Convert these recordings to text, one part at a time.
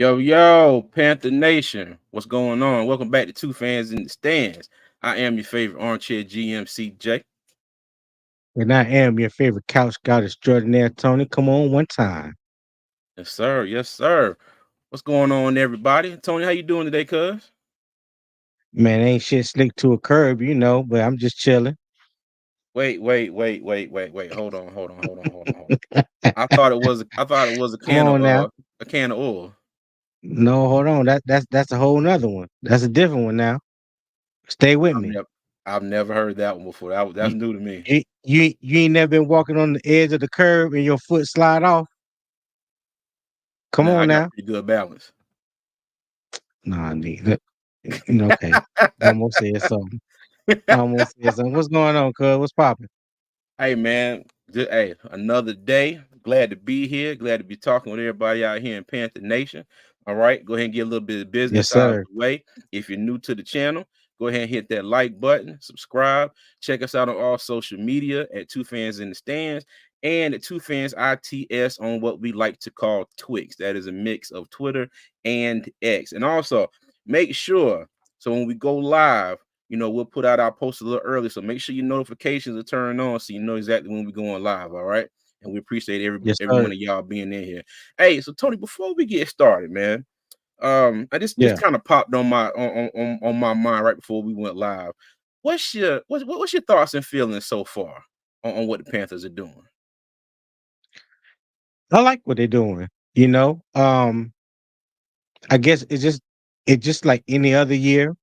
Yo, Panther Nation, what's going on? Welcome back to Two Fans in the Stands. I am your favorite armchair GM, CJ. And I am your favorite couch scout extraordinaire, Tony. Come on, one time. Yes, sir. Yes, sir. What's going on, everybody? Tony, how you doing today, cuz? Man, ain't shit slick to a curb, but I'm just chilling. Wait. Hold on. I thought it was a Come can of on now. a can of oil. No, hold on. That's a whole nother one. That's a different one now. Stay with I've me. never I've never heard that one before. That's You, new to me. you ain't never been walking on the edge of the curb and your foot slide off. Come Nah, I on got now. pretty good balance. Nah, nigga. Okay. Almost said something. Almost said something. What's going on, cuz? What's popping? Hey man, hey, another day. Glad to be here. Glad to be talking with everybody out here in Panther Nation. All right, go ahead and get a little bit of Yes, business out of sir. the way. If you're new to the channel, go ahead and hit that like button, subscribe. Check us out on all social media at Two Fans in the Stands and at Two Fans ITS on what we like to call Twix. That is a mix of Twitter and X. And also make sure so when we go live, we'll put out our post a little early. So make sure your notifications are turned on so you know exactly when we're going live. All right. And we appreciate Yes, every one sir. of y'all being in here. Hey, so Tony, before we get started, man, I just Yeah. kind of popped on my mind right before we went live. What's your thoughts and feelings so far on what the Panthers are doing? I like what they're doing. You know, I guess it's just like any other year.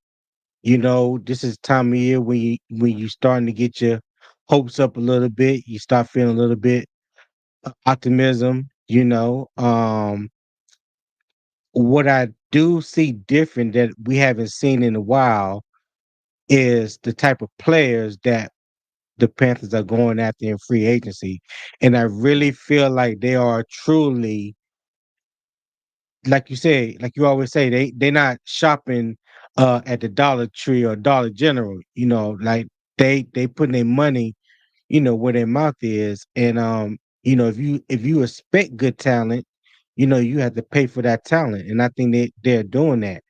This is time of year when you starting to get your hopes up a little bit. You start feeling a little bit optimism. What I do see different that we haven't seen in a while is the type of players that the Panthers are going after in free agency, and I really Mm, feel like they are truly, like you say, like you always say, they're not shopping at the Dollar Tree or Dollar General. Like they putting their money, where their mouth is. And if you expect good talent, you have to pay for that talent. And I think they're doing that.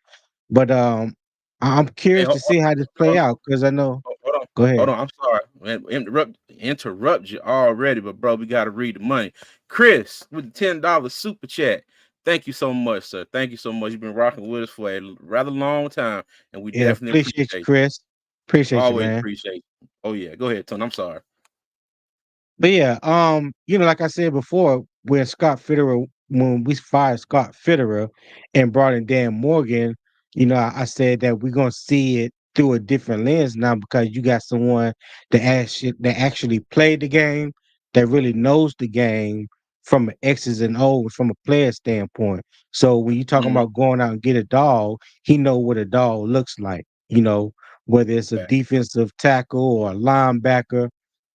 But I'm Hey, curious to see how this play hold out because I know. Hold on, Go ahead. hold on. I'm sorry, man. Interrupt you already, but bro, we gotta read the money. Chris with the $10 super chat. Thank you so much, sir. Thank you so much. You've been rocking with us for a rather long time, and we Yeah, definitely appreciate you, appreciate you. Chris. Appreciate you, Always man. appreciate you. Oh yeah, go ahead, Tony. I'm sorry. But yeah, like I said before, when we fired Scott Fitterer and brought in Dan Morgan, I said that we're gonna see it through a different lens now because you got someone that actually played the game, that really knows the game from an X's and O's from a player standpoint. So when you talking Mhm. about going out and get a dog, he know what a dog looks like. Whether it's a Fact. defensive tackle or a linebacker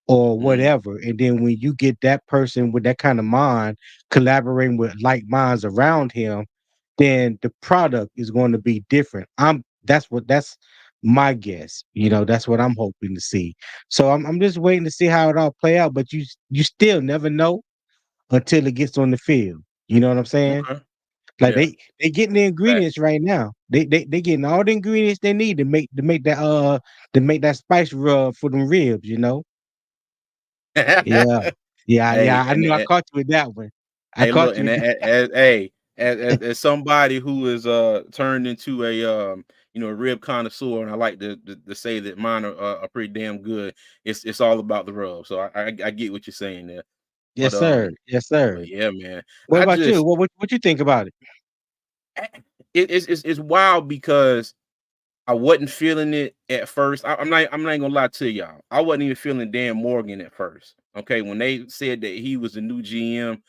or Mhm. whatever. And then when you get that person with that kind of mind collaborating with like minds around him, then the product is going to be different. That's my guess. That's what I'm hoping to see. So I'm just waiting to see how it all play out. But you still never know until it gets on the field. You know what I'm saying? Okay. Like Yeah. they getting the Fact. ingredients right now. They getting all the ingredients they need to make that spice rub for them ribs. Yeah. Yeah, Hey, yeah, I knew I caught you with that one. I hey, look, caught you and with as somebody who is turned into a a rib connoisseur, and I like to say that mine are pretty damn good. It's all about the rub. So I get what you're saying there. But Yes, sir. Yes, sir. yeah, man. What I about you? just What you think about it? it's wild because I wasn't feeling it at first. I'm not gonna lie to y'all. I wasn't even feeling Dan Morgan at first. Okay, when they said that he was the new GM,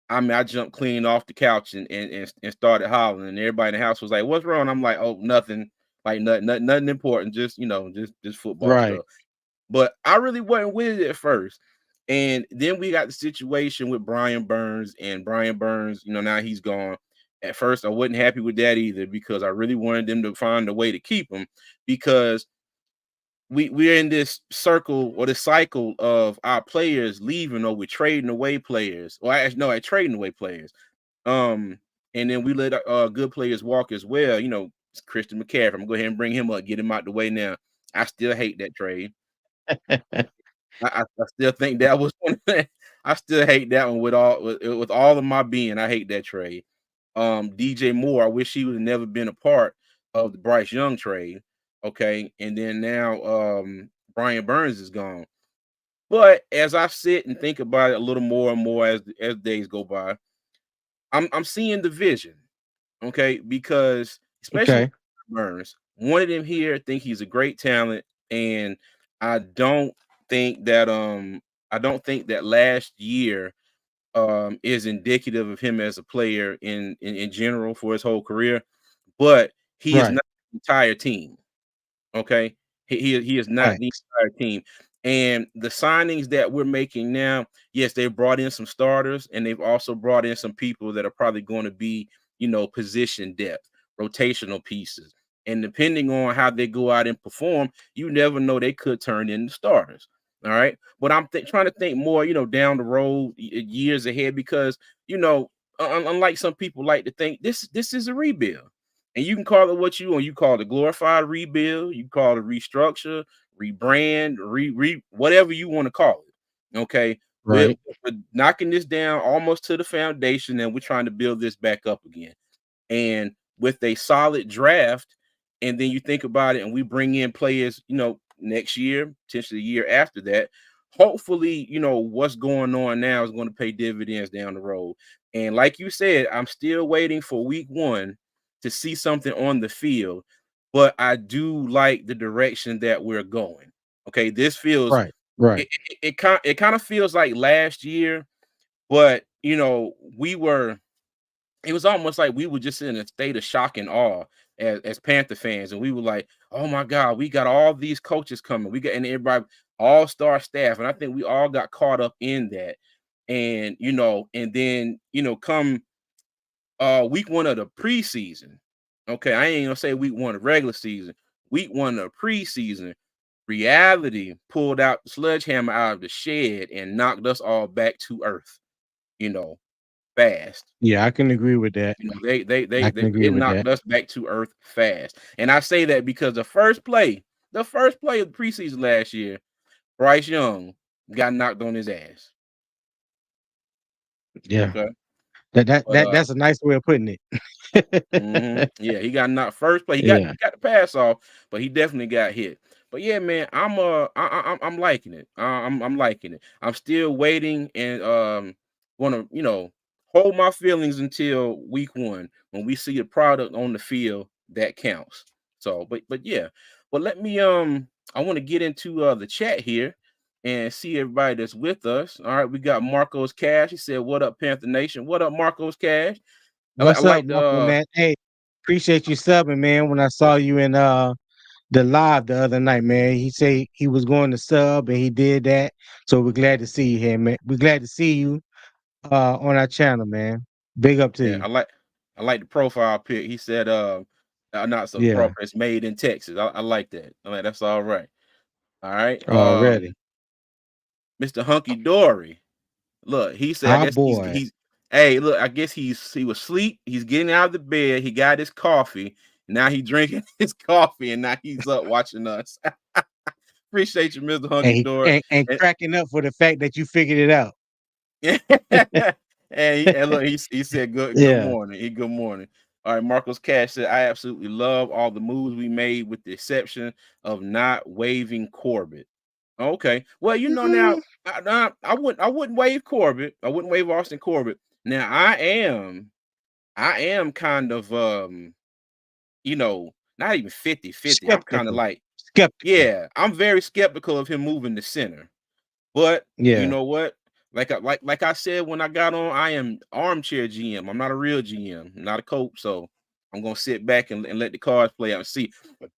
I mean I jumped clean off the couch and started hollering, and everybody in the house was like, "What's wrong?" I'm like, "Oh, nothing, like nothing important, just just football Right. stuff." But I really wasn't with it at first. And then we got the situation with Brian Burns, and Brian Burns, now he's gone. At first, I wasn't happy with that either because I really wanted them to find a way to keep him because we're in this circle or the cycle of our players leaving or we're trading away players. Or actually, no, trading away players. Um, and then we let good players walk as well. Christian McCaffrey. I'm gonna go ahead and bring him up, get him out the way now. I still hate that trade. I still think that was one. I still hate that one with all of my being. I hate that trade. DJ Moore. I wish he would have never been a part of the Bryce Young trade. Okay, and then now Brian Burns is gone. But as I sit and think about it a little more and more as days go by, I'm seeing the vision. Okay, because especially with Okay. Burns, wanted him here. Think he's a great talent, and I don't think that I don't think that last year is indicative of him as a player in general for his whole career. But he is Right. not the entire team. Okay, he is not the Facts. entire team. And the signings that we're making now, yes, they've brought in some starters, and they've also brought in some people that are probably going to be, position depth, rotational pieces. And depending on how they go out and perform, you never know, they could turn into starters. All right, but I'm trying to think more, down the road, years ahead, because unlike some people like to think, this is a rebuild. And you can call it what you want. You call it a glorified rebuild. You call it restructure, rebrand, whatever you want to call it. Okay, we're, Right. we're knocking this down almost to the foundation, and we're trying to build this back up again. And with a solid draft, and then you think about it, and we bring in players, next year, potentially the year after that. Hopefully, what's going on now is going to pay dividends down the road. And like you said, I'm still waiting for week 1 to see something on the field, but I do like the direction that we're going. Okay, this feels Right. Right. it kind of feels like last year, but we were it was almost like we were just in a state of shock and awe as Panther fans, and we were like, "Oh my God, we got all these coaches coming. We got and everybody all-star staff." And I think we all got caught up in that. And and then come week 1 of the preseason. Okay, I ain't gonna say week 1 of regular season. Week 1 of preseason, reality pulled out the sledgehammer out of the shed and knocked us all back to earth, you know, fast. Yeah, I can agree with that. I can agree It with knocked that. us back to earth fast. And I say that because the first play of the preseason last year, Bryce Young got knocked on his ass. Yeah. Okay. But That's a nice way of putting it. yeah, he got knocked first play. He got Yeah. he got the pass off, but he definitely got hit. But yeah, man, I'm liking it. I'm liking it. I'm still waiting and want to hold my feelings until week 1 when we see the product on the field that counts. So, but yeah, but let me I want to get into the chat here and see everybody that's with us. All right, we got Marcos Cash. He said, "What up, Panther Nation? What up, Marcos Cash?" I What's up, like the Marco, man? Hey, appreciate you subbing, man. When I saw you in the live the other night, man, he said he was going to sub and he did that. So we're glad to see you here, man. We're glad to see you on our channel, man. Big up to yeah, you. I like the profile pic. He said, not so Yeah, proper. It's made in Texas. I like that. I'm like, that's all right. All right. already. Mr. Hunky Dory. Look, he said, I Our guess boy. he's hey, look, I guess he was asleep. He's getting out of the bed. He got his coffee. Now he drinking his coffee, and now he's up watching us. Appreciate you, Mr. And Hunky he Dory. and And, cracking up for the fact that you figured it out. and look, he said good Yeah. morning. Good morning. All right, Marcos Cash said, I absolutely love all the moves we made with the exception of not waiving Corbett. Okay. Well, now Mm, I wouldn't waive Corbett. I wouldn't waive Austin Corbett. Now I am kind of not even 50-50. I'm kind of skeptical. like, Skeptical. yeah, I'm very skeptical of him moving to center. But you Yeah. know what? Like I said when I got on, I am armchair GM. I'm not a real GM, I'm not a coach. So I'm gonna sit back and let the cards play out and see.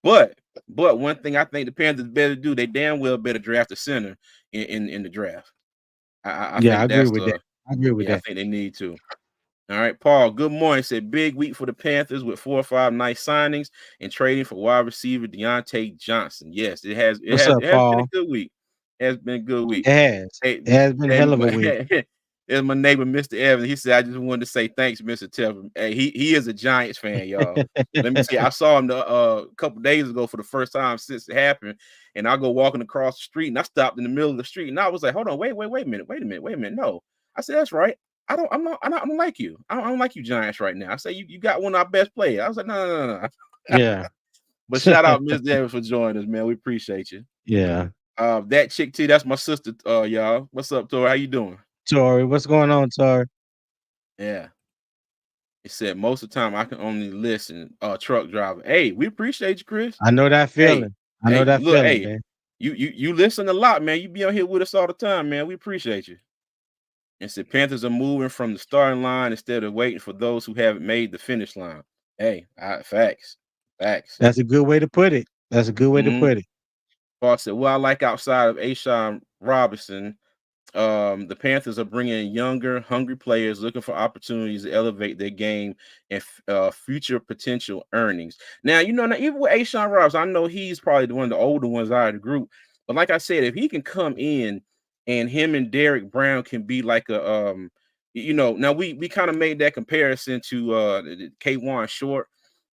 But but one thing I think the Panthers better do, they damn well better draft a center in the draft. I Yeah, I think agree that's with that. I agree with yeah, I that. think they need to. All right, Paul. Good morning. Said big week for the Panthers with 4 or 5 nice signings and trading for wide receiver Deontay Johnson. Yes, it has. It What's has. up, It has been a Paul? good week. It has been a good week. It has. Hey, It has been a hell of a week. It's my neighbor, Mr. Evans. He said, "I just wanted to say thanks, Mr. Tevin." Hey, he is a Giants fan, y'all. Let me see. I saw him a couple days ago for the first time since it happened, and I go walking across the street, and I stopped in the middle of the street, and I was like, "Hold on, wait a minute, wait a minute, no." I said, "That's right. I don't like you. I don't like you, Giants, right now." I say, "You got one of our best players." I was like, "No, no, no, no." Yeah. But shout out, Miss Evans, for joining us, man. We appreciate you. Yeah. That chick T, that's my sister. Y'all, what's up, Tori? How you doing? Tori, what's going on, Tori? Yeah. It said most of the time I can only listen. Truck driver. Hey, we appreciate you, Chris. I know that Hey, feeling. I know that look, feeling, hey, man. you listen a lot, man. You be on here with us all the time, man. We appreciate you. And said Panthers are moving from the starting line instead of waiting for those who haven't made the finish line. Hey, facts, facts. That's a good way to put it. That's a good way to Mm-hmm. put it. Paul said, "Well, I like outside of Ashawn Robinson. The Panthers are bringing in younger, hungry players looking for opportunities to elevate their game and future potential earnings. Now, now, even with Ashawn Roberts, I know he's probably one of the older ones out of the group. But like I said, if he can come in and him and Derek Brown can be like now we kind of made that comparison to K1 Short.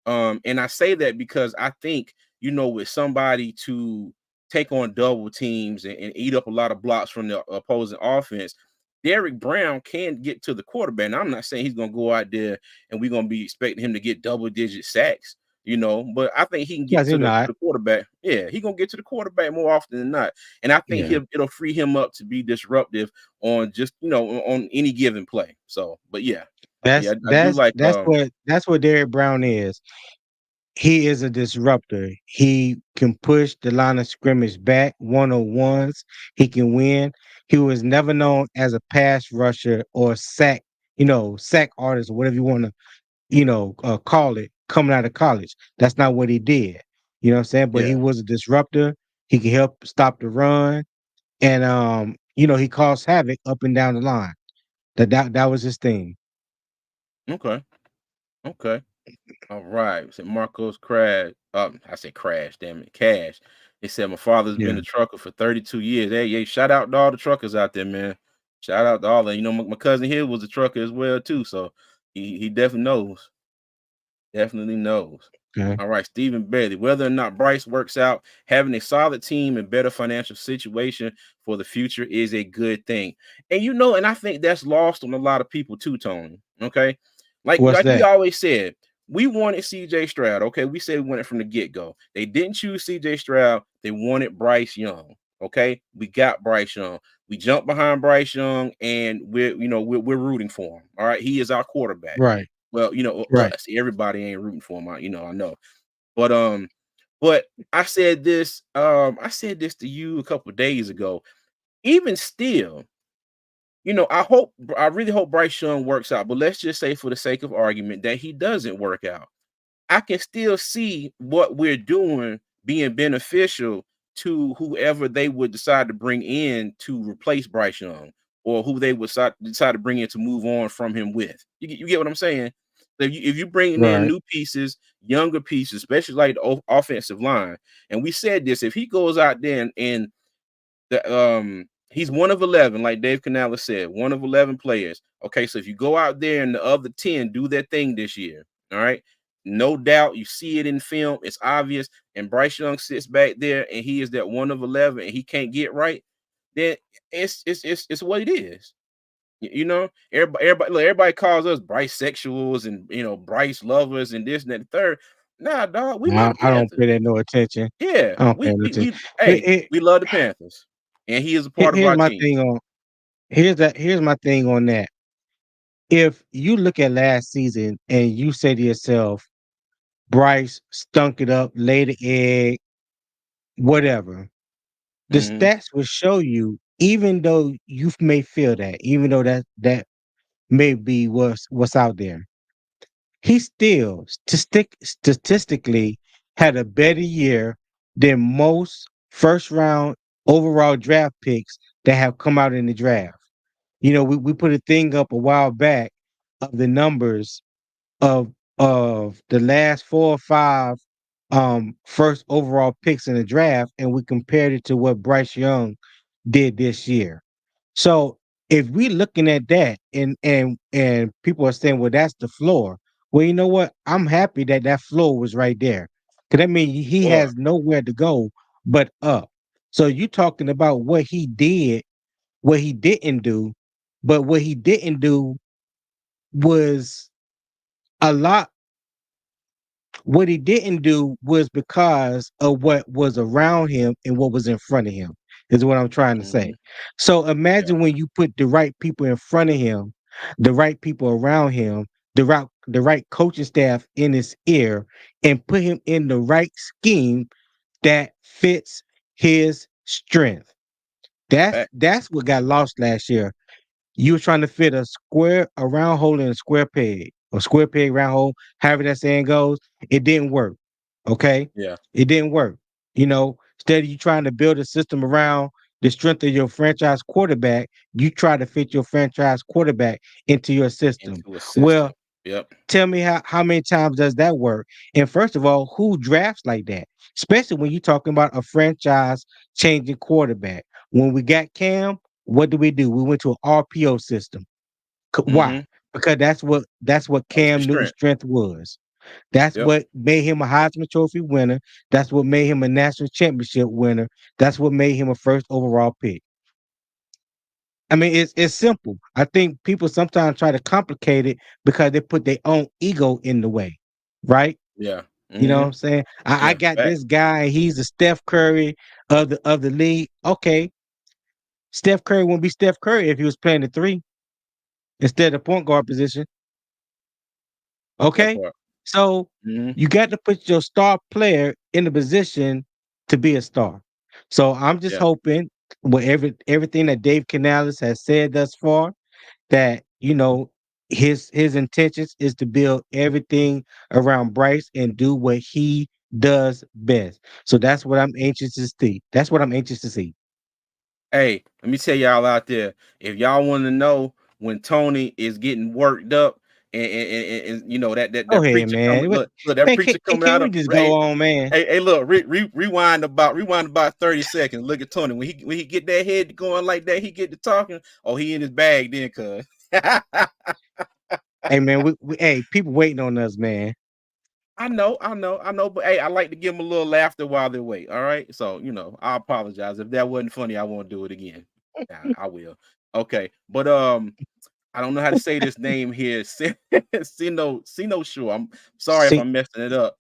And I say that because I think, with somebody to take on double teams and eat up a lot of blocks from the opposing offense, Derek Brown can get to the quarterback. Now, I'm not saying he's going to go out there and we're going to be expecting him to get double-digit sacks, but I think he can get Because to you're the not. quarterback. Yeah, he's going to get to the quarterback more often than not. And I think Yeah. it'll free him up to be disruptive on just, on any given play. So, but yeah. That's Yeah, I do like that's what Derek Brown is. He is a disruptor. He can push the line of scrimmage back, one-on-ones. He can win. He was never known as a pass rusher or sack artist or whatever you want to, call it coming out of college. That's not what he did. You know what I'm saying? But he yeah. was a disruptor. He can help stop the run. And he caused havoc up and down the line. That was his thing. Okay. Okay. All right. Said Marcos crash. I said crash, damn it. Cash. He said my father's Yeah. been a trucker for 32 years. Hey, shout out to all the truckers out there, man. Shout out to all of them. My cousin here was a trucker as well, too. So he definitely knows. Definitely knows. Okay. All right, Stephen Bailey. Whether or not Bryce works out, having a solid team and better financial situation for the future is a good thing. And I think that's lost on a lot of people too, Tony. Okay. What's Like we that? always said, we wanted CJ Stroud. Okay. We said we wanted from the get-go. They didn't choose CJ Stroud, they wanted Bryce Young. Okay. We got Bryce Young. We jumped behind Bryce Young, and we're rooting for him. All right. He is our quarterback. Right. Well, Right. us. Everybody ain't rooting for him. I know. But I said this to you a couple of days ago. Even still, I really hope Bryce Young works out. But let's just say, for the sake of argument, that he doesn't work out. I can still see what we're doing being beneficial to whoever they would decide to bring in to replace Bryce Young, or who they would decide to bring in to move on from him with. You get what I'm saying? So if you bringing in Right. new pieces, younger pieces, especially like the offensive line, and we said this, if he goes out there and he's one of 11, like Dave Canales said, one of 11 players. Okay, so if you go out there and the other 10 do their thing this year, all right, no doubt you see it in film, it's obvious, and Bryce Young sits back there and he is that one of 11 and he can't get right, then it's what it is. Everybody calls us Bryce sexuals and Bryce lovers and this and that and the third. Nah, dog, we love No, the I don't Panthers. pay that no attention. Yeah, I don't pay we no we attention. we It, hey, it, we love the Panthers, and he is a part of here's our my team. thing on here's my thing on that. If you look at last season and you say to yourself, Bryce stunk it up, laid an egg, whatever, the Mhm. stats will show you, even though you may feel that, even though that may be what's out there, he still statistically had a better year than most first round overall draft picks that have come out in the draft. We put a thing up a while back of the numbers of the last 4 or 5 first overall picks in the draft, and we compared it to what Bryce Young did this year. So if we looking at that and people are saying, well, that's the floor. Well, you know what? I'm happy that that floor was right there, because that means he Or has nowhere to go but up. So you talking about what he did, what he didn't do, but what he didn't do was a lot. What he didn't do was because of what was around him and what was in front of him, is what I'm trying to say. mhm, So yeah, imagine when you put the right people in front of him, the right people around him, the right coaching staff in his ear, and put him in the right scheme that fits his strength. fact, That's what got lost last year. You were trying to fit a round hole in a square peg, or square peg, round hole, however that saying goes. It didn't work. Okay. yeah, It didn't work. Instead of you trying to build a system around the strength of your franchise quarterback, you try to fit your franchise quarterback into your system. into a system. Well, Yep. tell me how many times does that work? And first of all, who drafts like that? Especially when you're talking about a franchise changing quarterback. When we got Cam, what did we do? We went to an RPO system. Why? Mhm. Because that's what That was Cam his Newton's strength. strength was. That's Yep. what made him a Heisman Trophy winner. That's what made him a national championship winner. That's what made him a first overall pick. I mean, it's simple. I think people sometimes try to complicate it because they put their own ego in the way, right? Yeah. You know what Mhm. I'm saying? I Yeah. got Fact. this guy, he's the Steph Curry of the league. Okay, Steph Curry wouldn't be Steph Curry if he was playing the three instead of point guard position. That Okay, part. so Mhm. you got to put your star player in the position to be a star. So I'm just Yeah. hoping with everything that Dave Canales has said thus far, that his intentions is to build everything around Bryce and do what he does best. So that's what I'm anxious to see. That's what I'm anxious to see. Hey, let me tell y'all out there, if y'all want to know when Tony is getting worked up and you know Go that ahead, preacher coming, man. look that Man, can, preacher coming can out we of just go hey on, man? hey look rewind about 30 seconds. Look at Tony when he get that head going like that, he get to talking. Oh, he in his bag then, cuz. Hey, man, hey, people waiting on us, man. I know, but hey, I like to give them a little laughter while they wait. All right, so I apologize if that wasn't funny. I won't do it again. I will. Okay, but I don't know how to say this name here. Sino Sure. I'm sorry if See, I'm messing it up.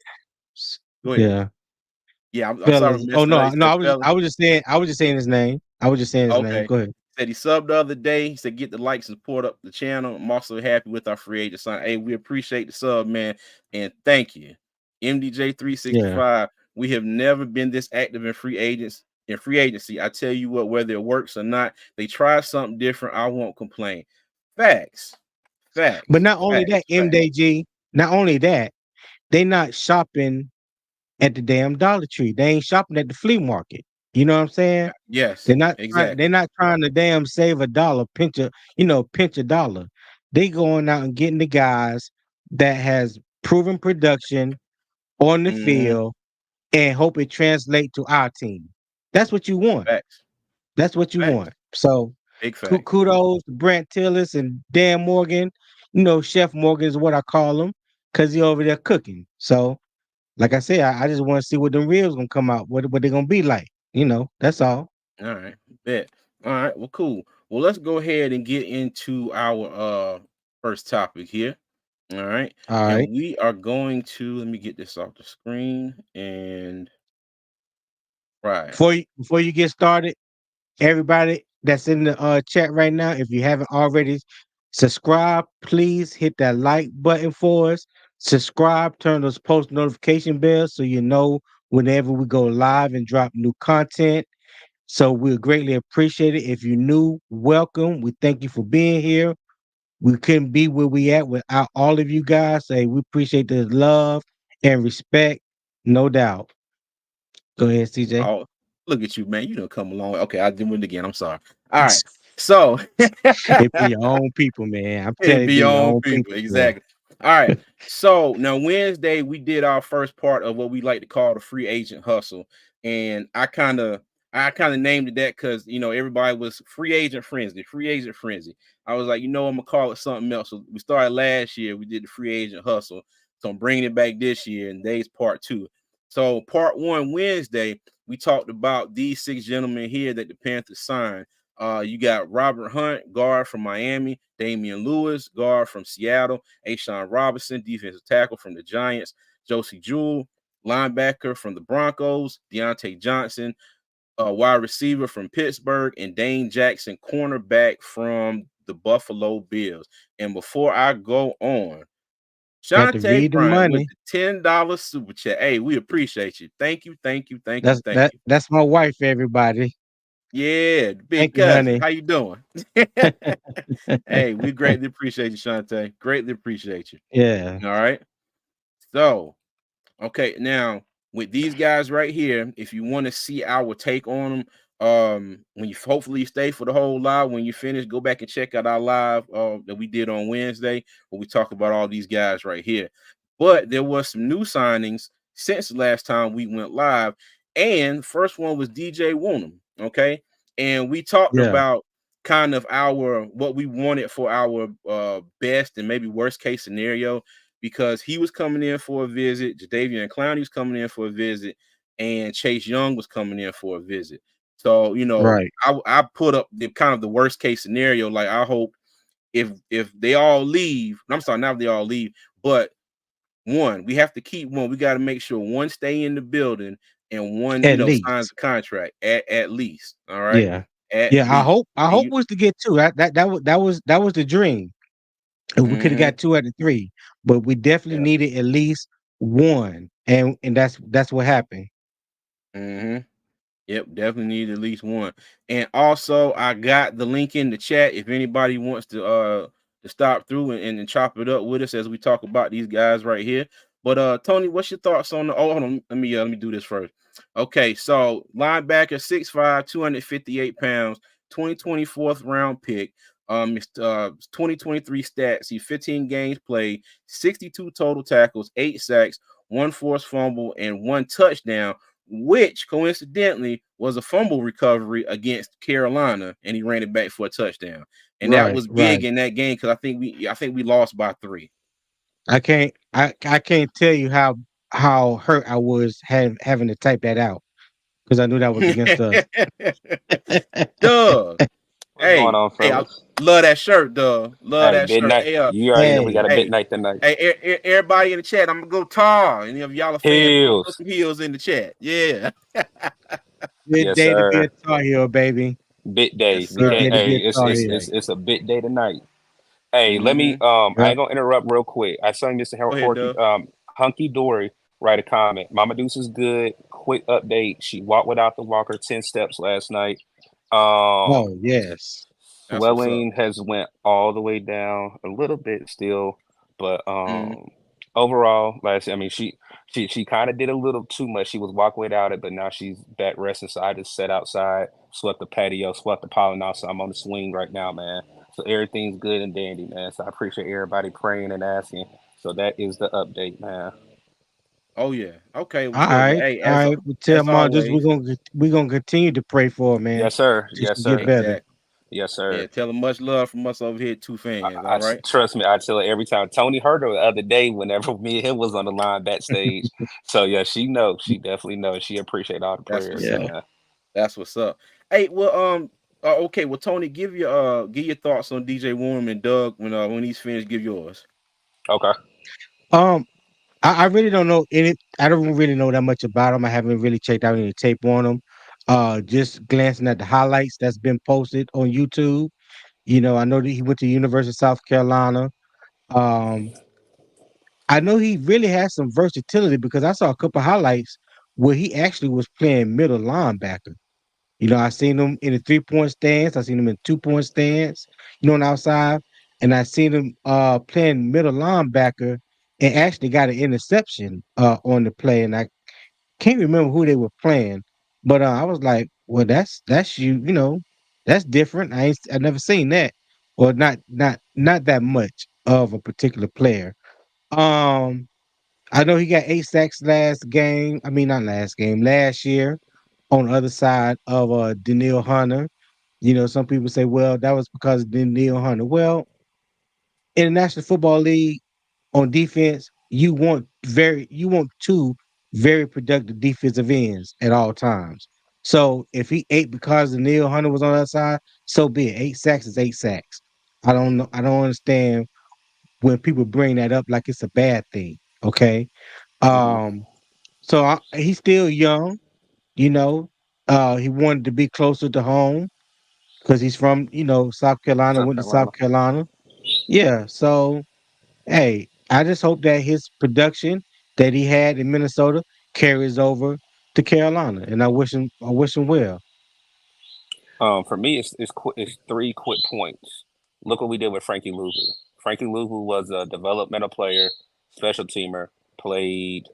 Go ahead. yeah, Yeah, I'm sorry fellas. for Oh messing it no, up. He no, said, "Fella." I was just saying, his name. I was just saying his name. Okay. Go ahead. Said he subbed the other day. He said, "Get the likes and support up the channel." I'm also happy with our free agent sign. Hey, we appreciate the sub, man, and thank you, MDJ Yeah, 365. We have never been this active in free agency. I tell you what, whether it works or not, they try something different. I won't complain. Facts, but facts, not only that, facts, facts. MDG. Not only that, they not shopping at the damn Dollar Tree. They ain't shopping at the flea market. You know what I'm saying? Yes, They're not trying to damn save a dollar, pinch a dollar. They going out and getting the guys that has proven production on the Mhm. field and hope it translate to our team. That's what you want. Facts, That's what you facts, want. So big facts. kudos to Brent Tillis and Dan Morgan. Chef Morgan is what I call him, because he over there cooking. So like I said, I just want to see what them ribs gonna come out, what they gonna be like. That's all. All right, bet. All right, well, cool. Well, let's go ahead and get into our first topic here. All right. All right. And we are going to let me get this off the screen and right. Before you get started, everybody that's in the chat right now, if you haven't already subscribed, please hit that like button for us. Subscribe, turn those post notification bells so you know whenever we go live and drop new content. So we'll greatly appreciate it. If you're new, welcome. We thank you for being here. We couldn't be where we at without all of you guys. Say we appreciate the love and respect, no doubt. Go ahead, CJ. Oh, look at you, man. You don't come along. Okay, I did it again. I'm sorry. All right. So It be your own people, man. I'm it telling you, it be be your your own own people. people, boy. Exactly. All right. So now Wednesday we did our first part of what we like to call the free agent hustle. And I kind of I kind of named it that because everybody was free agent frenzy, free agent frenzy. I was like, I'm gonna call it something else. So we started last year. We did the free agent hustle. So I'm bringing it back this year, and today's part two. So part one Wednesday, we talked about these six gentlemen here that the Panthers signed. You got Robert Hunt, guard from Miami; Damian Lewis, guard from Seattle; Ashawn Robinson, defensive tackle from the Giants; Josie Jewell, linebacker from the Broncos; Deontay Johnson, wide receiver from Pittsburgh; and Dane Jackson, cornerback from the Buffalo Bills. And before I go on, Got to Shantae read the Bryant with money. the $10 super chat. Hey, we appreciate you. Thank you, thank you, thank you, That's thank that. you. That's my wife. Everybody, Yeah, big thank you, cousin. honey. How you doing? Hey, we greatly appreciate you, Shantae. Greatly appreciate you. Yeah, All right. So okay, now with these guys right here, if you want to see our take on them, when you hopefully stay for the whole live, when you finish, go back and check out our live that we did on Wednesday, where we talk about all these guys right here. But there was some new signings since the last time we went live, and first one was DJ Woonham. Okay, and we talked yeah, about kind of our what we wanted for our best and maybe worst case scenario, because he was coming in for a visit, Jadeveon Clowney was coming in for a visit, and Chase Young was coming in for a visit. So, right. I put up the kind of the worst case scenario. Like, I hope if they all leave, I'm sorry, not if they all leave, but one, we have to keep one. We got to make sure one stay in the building and one, At signs least, a contract at least. All right. yeah, At yeah. I least. hope. I And hope was to get two. That was the dream. And we could have mhm, got two out of three, but we definitely yeah. needed at least one, and that's what happened. Mhm. Yep, definitely need at least one. And also, I got the link in the chat if anybody wants to stop through and chop it up with us as we talk about these guys right here. But Tony, what's your thoughts on the hold on, let me do this first. Okay, so linebacker 6'5", 258 pounds, 2024th round pick. It's 2023 stats. He 15 games played, 62 total tackles, 8 sacks, one forced fumble, and one touchdown, which coincidentally was a fumble recovery against Carolina, and he ran it back for a touchdown. And that Right, was big right. in that game because I think we lost by 3. I can't tell you how hurt I was having to type that out because I knew that was against us. Doug, What's going hey, on, hey, I fellas? love that shirt, Doug. Love Hey, that big shirt. night. Hey, You already know we got Hey, a big hey, night tonight. hey, everybody in the chat, I'm gonna go tall. And if y'all are fans, put Hills. some heels in the chat. Yeah. good Yes, day to be a sir. Tar Heel, baby. Big Yes, day. We Good sir. can't. day to be Hey, a it's Tar it's Heel. it's it's a big day tonight. Hey, let me. Mm-hmm. I Yeah. ain't gonna interrupt real quick. I saw Mr. Go ahead, Horky. Doug. Hunky Dory write a comment. Mama Deuce is good. Quick update. She walked without the walker 10 steps last night. Um, Oh yes. That's what's up. Swelling has went all the way down a little bit still, but Mm-hmm. overall, like I said, I mean, she kind of did a little too much. She was walking without it, but now she's back resting. So I just sat outside, swept the patio, swept the pollen off. So I'm on the swing right now, man. So everything's good and dandy, man. So I appreciate everybody praying and asking. So that is the update, man. Oh yeah. Okay. Well, All good. Well, right, hey, all right. Well, tell as Mom just always, we're gonna continue to pray for her, man, Yes, sir. so Yes, she get sir. better. exactly. Yes, Yeah. sir. Tell them much love from us over here, two fans. All right. Trust me, I tell her every time. Tony heard her the other day whenever me and him was on the line backstage. So yeah, she knows. She definitely knows. She appreciate all the That's prayers, what's Yeah. up. man. That's what's up. Hey, well, okay. Well, Tony, give your thoughts on DJ Warren and Doug when he's finished. Give yours. Okay. Um, I really don't know any. I don't really know that much about him. I haven't really checked out any tape on him. Just glancing at the highlights that's been posted on YouTube. I know that he went to University of South Carolina. Um, I know he really has some versatility because I saw a couple highlights where he actually was playing middle linebacker. I seen him in the 3-point stance. I seen him in 2-point stance. On the outside, and I seen him playing middle linebacker and actually got an interception on the play. And I can't remember who they were playing, but I was like, well, that's you. That's different. I never seen that, or not that much of a particular player. Um, I know he got 8 sacks last game. I mean, not last game, last year. on the other side of Daniil Hunter. You know, some people say, well, that was because of Daniil Hunter. Well, in the National Football League on defense, you want two very productive defensive ends at all times. So if he ate because Daniil Hunter was on that side, so be it. 8 sacks is 8 sacks. I don't know. I don't understand when people bring that up like it's a bad thing. Okay. Mhm. Um, he's still young, you know. He wanted to be closer to home because he's from, South Carolina, South went to Carolina. South Carolina. Yeah. So hey, I just hope that his production that he had in Minnesota carries over to Carolina. And I wish him well. For me, it's three quick points. Look what we did with Frankie Louvu. Frankie Louvu was a developmental player, special teamer, played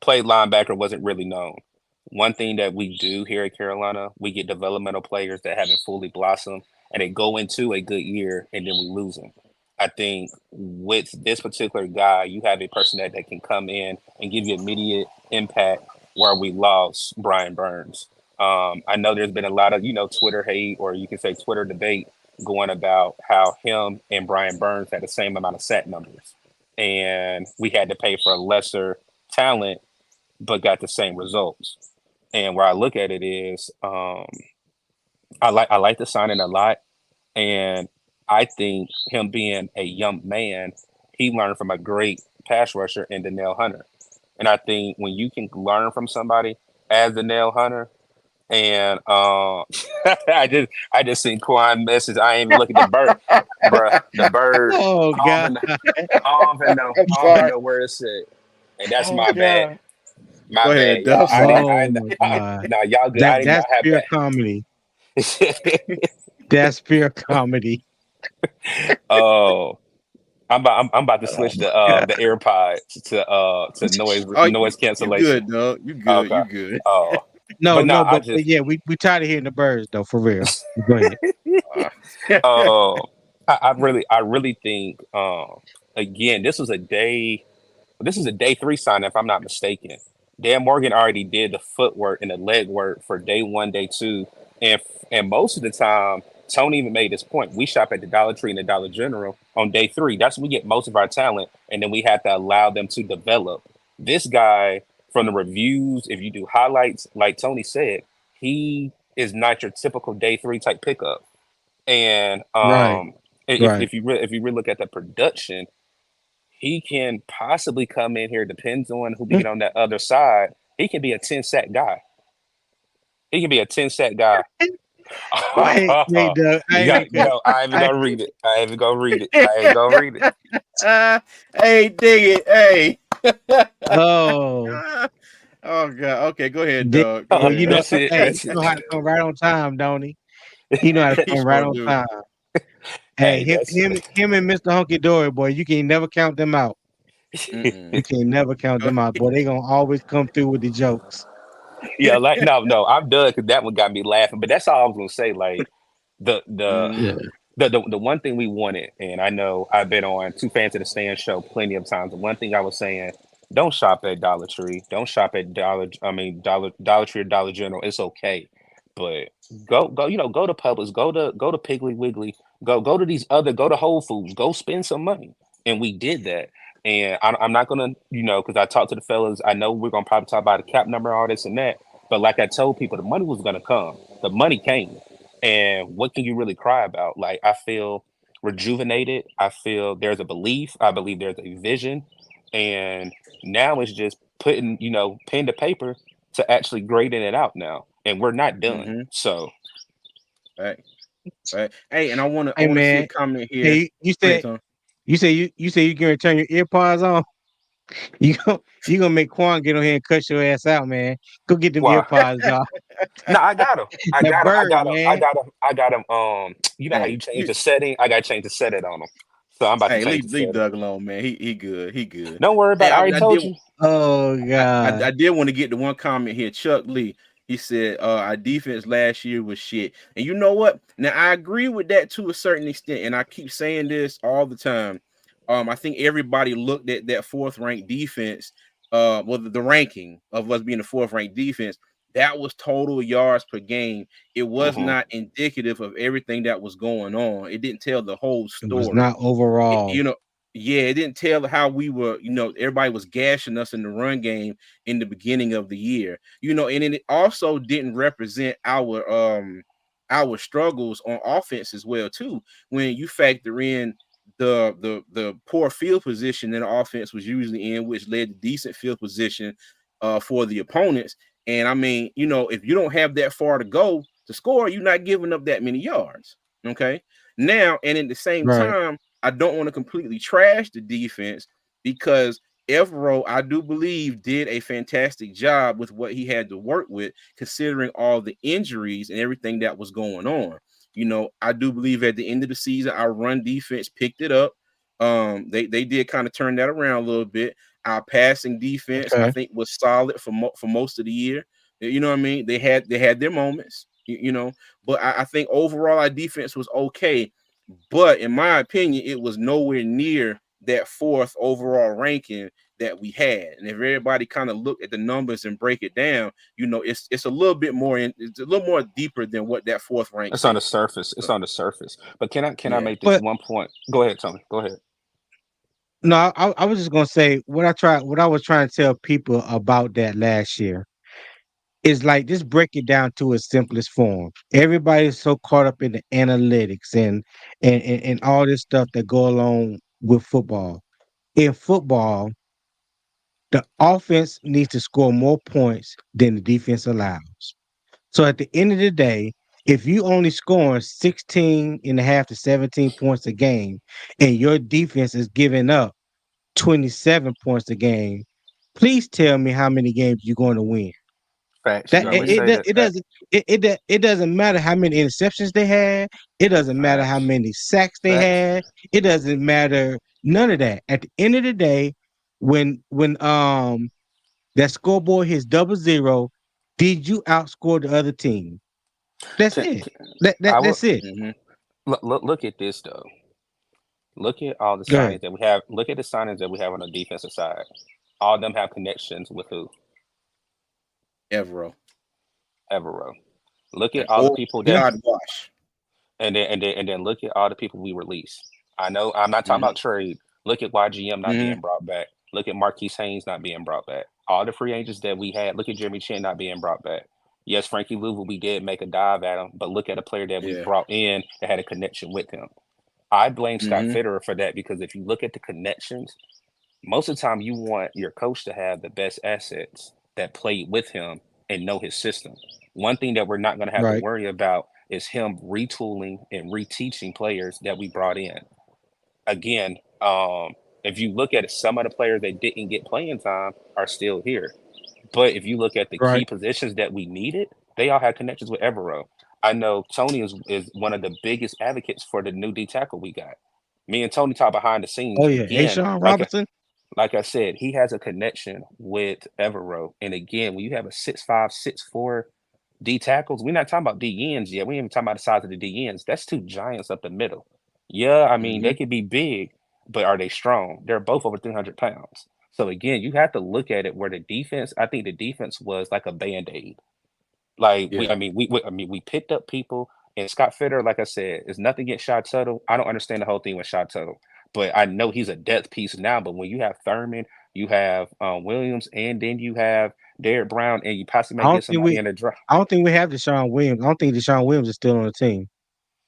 played linebacker, wasn't really known. One thing that we do here at Carolina, we get developmental players that haven't fully blossomed and they go into a good year and then we lose them. I think with this particular guy, you have a person that can come in and give you immediate impact where we lost Brian Burns. I know there's been a lot of, Twitter hate or you can say Twitter debate going about how him and Brian Burns had the same amount of sack numbers. And we had to pay for a lesser talent but got the same results. And where I look at it is, I like the signing a lot, and I think him being a young man, he learned from a great pass rusher in Danielle Hunter. And I think when you can learn from somebody as Danielle Hunter, and I just seen Quan message. I ain't even look at the bird, bruh. The bird. Oh I don't God. even know. I don't even know. I'm I don't even sorry. know where it's at. And that's Oh my bad. God. My Go bad, ahead, y'all. Doug. I didn't. Sorry. Oh my God. Nah, y'all good. I didn't know That's I had pure comedy. bad. That's pure comedy. Oh, I'm about to Oh switch my God. the AirPods to Oh, noise you cancellation. good, Doug. You good. Okay. You good. Oh, No, but no, no, I but just yeah, we tired of hearing the birds though, for real. Go ahead. Uh, oh, I really think again this is a day three sign if I'm not mistaken. Dan Morgan already did the footwork and the leg work for day one, day two, and most of the time, Tony even made this point. We shop at the Dollar Tree and the Dollar General on day three. That's when we get most of our talent, and then we have to allow them to develop. This guy, from the reviews, if you do highlights, like Tony said, he is not your typical day three type pickup. And Right, right. if you really look at the production, he can possibly come in here. Depends on who we get on that other side. He can be a 10 sack guy. He can be a 10 sack guy. Wait, Doug. I You ain't got even no. I ain't even I, gonna read it. I ain't even gonna read it. I ain't gonna read it. hey, dig it. Hey. oh, Oh God. Okay, go ahead, Dick, Doug. Go well, ahead. That's it. hey, That's you know how it. to come right on time, don't he? He know how to He come right sure on do. time. Hey, Hey, him, that's him, him, and Mr. Hunky Dory, boy, you can never count them out. Mm-mm. You can never count Go- them out, boy. They gonna always come through with the jokes. yeah. Like no, I'm done because that one got me laughing. But that's all I was gonna say. Like the the Mhm. Yeah. the one thing we wanted, and I know I've been on Two Fans to the Stand show plenty of times. The one thing I was saying, don't shop at Dollar Tree, don't shop at Dollar Tree or Dollar General. It's okay, but go go to Publix, go to Piggly Wiggly, go to these other go to Whole Foods, go spend some money, and we did that. And I'm not gonna because I talked to the fellas. I know we're gonna probably talk about the cap number, all this and that. But like I told people, the money was gonna come. The money came. And what can you really cry about? Like, I feel rejuvenated. I feel there's a belief. I believe there's a vision. And now it's just putting, pen to paper to actually grading it out now. And we're not done. Mhm. So, Right. Right. Hey, and I want to I Hey want to see a man, comment here. hey, you Go ahead, said Tom. you said you can turn your earpods on. You gonna make Quan get on here and cut your ass out, man. Go get them why? earpods off. No, I got him. I That got him. I bird, got him. I man. got him. I got him. You know how you Hey, change you, the setting? I got to change the setting on him. So I'm about to hey, change the leave setting. Doug alone, man. He good. He good. Don't worry Hey, about it. I already told you. Oh God. I did want to get to one comment here. Chuck Lee, he said our defense last year was shit. And you know what? Now I agree with that to a certain extent, and I keep saying this all the time. I think everybody looked at that fourth ranked defense well, the ranking of us being the fourth ranked defense, that was total yards per game. It was Hmm. not indicative of everything that was going on. It didn't tell the whole It was story. not overall. You know, yeah, it didn't tell how we were, everybody was gashing us in the run game in the beginning of the year. And then it also didn't represent our struggles on offense as well, too. When you factor in the poor field position that the offense was usually in, which led to decent field position for the opponents. And I mean, if you don't have that far to go to score, you're not giving up that many yards. Okay. Now, and at the same Right. time, I don't want to completely trash the defense because Evero, I do believe, did a fantastic job with what he had to work with, considering all the injuries and everything that was going on. I do believe at the end of the season, our run defense picked it up. They did kind of turn that around a little bit. Our passing defense, I Okay. think, was solid for most of the year. You know what I mean? They had their moments, but I think overall our defense was okay. But in my opinion, it was nowhere near that fourth overall ranking that we had. And if everybody kind of look at the numbers and break it down, it's a little bit more it's a little more deeper than what that fourth rank It's on the says. surface. It's So, on the surface. But can I yeah. make this But one point? Go ahead, Tony. Go ahead. no, I was just gonna say what I was trying to tell people about that last year is like just break it down to its simplest form. Everybody's so caught up in the analytics and all this stuff that go along with football. In football, the offense needs to score more points than the defense allows. So at the end of the day, if you only scoring 16 and a half to 17 points a game and your defense is giving up 27 points a game, please tell me how many games you're going to win. Facts. That You always Hmm. say that. it doesn't it doesn't matter how many interceptions they had. It doesn't matter how Facts. many sacks they Facts. had. It doesn't matter none of that. At the end of the day, when that scoreboard hits 00, did you outscore the other team? That's Can, it. can, I will That's it. Hmm. look at this though. Look at all the Go ahead. signings that we have. Look at the signings that we have on the defensive side. All of them have connections with who? Evero. Evero. Look at And all the or people that, Yeah. God Wash. and then look at all the people we release. I know I'm not talking Hmm. about trade. Look at YGM not Hmm. being brought back. Look at Marquise Haynes not being brought back. All the free agents that we had. Look at Jeremy Chin not being brought back. Yes, Frankie Louvu, we did make a dive at him, but look at a player that we Yeah. brought in that had a connection with him. I blame Scott Hmm. Fitterer for that because if you look at the connections, most of the time you want your coach to have the best assets that play with him and know his system. One thing that we're not going to have to Right. worry about is him retooling and reteaching players that we brought in. Again, if you look at it, some of the players that didn't get playing time are still here. But if you look at the key Right. positions that we needed, they all had connections with Evero. I know Tony is one of the biggest advocates for the new D tackle we got. Me and Tony talk behind the Oh scenes. yeah. A Again, Sean Robinson. like I said, he has a connection with Evero. And again, when you have a 6'5", 6'4" D tackles, we're not talking about D ends yet. We ain't even talking about the size of the D ends. That's two giants up the middle. Yeah, I mean, they Hmm. could be big, but are they strong? They're both over 300 pounds. So again, you have to look at it where the defense, I think the defense was like a band-aid. Like Yeah. I mean, we picked up people, and Scott Fitter, like I said, is nothing against Shot Tuttle. I don't understand the whole thing with Shot Tuttle, but I know he's a depth piece now. But when you have Thurman, you have Williams, and then you have Derek Brown, and you possibly I may don't get think somebody we in the draft. I don't think we have Deshaun Williams. I don't think Deshaun Williams is still on the team.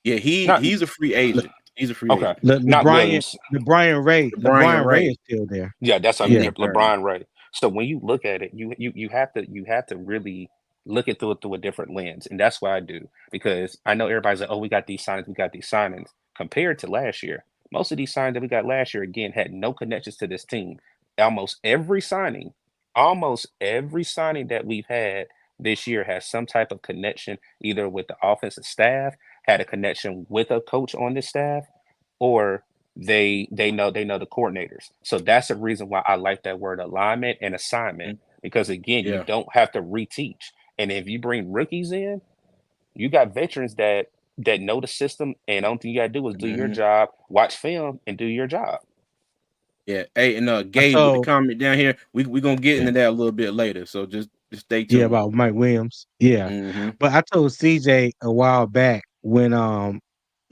Yeah. He Not he's a free agent. He's a free okay, agent. not Williams. Brian LeBron Ray is Ray. still there. Yeah, that's I He's mean Yeah. returning. LeBron, right? So when you look at it, you have to really look at through a different lens, and that's what I do because I know everybody's like, oh, we got these signings. Compared to last year, most of these signings that we got last year again had no connections to this team. Almost every signing, almost every signing that we've had this year has some type of connection either with the offensive staff, had a connection with a coach on the staff, or they know the coordinators. So that's the reason why I like that word alignment and assignment Mhm. because again, you Yeah. don't have to reteach. And if you bring rookies in, you got veterans that know the system, and only thing you gotta do is do your Hmm. job, watch film, and do your job. Yeah. Hey, and I Gabe with the told comment down here. We gonna get yeah, into that a little bit later. So just stay yeah, tuned. about Mike Williams. Yeah. Mm-hmm. But I told CJ a while back when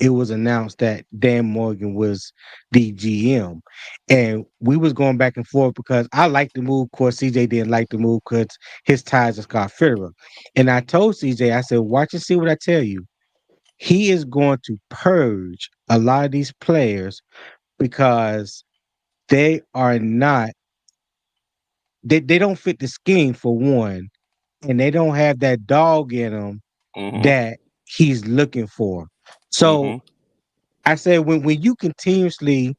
it was announced that Dan Morgan was the GM. And we was going back and forth because I liked the move. Of course, CJ didn't like the move because his ties to Scott Fitterer. And I told CJ, I said, watch and see what I tell you. He is going to purge a lot of these players because they are not they don't fit the scheme for one, and they don't have that dog in them Mm-hmm. that he's looking for. So Mm-hmm. I said when you continuously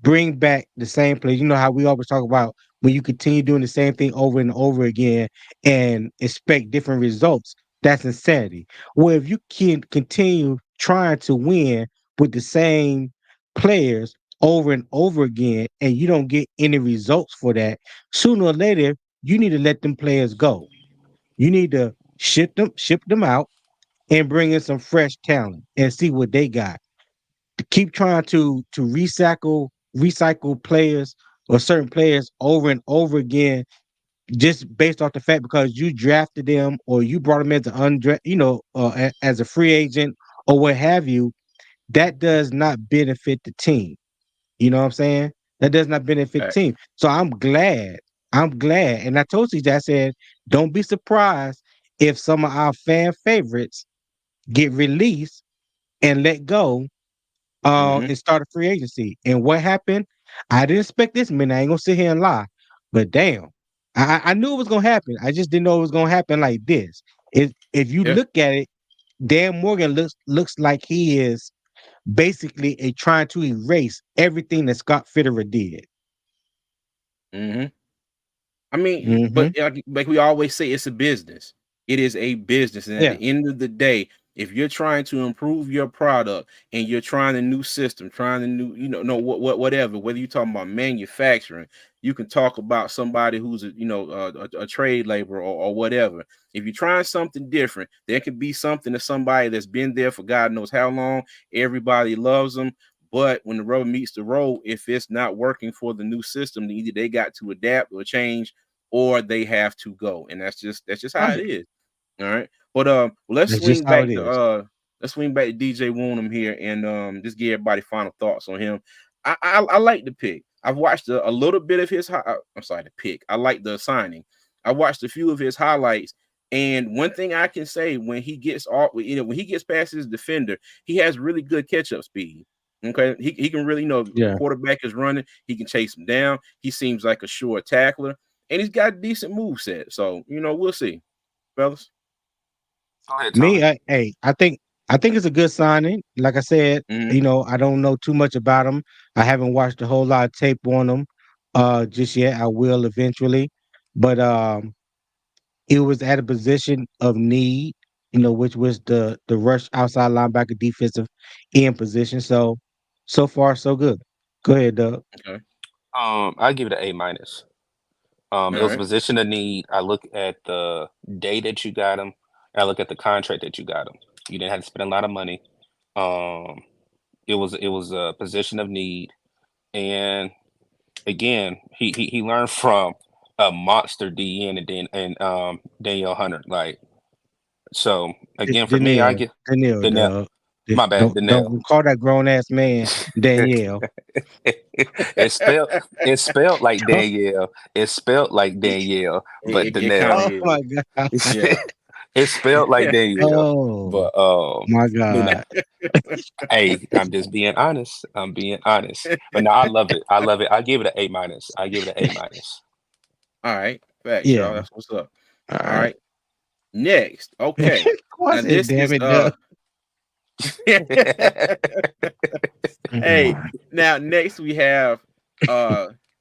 bring back the same players, you know how we always talk about when you continue doing the same thing over and over again and expect different results, that's insanity. Well, if you can continue trying to win with the same players over and over again and you don't get any results for that, sooner or later you need to let them players go. You need to ship them out and bring in some fresh talent and see what they got. To keep trying to recycle players or certain players over and over again just based off the fact because you drafted them or you brought them as an as a free agent or what have you, that does not benefit the team. You know what I'm saying? That does not benefit the Right. team. So I'm glad. And I told CJ, I said, don't be surprised if some of our fan favorites get released and let go Mm-hmm. and start a free agency. And what happened? I didn't expect this, man. I ain't gonna sit here and lie. But damn, I knew it was gonna happen. I just didn't know it was gonna happen like this. If you Yeah. look at it, Dan Morgan looks like he is basically a trying to erase everything that Scott Fitterer did. Mm-hmm. I mean, but Mm-hmm. like we always say, it's a business. It is a business, and at Yeah. the end of the day, if you're trying to improve your product and you're trying a new system, trying a new, no, whatever, whether you're talking about manufacturing, you can talk about somebody who's a trade laborer or whatever. If you're trying something different, there could be something to somebody that's been there for God knows how long. Everybody loves them. But when the rubber meets the road, if it's not working for the new system, then either they got to adapt or change or they have to go. And that's just how it Right. is. All right. But let's That's just swing how back it to is. DJ Woonham here and just give everybody final thoughts on him. I like the pick. I've watched a little bit of his I'm sorry, the pick. I like the signing. I watched a few of his highlights. And one thing I can say when he gets off, when he gets past his defender, he has really good catch-up speed. Okay, he can really, the Yeah. quarterback is running, he can chase him down. He seems like a sure tackler, and he's got a decent move set. So, we'll see, fellas. Go ahead, Tony. Me, I think it's a good signing. Like I said, Hmm. I don't know too much about him. I haven't watched a whole lot of tape on him just yet. I will eventually. But it was at a position of need, which was the rush outside linebacker defensive end position. So far so good. Go ahead, Doug. Okay. I give it an A minus. All It was a right. position of need. I look at the day that you got him. I look at the contract that you got him. You didn't have to spend a lot of money. Um, it was a position of need, and again, he learned from a monster DN and Danielle Hunter. Like so, again, for me, I get Danielle, Danielle. Doug. My bad, Danielle. Don't call that grown ass man Danielle. it's spelled it's spelled like Danielle. It's spelled like Danielle, but It kind of Danielle. Oh is. my god. Yeah. It's spelled like Danielle, Oh but my you know, god. hey, I'm just being honest. I'm being honest. But no, I love it. I love it. I give it an A minus. I give it an A minus. All right. Facts, y'all. Yeah. That's what's up. All All right. right. Next. Okay. I Now said, this damn is it, Doug. Hey, Mm. now next we have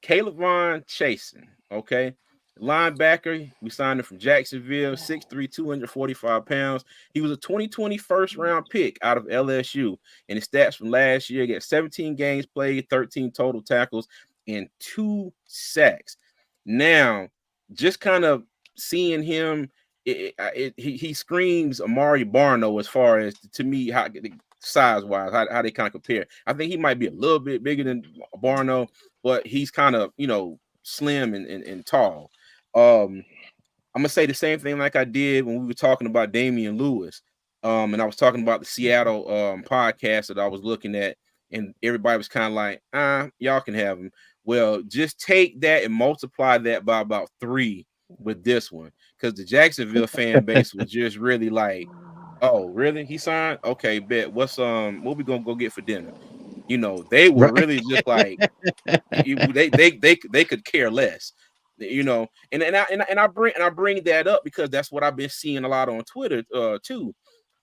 Caleb Von Chasen. Okay. Linebacker. We signed him from Jacksonville, 6'3", 245 pounds. He was a 2020 first round pick out of LSU. And his stats from last year get 17 games played, 13 total tackles, and 2 sacks. Now, just kind of seeing him, he screams Amari Barno as far as to me how size wise, how they kind of compare. I think he might be a little bit bigger than Barno, but he's kind of, slim and tall. I'm gonna say the same thing like I did when we were talking about Damian Lewis. And I was talking about the Seattle podcast that I was looking at, and everybody was kind of like, y'all can have him. Well, just take that and multiply that by about 3 with this one, because the Jacksonville fan base was just really like, oh, really? He signed? Okay, bet. What we gonna go get for dinner? They were Right. really just like, they could care less, and I bring that up because that's what I've been seeing a lot on Twitter too.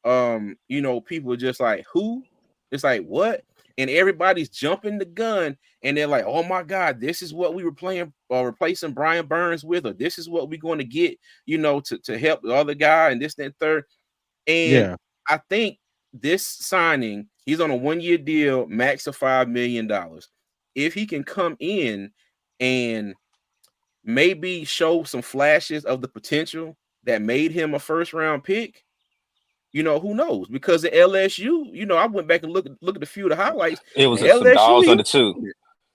People are just like, who? It's like, what? And everybody's jumping the gun, and they're like, oh my god, this is what we were playing or replacing Brian Burns with, or this is what we're going to get, to help the other guy, and this, that, and third. And Yeah. I think this signing, he's on a 1-year deal, max of $5 million. If he can come in and maybe show some flashes of the potential that made him a first round pick, who knows? Because at LSU, I went back and look at a few of the highlights. It was At some LSU, dogs he on was the two. good.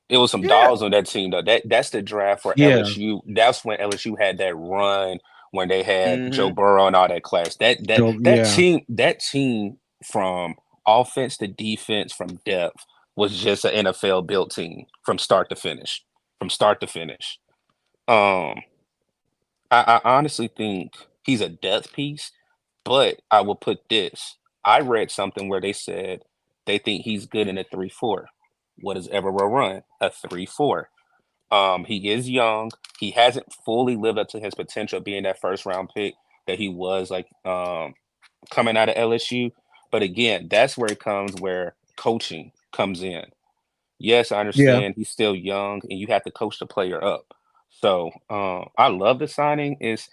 It was some Yeah. dogs on that team though. That's the draft for Yeah. LSU. That's when LSU had that run when they had Joe Mm-hmm. Burrow and all that class. That that So that yeah. team that team from offense to defense from depth was just an NFL built team from start to finish. From start to finish. Um, I honestly think he's a depth piece, but I will put this. I read something where they said they think he's good in a 3-4. What does Evero run? A 3-4. He is young. He hasn't fully lived up to his potential being that first round pick that he was like coming out of LSU. But again, that's where it comes where coaching comes in. Yes, I Yeah. understand he's still young and you have to coach the player up. So I love the signing. It's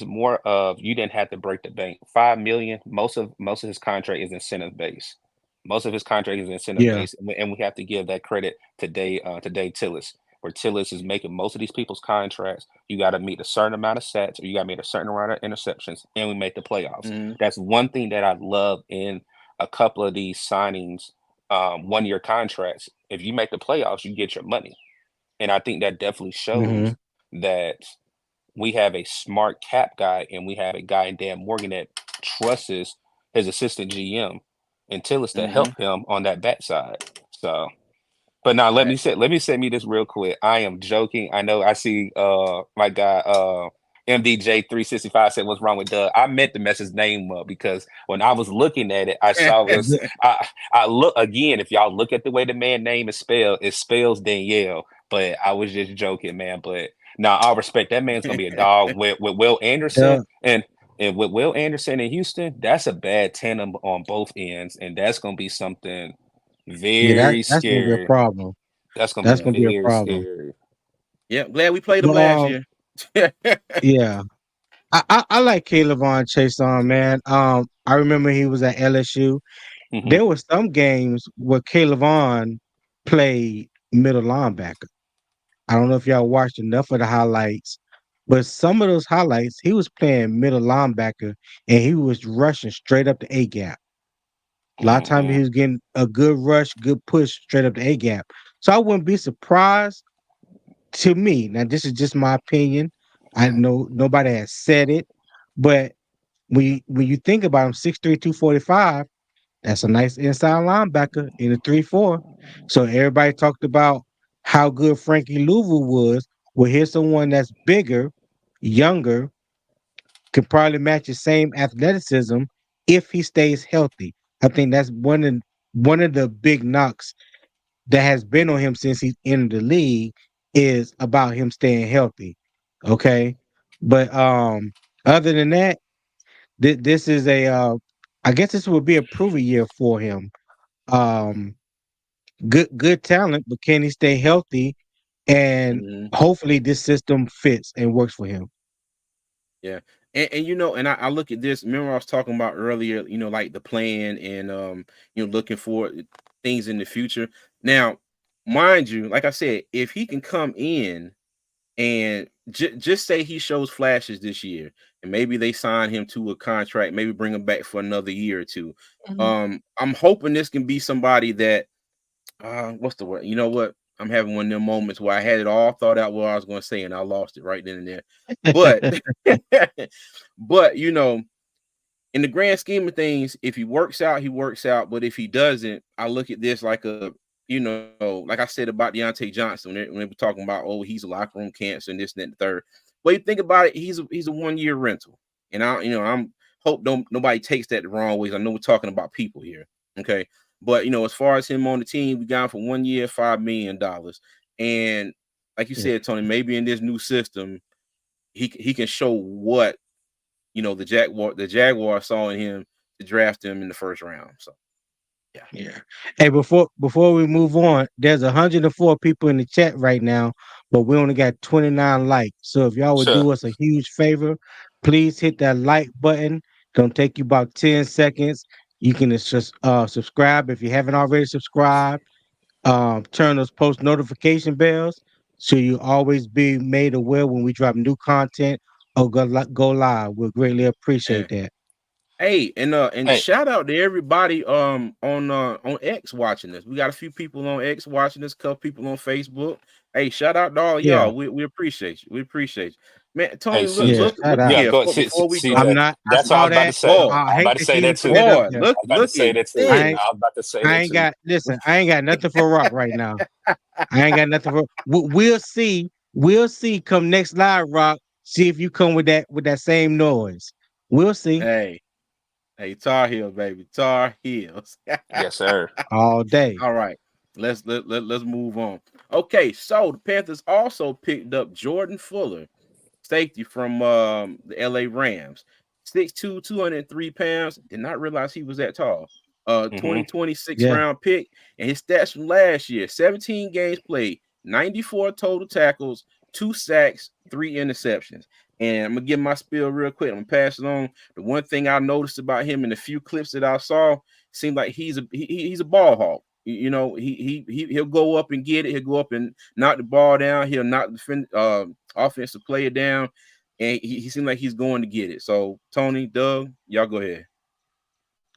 more of you didn't have to break the bank. 5 million. Most of his contract is incentive based. Most of his contract is incentive Yeah. based, and we have to give that credit to Dave Tillis, where Tillis is making most of these people's contracts. You got to meet a certain amount of sets, or you got to meet a certain amount of interceptions, and we make the playoffs. Mm-hmm. That's one thing that I love in a couple of these signings, 1-year contracts. If you make the playoffs, you get your money. And I think that definitely Hmm. shows that we have a smart cap guy and we have a guy in Dan Morgan that trusts his assistant GM and Tillis to Mm-hmm. help him on that back side. So but now let me say me this real quick. I am joking. I know I see my guy MDJ 365 said what's wrong with Doug. I meant to mess his name up because when I was looking at it, I saw it was I look again, if y'all look at the way the man name is spelled, it spells Danielle. But I was just joking, man. But now I'll respect that man's gonna be a dog with Will Anderson Yeah. and with Will Anderson in Houston, that's a bad tandem on both ends, and that's gonna be something Yeah. very That's gonna be a scary. problem. That's gonna That's be gonna be a very problem. scary. Yeah, glad we played him But last year. yeah. I like Caleb on Chase on, man. I remember he was at LSU. Hmm. There were some games where Caleb on played middle linebacker. I don't know if y'all watched enough of the highlights, but some of those highlights, he was playing middle linebacker and he was rushing straight up the A gap. A lot of times Hmm. he was getting a good rush, good push straight up the A gap. So I wouldn't be surprised to me. Now, this is just my opinion. I know nobody has said it, but when you think about him, 6'3", 245, that's a nice inside linebacker in a 3-4. So everybody talked about how good Frankie Louvu was. Well, here's someone that's bigger, younger, could probably match the same athleticism if he stays healthy. I think that's one of the big knocks that has been on him since he's entered the league is about him staying healthy. Okay. But other than that, this is a I guess this would be a proving year for him. Um good talent, but can he stay healthy? And Mhm. hopefully this system fits and works for him. Yeah. And and I look at this. Remember, I was talking about earlier, like the plan and looking for things in the future. Now, mind you, like I said, if he can come in and just say he shows flashes this year, and maybe they sign him to a contract, maybe bring him back for another year or two. Mhm. I'm hoping this can be somebody that what's the word? You know what? I'm having one of them moments where I had it all thought out what I was going to say, and I lost it right then and there. But, but in the grand scheme of things, if he works out, he works out. But if he doesn't, I look at this like like I said about Deontay Johnson when they were talking about, oh, he's a locker room cancer and this and that and the third. But you think about it, he's a 1 year rental, and I'm hope don't nobody takes that the wrong ways. I know we're talking about people here, okay? But as far as him on the team, we got him for 1 year, $5 million, and like you Yeah. said, Tony, maybe in this new system, he can show what the Jaguar saw in him to draft him in the first round. So yeah. Yeah. Hey, before we move on, there's 104 people in the chat right now, but we only got 29 likes. So if y'all would Sure. do us a huge favor, please hit that like button. Gonna take you about 10 seconds. You can just subscribe if you haven't already subscribed. Turn those post notification bells so you always be made aware when we drop new content or go live. We'll greatly Yeah. appreciate that. Hey, and Hey, shout out to everybody on X watching this. We got a few people on X watching this, couple people on Facebook. Hey, shout out to all Yeah, y'all. We appreciate you. We appreciate you. Man, hey, Tony, look yeah. CJ. look Shout look out. Yeah, here go before we see go. I'm that. not. I That's what I saw was about to that. say. Boy, I I'm about hate to to say see you that put too. that up boy, there. look I'm about to look say at that too. I this. ain't. I was about to say I that ain't too. got. Listen, I ain't got nothing for Rock right now. I ain't got nothing for. We'll see. We'll see. Come next live, Rock. See if you come with that same noise. We'll see Hey, hey, Tar Heel, baby. Tar Heels. Yes, sir. all day. All right. Let's move on. Okay, so the Panthers also picked up Jordan Fuller, safety from the LA Rams. 6'2", 203 pounds. Did not realize he was that tall. Hmm. 2026 Yeah. round pick. And his stats from last year: 17 games played, 94 total tackles, 2 sacks, 3 interceptions. And I'm gonna give my spiel real quick. I'm gonna pass it on. The one thing I noticed about him in the few clips that I saw seemed like he's a ball hawk. He'll go up and get it. He'll go up and knock the ball down. He'll knock the offensive player down, and he seemed like he's going to get it. So Tony, Doug, y'all go ahead.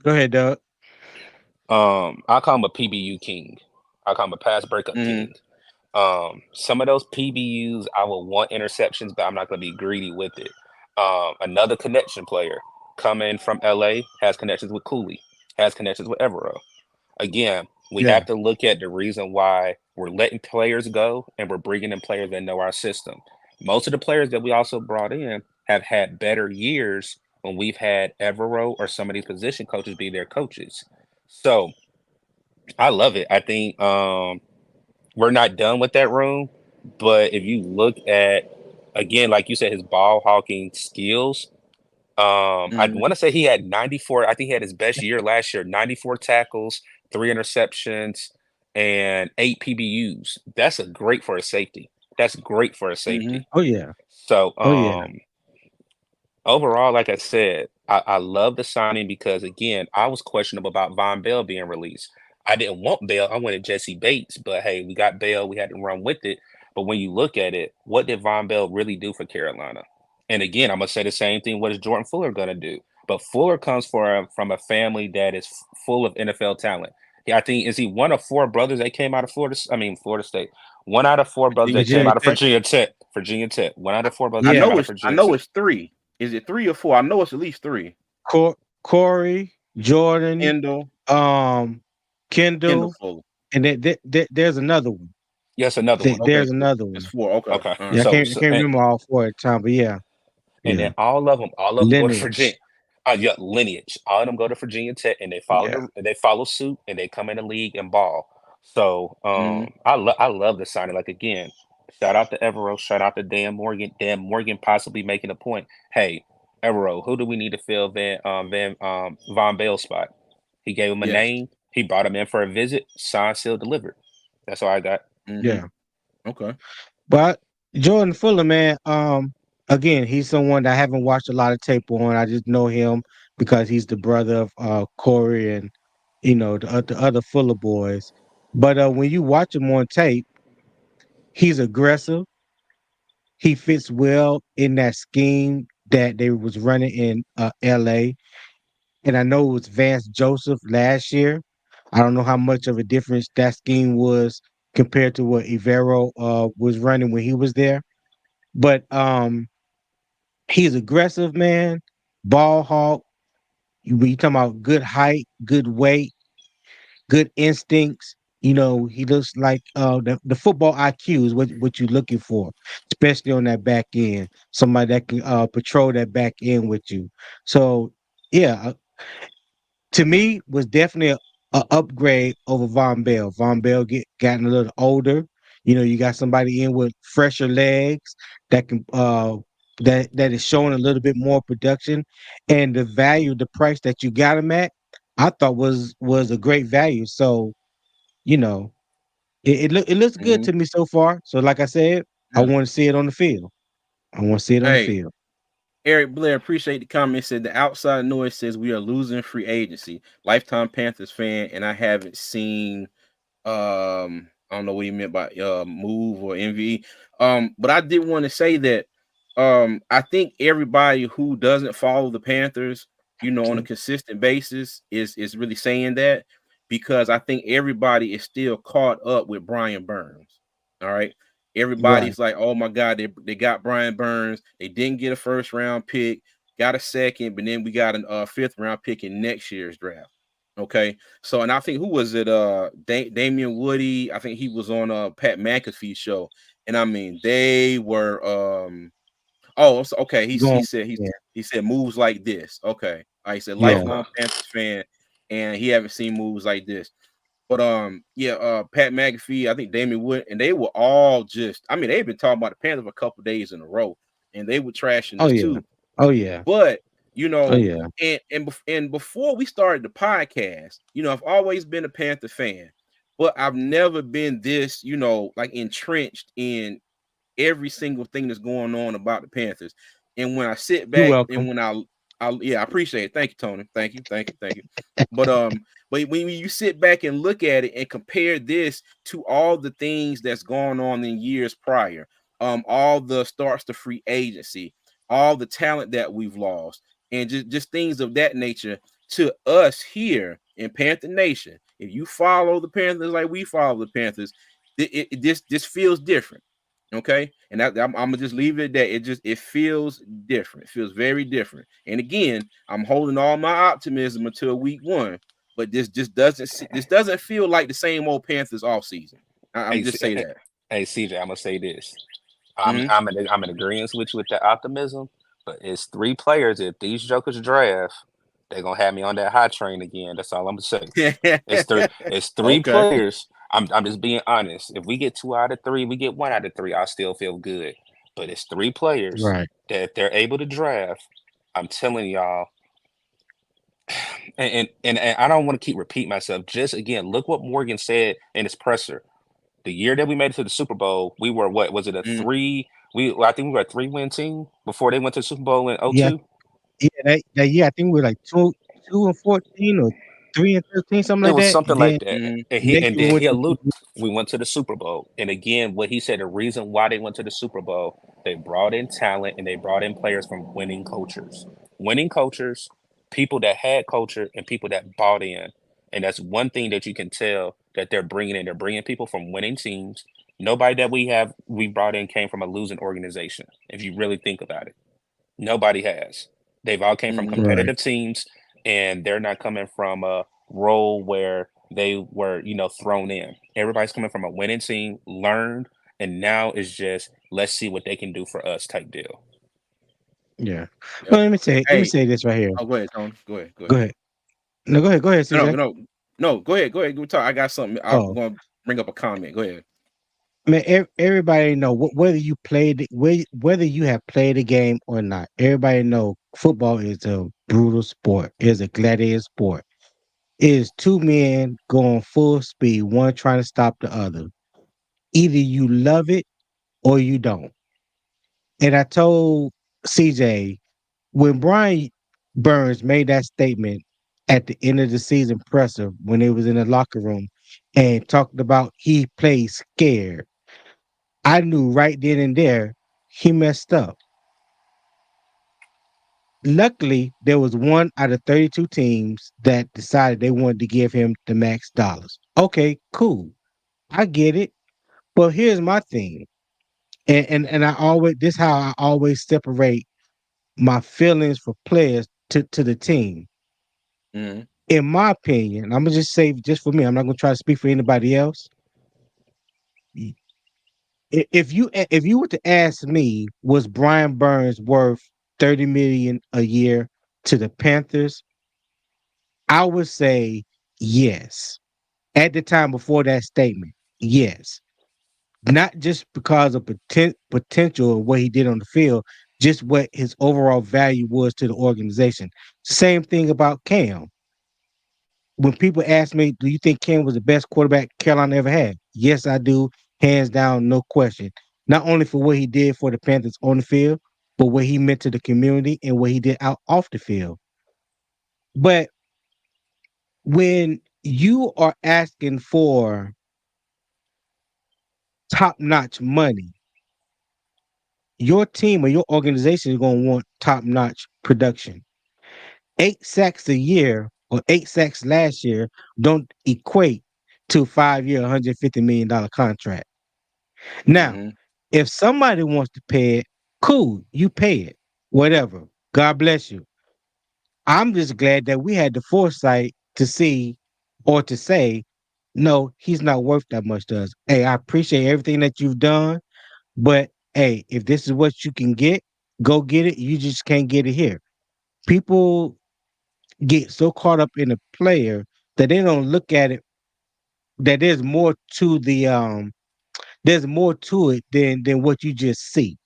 Go ahead, Doug. I call him a PBU king. I call him a pass breakup Mm-hmm. king. Some of those PBUs, I will want interceptions, but I'm not going to be greedy with it. Another connection player coming from LA has connections with Cooley, has connections with Evero. Again, we Yeah. have to look at the reason why we're letting players go and we're bringing in players that know our system. Most of the players that we also brought in have had better years when we've had Evero or some of these position coaches be their coaches. So I love it. I think we're not done with that room, but if you look at again, like you said, his ball hawking skills, I Mm-hmm. want to say he had 94. I think he had his best year last year, 94 tackles, 3 interceptions, and 8 PBUs. That's a great for a safety. That's great for a Mm-hmm. safety. Oh yeah. So Oh yeah. overall, like I said, I love the signing because again, I was questionable about Von Bell being released. I didn't want Bell. I wanted Jesse Bates, but hey, we got Bell. We had to run with it. But when you look at it, what did Von Bell really do for Carolina? And again, I'm gonna say the same thing. What is Jordan Fuller gonna do? But Fuller comes from a family that is full of NFL talent. I think is he one of four brothers that came out of Florida? I mean, Florida State. One out of four brothers Virginia that came Virginia Tech. out of Tech. Virginia Tech. Virginia Tech. One out of four brothers I that Yeah. came know out of it's I Virginia know Tech. it's three. Is it 3 or 4? I know it's at least three. Corey, Jordan, Kendall, um, Kendall Kendall, Fuller. and there's another one. Yes, another one. Okay, There's cool. another It's one. four. Okay. Okay. All Yeah, right. I can't remember all four at the time, but yeah, And yeah. then all of them go to Virginia. Lineage. Yeah, lineage. All of them go to Virginia Tech, and Yeah. they follow suit, and they come in the league and ball. So Mm-hmm. I love the signing. Like again, shout out to Evero, shout out to Dan Morgan. Dan Morgan possibly making a point. Hey, Evero, who do we need to fill Von Bell's spot? He gave him a Yes. name. He brought him in for a visit. Signed, sealed, delivered. That's all I got. Mm-hmm. Yeah. Okay. But Jordan Fuller, man, again, he's someone that I haven't watched a lot of tape on. I just know him because he's the brother of Corey and the other Fuller boys. But when you watch him on tape, he's aggressive. he fits well in that scheme that they was running in LA. And I know it was Vance Joseph last year. I don't know how much of a difference that scheme was compared to what Ivero was running when he was there. But he's aggressive, man, ball hawk. You talking about good height, good weight, good instincts. He looks like the football IQ is what you're looking for, especially on that back end. Somebody that can patrol that back end with you. So yeah, to me was definitely a upgrade over Von Bell. Von Bell gotten a little older. You got somebody in with fresher legs that can that is showing a little bit more production, and the value, the price that you got him at, I thought was a great value. So you know, it looks good Hmm. to me so far. So like I said, I Yeah. want to see it on the field. I want to see it on the Hey, field. Eric Blair, appreciate the comment. Said the outside noise says we are losing free agency. Lifetime Panthers fan, and I haven't seen I don't know what he meant by move or MV. But I did want to say that I think everybody who doesn't follow the Panthers, on a consistent basis is really saying that, because I think everybody is still caught up with Brian Burns. All right. Right. Everybody's like, oh my God, they got Brian Burns. They didn't get a first round pick, got a second, but then we got a fifth round pick in next year's draft. Okay. So, and I think who was it? Damian Woody. I think he was on Pat McAfee's show, and I mean they were. Oh, so, okay. He Going. said Yeah. he said moves like this. Okay, I said Yeah. lifelong Panthers fan, and he haven't seen moves like this. But yeah, Pat McAfee, I think Damian Wood, and they were all just. I mean, they've been talking about the Panthers for a couple days in a row, and they were trashing Oh us yeah. too. Oh yeah. But Oh yeah. and before we started the podcast, I've always been a Panther fan, but I've never been this, like entrenched in every single thing that's going on about the Panthers. And when I sit You're back and welcome. yeah, I appreciate it. Thank you, Tony. Thank you. But but when you sit back and look at it and compare this to all the things that's going on in years prior, all the starts to free agency, all the talent that we've lost, and just things of that nature to us here in Panther Nation. If you follow the Panthers like we follow the Panthers, this feels different. Okay, and I'm gonna just leave it at that. It feels different. It feels very different. And again, I'm holding all my optimism until week one. But this doesn't feel like the same old Panthers off season. I'm Hey, just say that. hey, CJ, I'm gonna say this. Hmm. I'm in agreement with you with the optimism, but it's three players. If these jokers draft, they're gonna have me on that hot train again. That's all I'm gonna say. It's three Okay. players. I'm just being honest. If we get two out of three, we get one out of three, I'll still feel good. But it's three players Right. that if they're able to draft, I'm telling y'all, and I don't want to keep repeating myself. Just again, look what Morgan said in his presser. The year that we made it to the Super Bowl, we were what was it a Mm. three? I think we were a 3-win team before they went to the Super Bowl in Yeah. '02. Yeah. That year, I think we were like 2-14 or 3-13, something It like was that. something And like then that. Mm. And the he next and year we then went he to alluded we went to the Super Bowl. And again, what he said, the reason why they went to the Super Bowl, they brought in talent and they brought in players from winning cultures. Winning cultures, people that had culture and people that bought in. And that's one thing that you can tell that they're bringing in. They're bringing people from winning teams. Nobody that we brought in came from a losing organization, if you really think about it. Nobody has. They've all came from Hmm. right. competitive teams, and they're not coming from a role where they were, thrown in. Everybody's coming from a winning team, learned, and now is just let's see what they can do for us type deal. Yeah. Yep. Well, let me Hey, say this right here. oh, go ahead, Tony. Go ahead. Go Go ahead. ahead. No, go ahead. Go ahead, No, CJ. no, no, no. Go ahead. Go ahead. Go talk. I got something. I'm Oh, going to bring up a comment. Go ahead. man, everybody know whether you whether you have played a game or not. Everybody know football is a brutal sport. It's a gladiator sport. It is two men going full speed, one trying to stop the other. Either you love it or you don't. And I told CJ when Brian Burns made that statement at the end of the season presser when it was in the locker room and talked about he plays scared, I knew right then and there he messed up. Luckily, there was one out of 32 teams that decided they wanted to give him the max dollars. Okay, cool. I get it. But here's my thing. And I always this how I always separate my feelings for players to the team. Mm-hmm. In my opinion, I'm gonna just say just for me, I'm not gonna try to speak for anybody else. If you were to ask me, was Brian Burns worth 30 million a year to the Panthers? I would say yes. At the time before that statement, yes. Not just because of potential of what he did on the field, just what his overall value was to the organization. Same thing about Cam. When people ask me, do you think Cam was the best quarterback Carolina ever had? Yes, I do. Hands down, no question. Not only for what he did for the Panthers on the field, but what he meant to the community and what he did out off the field. But when you are asking for top-notch money, your team or your organization is going to want top-notch production. 8 sacks a year or 8 sacks last year don't equate to a 5 year, $150 million contract. Now, Mm-hmm. if somebody wants to pay it, cool, you pay it, whatever. God bless you. I'm just glad that we had the foresight to see or to say, no, he's not worth that much to us. Hey, I appreciate everything that you've done, but hey, if this is what you can get, go get it. You just can't get it here. People get so caught up in a player that they don't look at it that there's more to it than what you just see.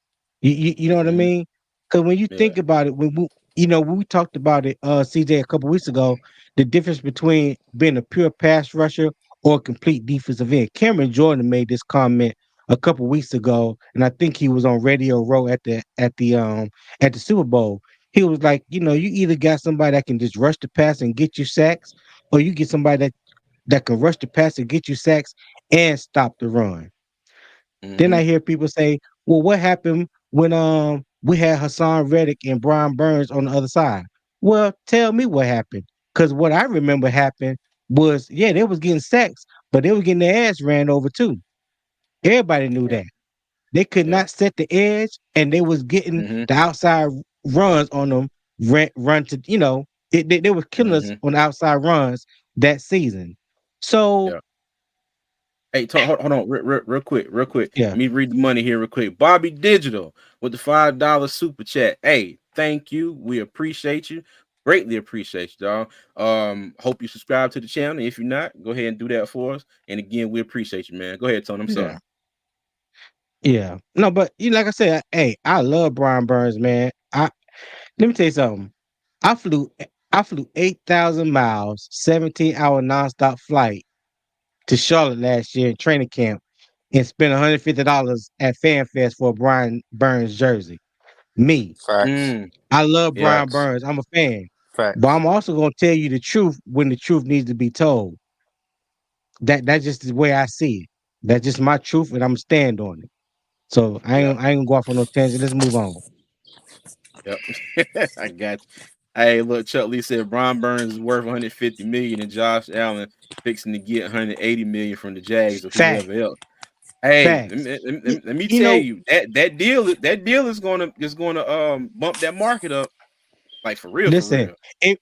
You know what I Mm-hmm. mean? Because when you Yeah. think about it, when we talked about it, CJ, a couple weeks ago, the difference between being a pure pass rusher or a complete defensive end. Cameron Jordan made this comment a couple weeks ago, and I think he was on Radio Row at the Super Bowl. He was like, you either got somebody that can just rush the pass and get you sacks, or you get somebody that can rush the pass and get you sacks and stop the run. Then Mm-hmm. I hear people say, "Well, what happened when we had Hassan Reddick and Brian Burns on the other side?" Well, tell me what happened, because what I remember happened was, yeah, they was getting sacks, but they were getting their ass ran over too. Everybody knew Yeah. that they could Yeah. not set the edge, and they was getting Mm-hmm. the outside runs on them. Run to they were killing us Mm-hmm. on the outside runs that season. So Yeah. Hey, hold on, real quick, real quick. yeah, Let me read the money here, real quick. Bobby Digital with the $5 super chat. Hey, thank you. We appreciate you. Greatly appreciate you, dog. Hope you subscribe to the channel. If you're not, go ahead and do that for us. And again, we appreciate you, man. Go ahead, Tony. I'm sorry. yeah. Yeah. No, but like I said, hey, I love Brian Burns, man. Let me tell you something. I flew I flew 8,000 miles, 17-hour nonstop flight to Charlotte last year in training camp and spent $150 at FanFest for a Brian Burns jersey. Me. Facts. Mm, I love yeah, Brian Facts. Burns. I'm a fan. But Facts. I'm also gonna tell you the truth when the truth needs to be told. That's just the way I see it. That's just my truth and I'm stand on it. So yeah, I ain't gonna go off on no tangent. Let's move on. yep. I got you. Hey, look, Chuck Lee said Brian Burns is worth 150 million and Josh Allen fixing to get 180 million from the Jags or whoever Facts. else. Hey, let Facts. me, let You, me, let me you tell know, you that deal is gonna bump that market up like for real, for listen, real. it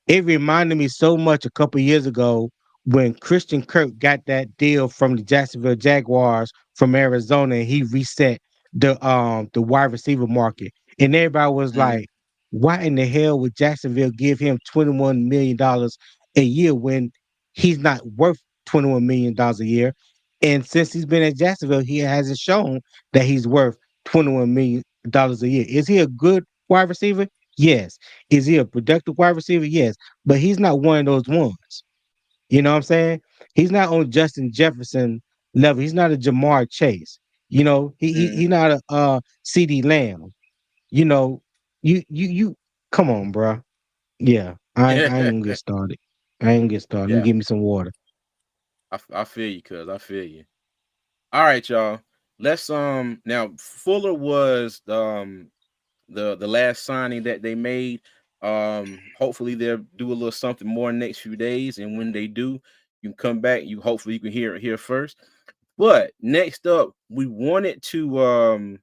it reminded me so much a couple years ago when Christian Kirk got that deal from the Jacksonville Jaguars from Arizona and he reset the wide receiver market. And everybody was Mhm, like, why in the hell would Jacksonville give him $21 million a year when he's not worth $21 million a year? And since he's been at Jacksonville, he hasn't shown that he's worth $21 million a year. Is he a good wide receiver? Yes. Is he a productive wide receiver? Yes. But he's not one of those ones. You know what I'm saying? He's not on Justin Jefferson level. He's not a Jamar Chase. He's mhm. not a CD Lamb. You know, you come on, bro. Yeah. I ain't gonna get started. I ain't gonna get started. Let me Yeah, give me some water. I feel you, cuz I feel you. All right, y'all. let's now Fuller was the last signing that they made. Hopefully they'll do a little something more in the next few days, and when they do, you can come back. Hopefully you can hear it here first. But next up, we wanted to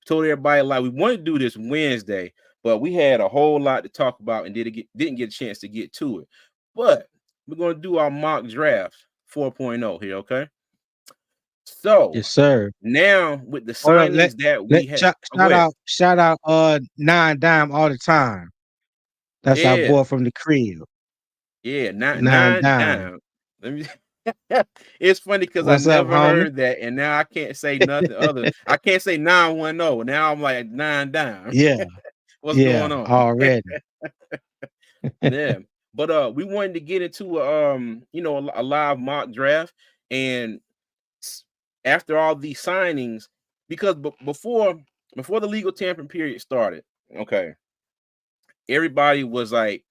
told everybody like we wanted to do this Wednesday, but we had a whole lot to talk about and didn't get a chance to get to it. But we're gonna do our mock draft 4.0 here, okay? So Yes, sir. now with the Hold on, let signings that let we have, shout, oh, go ahead. shout out Nine Dime all the time. That's our Yeah, boy from the crib. yeah, nine Nine nine Dime. down. Let me it's funny because I What's up, never homie? heard that, and now I can't say nothing other. I can't say 910. Now I'm like nine down. Yeah, What's yeah, going on? already. Yeah. But we wanted to get into a live mock draft, and after all these signings, because before the legal tampering period started, okay, everybody was like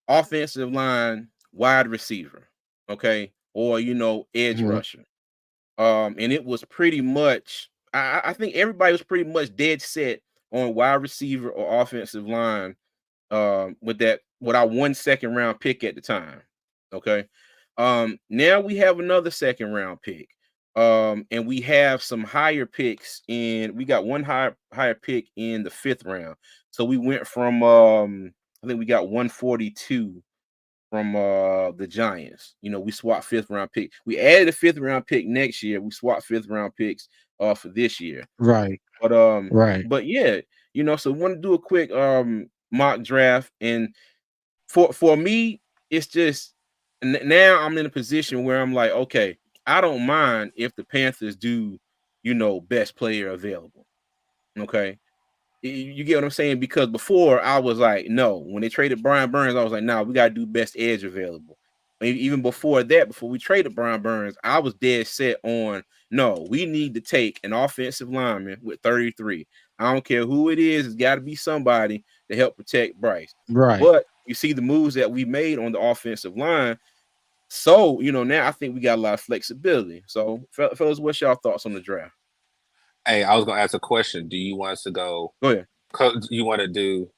offensive line, wide receiver, okay, or edge Mhm. rusher. And it was pretty much I think everybody was pretty much dead set on wide receiver or offensive line with our 1 second round pick at the time. Okay. Now we have another second round pick. And we have some higher picks we got one higher pick in the 5th round. So we went from I think we got 142 from the Giants. We swapped 5th round pick. We added a 5th round pick next year. We swapped 5th round picks for this year. Right, But right. but yeah, so we want to do a quick mock draft. And for me, it's just now I'm in a position where I'm like, okay, I don't mind if the Panthers do, best player available. Okay. You get what I'm saying? Because before I was like, no, when they traded Brian Burns, I was like, nah, we gotta do best edge available. Even before that, before we traded Brian Burns, I was dead set on no, we need to take an offensive lineman with 33. I don't care who it is, it's got to be somebody to help protect Bryce. Right. But you see the moves that we made on the offensive line. So, now I think we got a lot of flexibility. So, fellas, what's y'all thoughts on the draft? Hey, I was gonna ask a question. Do you want us to go? Go ahead. You want to do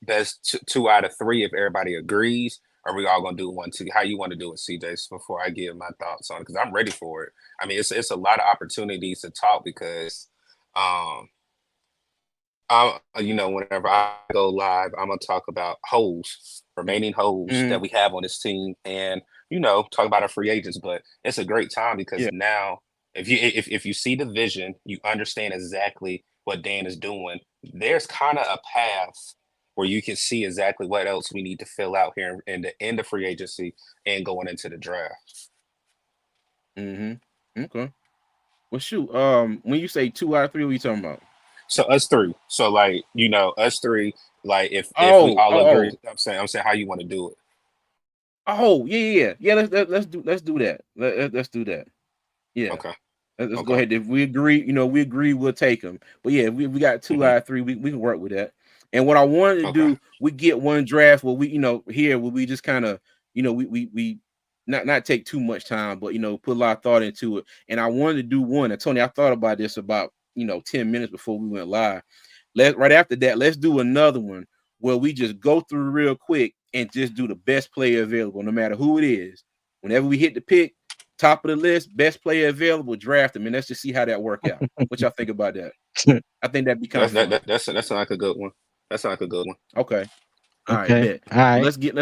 best two out of three if everybody agrees? Or are we all gonna do one, two? How you want to do it, CJ? Before I give my thoughts on it, because I'm ready for it. I mean, it's a lot of opportunities to talk because um whenever I go live, I'm gonna talk about holes, remaining holes that Mm, we have on this team, and talk about our free agents. But it's a great time because yeah. now, if you see the vision, you understand exactly what Dan is doing. There's kind of a path where you can see exactly what else we need to fill out here in the end of free agency and going into the draft. Mm-hmm. Okay. Well, shoot. When you say 2 out of 3, what are you talking about? So us three. So like us three. Like if we Oh, all oh, agree, oh, I'm saying how you want to do it. oh, yeah, yeah, yeah. Yeah, let's do that. Let's do that. Yeah. Okay. Let's go Okay. ahead. If we agree, we'll take them. But yeah, if we got two Hmm. out of three, we can work with that. And what I wanted to Okay. do, we get one draft where we, here where we just kind of, we not take too much time, but put a lot of thought into it. And I wanted to do one. And Tony, I thought about this about 10 minutes before we went live. Right after that, let's do another one where we just go through real quick and just do the best player available, no matter who it is. Whenever we hit the pick, top of the list, best player available, draft them, and let's just see how that work out. What y'all think about that? I think that'd be kind of That's that, fun. that that's like a good one. That's like a good one. Okay. All right, Okay. bet. All Well, right. let's get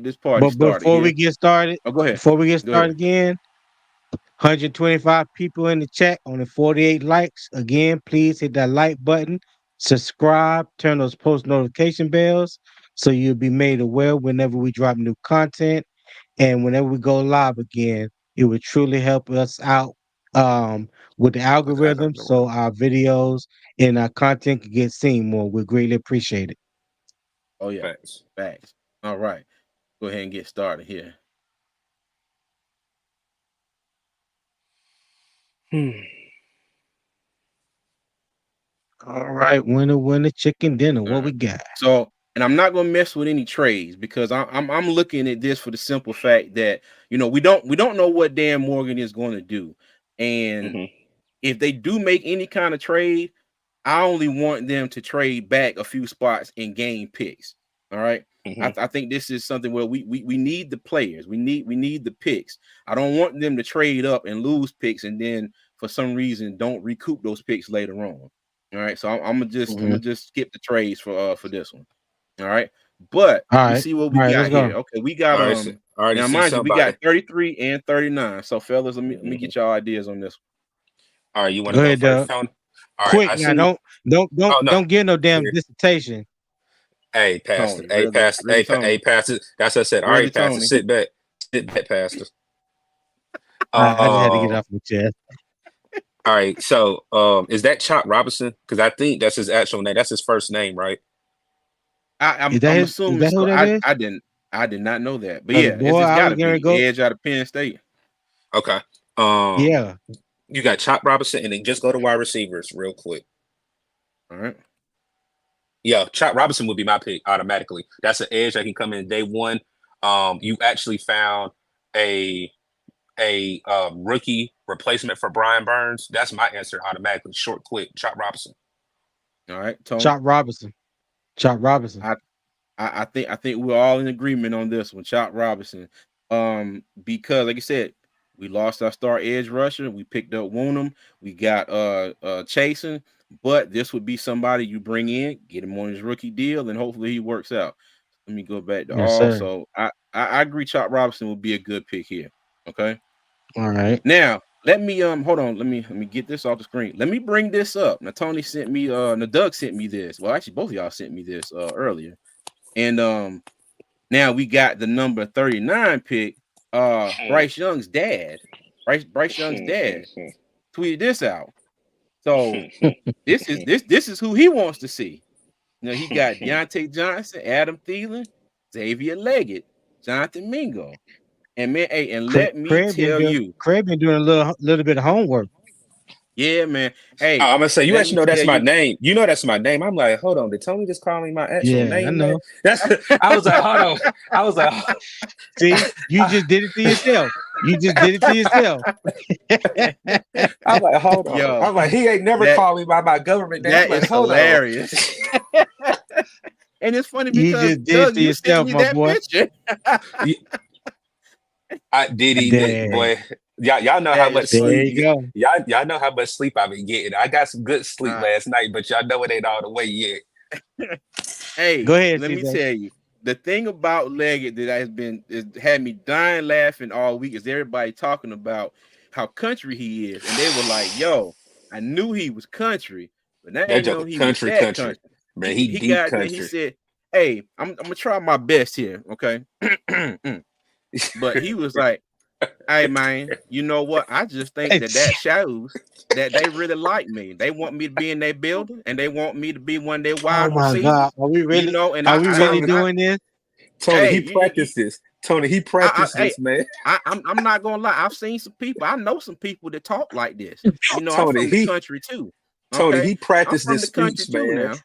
this party But started here. Oh, go ahead. before we get Go started ahead. again, 125 people in the chat, only 48 likes. Again, please hit that like button, subscribe, turn those post notification bells so you'll be made aware whenever we drop new content and whenever we go live again. It would truly help us out with the With the algorithm so algorithm. our videos and our content can get seen more. We greatly appreciate it. Oh yeah. Facts. Facts. All right. Go ahead and get started here. Hmm. All right, winner, winner, chicken dinner. All What we right. got? So, and I'm not gonna mess with any trades because I'm looking at this for the simple fact that we don't know what Dan Morgan is going to do, And Mm-hmm. if they do make any kind of trade, I only want them to trade back a few spots and gain picks. All right. Mm-hmm. I think this is something where we need the players. We need the picks. I don't want them to trade up and lose picks and then for some reason don't recoup those picks later on. All right. So I'm gonna just skip the trades for this one. All right. But All we right. see what All we right, got let's go. here. Okay, we got All right, so I already now see mind you, we got somebody. 33 and 39. So fellas, let me Mm-hmm. get y'all ideas on this. All right, you want Go to go ahead, first, Doug. Tony? All right, Quick I now. see. Oh no, Don't give no damn here. dissertation. Hey, Pastor. Tony, Hey, really, Pastor. really Hey, Tony. Pastor. That's what I said. All Really right, Pastor. Tony. Sit back, Pastor. I just had to get it Um. off my chest. All right. So, is that Chop Robinson? Because I think that's his actual name. That's his first name, right? I'm Is assuming that who so. that is? I did not know that. But Because yeah, boy, it's I was gotta gonna be go. Edge out of Penn State. Okay. Um. Yeah. You got Chop Robinson, and then just go to wide receivers real quick. All right. Yeah, Chop Robinson would be my pick automatically. That's an edge that can come in day one. You actually found a rookie replacement for Brian Burns. That's my answer automatically. Short, quick, Chop Robinson. All right, Tony. Chop Robinson. Chop Robinson. I think we're all in agreement on this one, Chop Robinson. Because like I said, we lost our star edge rusher. We picked up Woonham. We got Chasen, but this would be somebody you bring in, get him on his rookie deal, and hopefully he works out. Let me go back to Yes, all. sir. So I agree Chop Robinson would be a good pick here. Okay. All right. Now let me hold on. Let me get this off the screen. Let me bring this up. Now Tony sent me now Doug sent me this. Well, actually both of y'all sent me this earlier. And now we got the number 39 pick. Bryce Young's dad. Bryce Young's dad tweeted this out. So this is who he wants to see. You know, he got Deontay Johnson, Adam Thielen, Xavier Leggett, Jonathan Mingo. And man, hey, and let me tell you, Craig been doing a little bit of homework. yeah, man. Hey, I'm gonna say you let actually me know that's tell my you. name. You know that's my name. I'm like, hold on, did Tony just call me my actual Yeah, I name, man? know. That's I was like, hold on. I was like, See, you just did it to yourself. You just did it to yourself. I'm like, hold on. Yo, I'm like, he ain't never that called me by my government name. I'm that like, is hold on. hilarious. And it's funny You because just did it Doug, to you sent yourself, me my that boy. picture. I did he Dang. boy. Y'all know how That much is There sleep funny. you go. y'all know how much sleep I've been getting. I got some good sleep Uh, last night, but y'all know it ain't all the way yet. Go hey, ahead, let me CJ. tell you, the thing about Leggett that had me dying laughing all week is everybody talking about how country he is, and they were like, "Yo, I knew he was country, but I That didn't joker know he was that country. country." Man, he He deep got there. He country. said, "Hey, I'm gonna try my best here, okay?" But he was like, "Hey man, you know what? I just think Hey, that shows that they really like me. They want me to be in their building, and they want me to be one of their oh wide my God. receivers. You know, and Are we really Tony, doing this? Tony, hey, he practiced this. Tony, he practiced hey, this, man. I'm not gonna lie. I've seen some people. I know some people that talk like this. You know, I'm Tony, from the he country too. Tony, Okay, he I'm practiced from this the country speech, too man. now.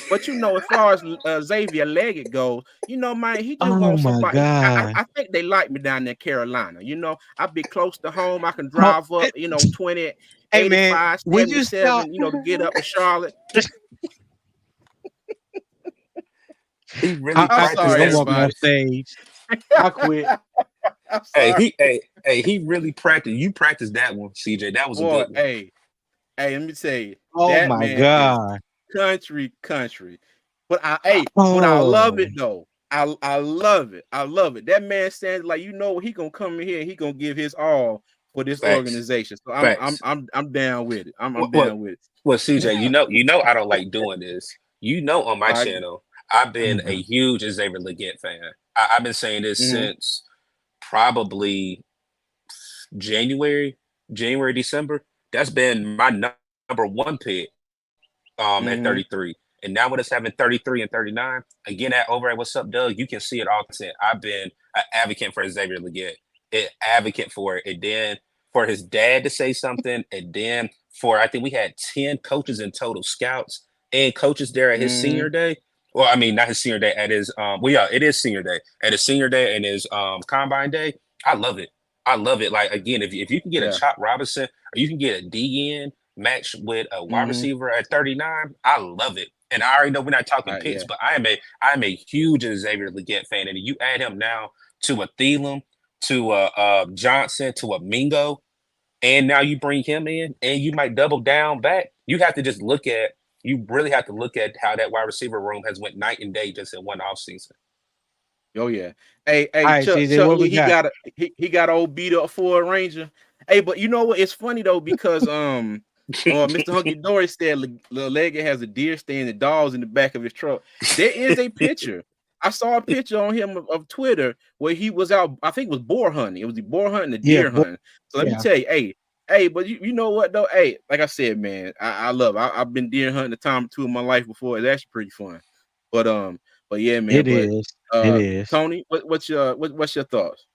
But you know, as far as Xavier Leggett goes, you know, man, he just Oh wants my somebody. God. I think they like me down there in Carolina. You know, I be close to home. I can Oh, drive up, you know, 20, hey man, 85, would you stop? 77, you know, to get up to Charlotte. He really I'm I quit. practiced sorry, I'm that walking off everybody. speech. stage. I quit. I'm sorry. He really practiced. You practiced that one, CJ. That was a Boy, good one. hey, let me tell you, Oh that my man is God. country. But I love Oh, it though. I love it. I love it. That man stands like, you know, he gonna come in here and he gonna give his all for this Facts. organization. So Facts. I'm down with it. I'm Well, down with it. well, CJ, you know, I don't like doing this. You know, on my I channel, I've been a mhm. huge Xavier Leggett fan. I've been saying this mm-hmm, since probably January, December. That's been my number one pick at mm-hmm, 33. And now when it's having 33 and 39, again at over at What's Up, Doug, you can see it all content. I've been an advocate for Xavier Leggett, an advocate for it. And then for his dad to say something, and then for I think we had 10 coaches in total, scouts and coaches there at his mm-hmm. senior day. Well, I mean, not his senior day, at his well, yeah, it is senior day. At his senior day and his combine day. I love it. I love it. Like again, if you can get a Yeah. Chop Robinson or you can get a DN match with a wide Mm-hmm. receiver at 39, I love it. And I already know we're not talking picks, Yeah. but I'm a huge Xavier Legette fan. And you add him now to a Thielen, to a Johnson, to a Mingo, and now you bring him in and you might double down back. You really have to look at how that wide receiver room has went night and day just in one offseason. Oh yeah. Hey, All right, Chuck, CJ, Chuck, what we he got? got he got old beat up for a Ranger. Hey, but you know what? It's funny though because Mr. Hunky Dory said Lil Leggett has a deer stand and dogs in the back of his truck. There is a picture. I saw a picture on him of Twitter where he was out. I think it was boar hunting. It was the boar hunting, the Yeah, deer hunting. So let me yeah, tell you, hey, but you know what though? Hey, like I said, man, I love. I've been deer hunting a time or two in my life before. It's actually pretty fun. But but yeah, man. it But is. It is. Tony, what's your thoughts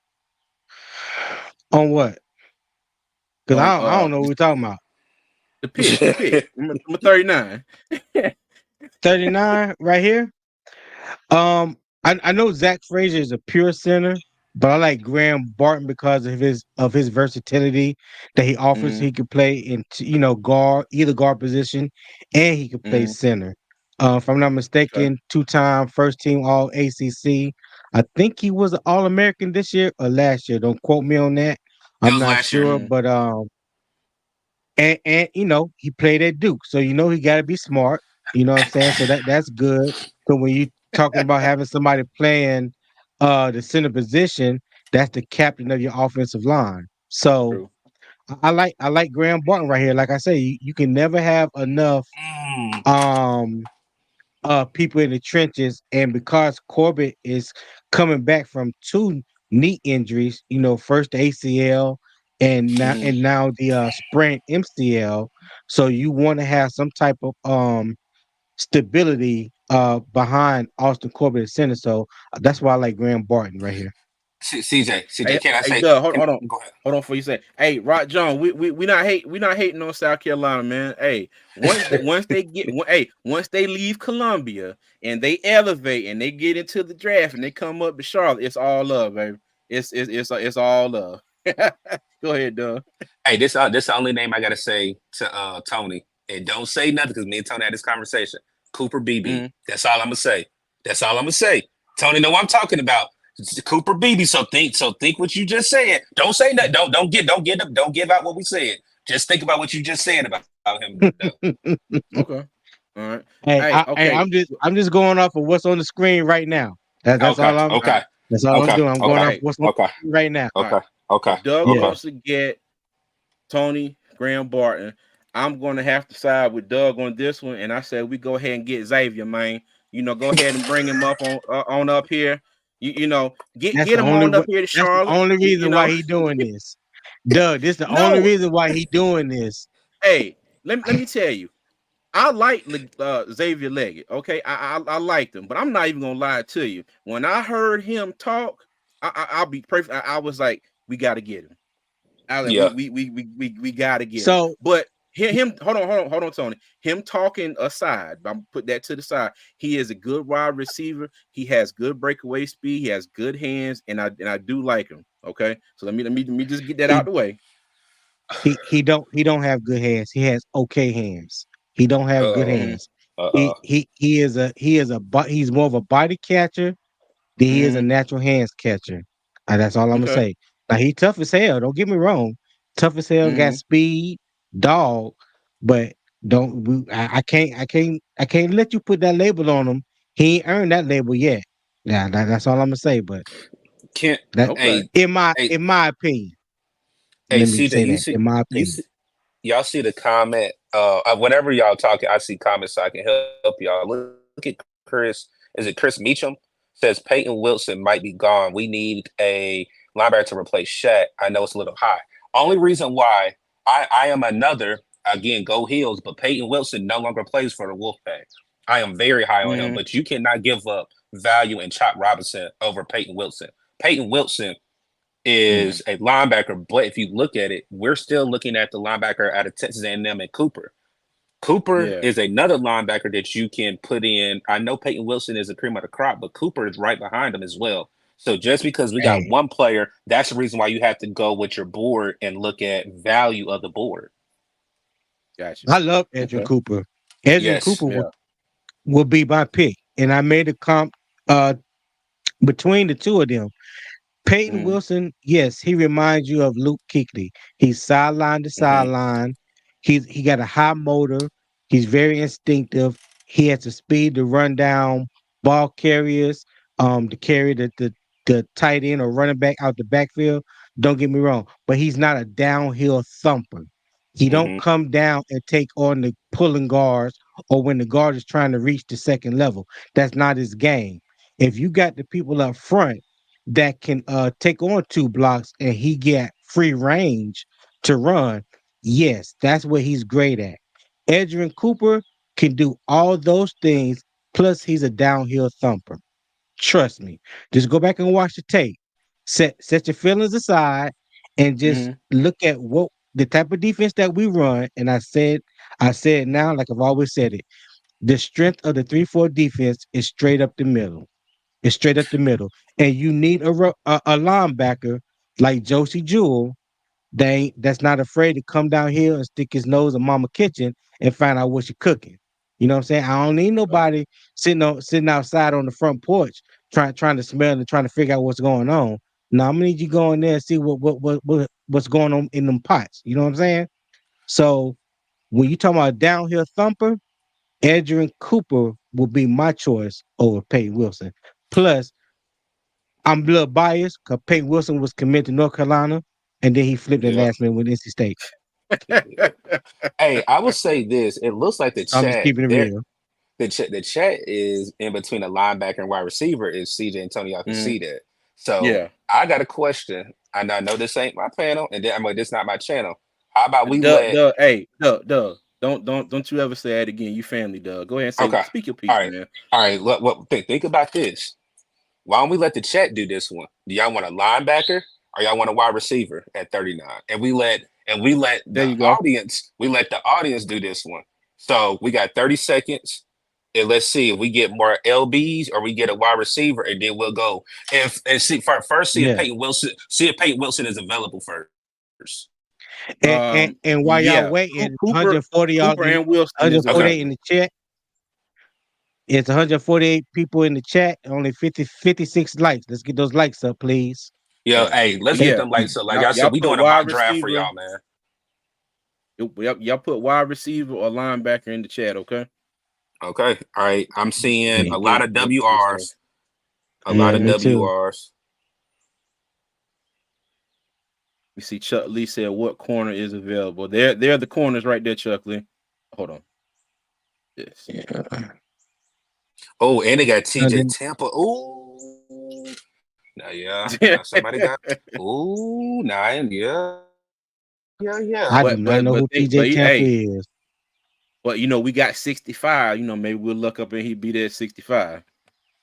On what? Because on I don't know what we're talking about. the pick, number 39? 39 right here. I know Zach Frazier is a pure center, but I like Graham Barton because of his versatility that he offers. Mm-hmm, He could play in guard, either guard position, and he could play mm-hmm. center. If I'm not Okay. mistaken, two-time first team All ACC. I think he was an All American this year or last year. Don't quote me on that. It I'm was not last year. sure, Mm-hmm. but and he played at Duke, so he got to be smart. You know what I'm saying? So that's good. So when you talking about having somebody playing the center position, that's the captain of your offensive line. So True. I like Graham Barton right here. Like I say, you can never have enough Mm. um people in the trenches, and because Corbett is coming back from two knee injuries, first the ACL Mm-hmm. and now the sprained MCL, so you want to have some type of stability behind Austin Corbett at center. So that's why I like Graham Barton right here. CJ, can I Hey, say? Doug, Go ahead. hold on. Before you say, hey, Rock John, we not hating on South Carolina, man. Hey, once they leave Columbia and they elevate and they get into the draft and they come up to Charlotte, it's all love, baby. It's all love. Go ahead, Doug. Hey, this the only name I gotta say to Tony. And don't say nothing because me and Tony had this conversation. Cooper BB. Mm-hmm. That's all I'm gonna say. That's all I'm gonna say. Tony know what I'm talking about. It's Cooper BB. So think what you just said. Don't say that. Don't give out what we said. Just think about what you just said about him. Though. Okay. All right. Hey, Hey, okay. I'm just going off of what's on the screen right now. That's Okay, all I'm All okay, right. that's all I'm okay, doing. I'm All going okay, off right. what's on okay, the screen right now. All right. okay, okay, If Doug Yeah. okay. wants to get Tony Graham Barton, I'm going to have to side with Doug on this one. And I said we go ahead and get Xavier, man. Go ahead and bring him up on up here. That's Get the him only on wa- up here to that's the Charlotte. only reason why he doing this. Doug, this the only No, reason why he doing this. hey, let me tell you, I like Xavier Leggett. Okay, I liked him, but I'm not even gonna lie to you. When I heard him talk, I'll be perfect. I was like, we got to get him. I like Yeah, we gotta get him. So But him, hold on, Tony. Him talking aside, I'm put that to the side. He is a good wide receiver. He has good breakaway speed. He has good hands, and I do like him. Okay, so let me just get that out he the way. he don't have good hands. He has okay hands. He don't have good uh, Mm-hmm, hands. uh, He's more of a body catcher than he is a mm-hmm. natural hands catcher. That's all I'm gonna Okay. say. Now he tough as hell. Don't get me wrong. Tough as hell, got Mm-hmm. speed, dog. But I can't let you put that label on him. He ain't earned that label yet. Yeah, that's all I'm gonna say. But can't. that Okay. Hey, in my hey, in my opinion, hey, let me CJ, say that in my you opinion. see, y'all see the comment. Whenever y'all talking, I see comments so I can help y'all. Look at Chris. Is it Chris Meacham? Says Peyton Wilson might be gone. We need a linebacker to replace Shaq. I know it's a little high. Only reason why I am another again go Heels, but Peyton Wilson no longer plays for the Wolfpack. I am very high on him, Mm-hmm. but you cannot give up value in Chop Robinson over Peyton Wilson. Peyton Wilson Mm-hmm. is a linebacker, but if you look at it, we're still looking at the linebacker out of Texas A&M and Cooper. Cooper Yeah. is another linebacker that you can put in. I know Peyton Wilson is a cream of the crop, but Cooper is right behind him as well. So just because we got Hey, one player, that's the reason why you have to go with your board and look at value of the board. Gotcha. I love Edwin Okay. Cooper. Edwin Yes. Cooper Yeah. will be my pick, and I made a comp uh between the two of them. Peyton Mm-hmm. Wilson, yes, he reminds you of Luke Kuechly. He's sideline to Mm-hmm. sideline. He got a high motor. He's very instinctive. He has the speed to run down ball carriers, to carry the tight end or running back out the backfield. Don't get me wrong, but he's not a downhill thumper. He don't Mm-hmm. come down and take on the pulling guards or when the guard is trying to reach the second level. That's not his game. If you got the people up front that can take on two blocks and he get free range to run, yes, that's what he's great at. Edgerrin Cooper can do all those things, plus he's a downhill thumper. Trust me. Just go back and watch the tape. Set your feelings aside and just Mm-hmm. look at what the type of defense that we run. And I said now, like I've always said it, the strength of the 3-4 defense is straight up the middle. It's straight up the middle. And you need a linebacker like Josie Jewell that's not afraid to come down here and stick his nose in mama kitchen and find out what she's cooking. You know what I'm saying? I don't need nobody sitting outside on the front porch trying to smell and trying to figure out what's going on. No, I'm gonna need you go in there and see what's going on in them pots. You know what I'm saying? So when you talk about a downhill thumper, Edgerrin Cooper will be my choice over Peyton Wilson. Plus, I'm a little biased because Peyton Wilson was committed to North Carolina, and then he flipped at Yeah. last minute with NC State. Hey, I will say this. It looks like the So I'm just chat keeping it there. real. The chat is in between a linebacker and wide receiver is CJ and Tony. Y'all can Mm-hmm. see that. So Yeah. I got a question. And I know this ain't my panel, and then I mean this not my channel. How about we Doug, let Doug, hey, Doug. Don't you ever say that again. You family, Doug. Go ahead and okay. speak your All piece, right. man. All right. Think about this. Why don't we let the chat do this one? Do y'all want a linebacker or y'all want a wide receiver at 39? And we let There the you go. audience do this one. So we got 30 seconds. And let's see if we get more LBs or we get a wide receiver, and then we'll go and first see if Yeah. Peyton Wilson is available first. And while y'all Yeah. waiting, Cooper, 140 y'all Cooper and Wilson is Okay. 148 available. in the chat. It's 148 people in the chat, only 56 likes. Let's get those likes up, please. Yeah, Yeah. hey, let's But get yeah, them lights up. Like y'all I said, y'all we put doing a wide mock draft for receiver. y'all, man. Y'all put wide receiver or linebacker in the chat, okay? Okay. All right. I'm seeing Yeah, a lot of We'll get this thing. WRs. A lot yeah, of me Mm-hmm. too. WRs. You see, Chuck Lee said what corner is available. They're the corners right there, Chuck Lee. Hold on. Yes. Yeah. Oh, and they got And TJ then Tampa. Ooh. Now, yeah. Now somebody got. Ooh. Now, yeah. Yeah, yeah. I do but not but know but who they, but TJ Tampa hey, is. but we got 65. Maybe we'll look up and he'd be there at 65.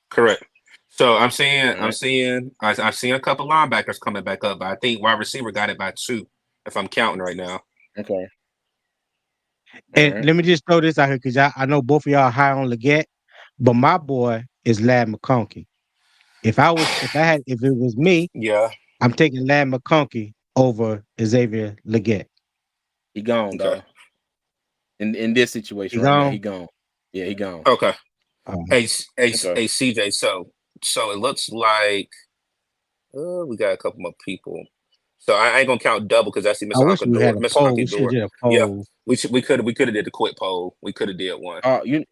Correct. So I'm seeing, All I'm right. seeing, I'm seeing a couple linebackers coming back up, but I think wide receiver got it by 2, if I'm counting right now. Okay. All And right. let me just throw this out here because I know both of y'all are high on Leggett, but my boy is Lad McConkey. If it was me, Yeah. I'm taking Lad McConkey over Xavier Leggett. He gone, Okay. dog. In this He situation right now, he gone. gone. Yeah, he gone. Okay. Um, Okay. Hey, CJ. So it looks like we got a couple more people. So I ain't gonna count double because I see I Mr. wish Uncle we had Door, a Mr. poll. Monkey We should have Door. did a Yeah, poll. we could have did the quick poll. We could have did one. You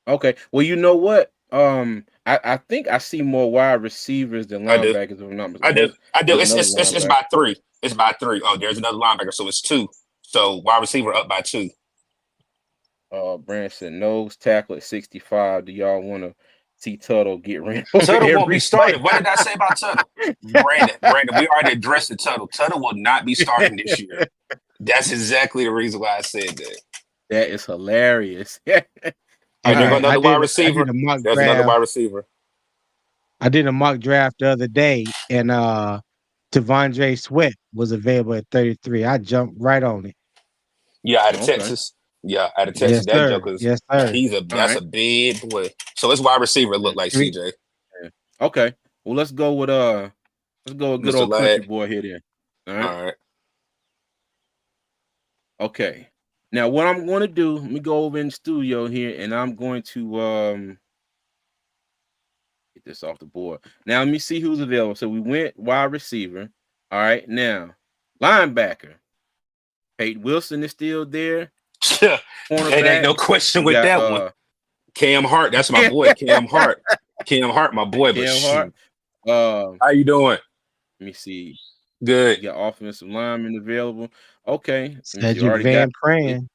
okay. Well, you know what? I think I see more wide receivers than I do. linebackers. If I'm not I mistaken. do. I do. There's It's another it's it's, it's linebacker. by 3. It's by 3. Oh, there's another linebacker, so it's 2. So wide receiver up by 2. Brand said nose tackle at 65. Do y'all want to see Tuttle get ran over Tuttle won't be every play? starting. What did I say about Tuttle? Brandon, we already addressed the Tuttle. Tuttle will not be starting this year. That's exactly the reason why I said that. That is hilarious. All right, there go I another wide I did receiver. a mock There's another draft. wide receiver. I did a mock draft the other day, and Tavondre Sweat was available at 33. I jumped right on it. Yeah, out of Okay. Texas. Yeah, out of Yes, Texas. That sir. Joker's Yes, sir. he's All that's right. a big boy. So it's wide receiver look like Three, CJ. Yeah. Okay. Well, let's go with good Mr. old country Ladd. boy here then. All right. All right. Okay. Now what I'm going to do, let me go over in the studio here, and I'm going to get this off the board. Now let me see who's available. So we went wide receiver. All right. Now linebacker. Peyton Wilson is still there. It ain't Cornerback. no question We with got that one. Cam Hart, that's my boy. Cam Hart. Cam Hart, my boy. But Cam Hart. shoot, how you doing? Let me see. Good. You got offensive lineman available. Okay. Let me see. Cedric Already Van got Pran.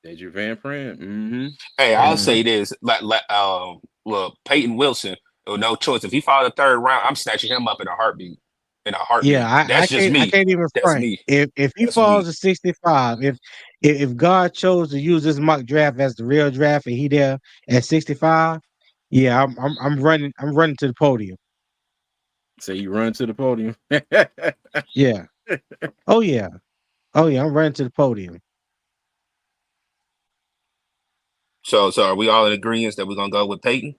Cedric Van Pran. Mm-hmm. Hey, I'll Yeah. say this: look, Peyton Wilson, no choice. If he falls the third round, I'm snatching him up in a heartbeat. In a Yeah, heartbeat. I That's just can't I me. can't even That's front. me. If he That's falls me. to 65, if God chose to use this mock draft as the real draft and he there at 65, yeah, I'm running to the podium. So you run to the podium. Yeah. Oh yeah. Oh yeah, I'm running to the podium. So are we all in agreement that we're gonna go with Peyton?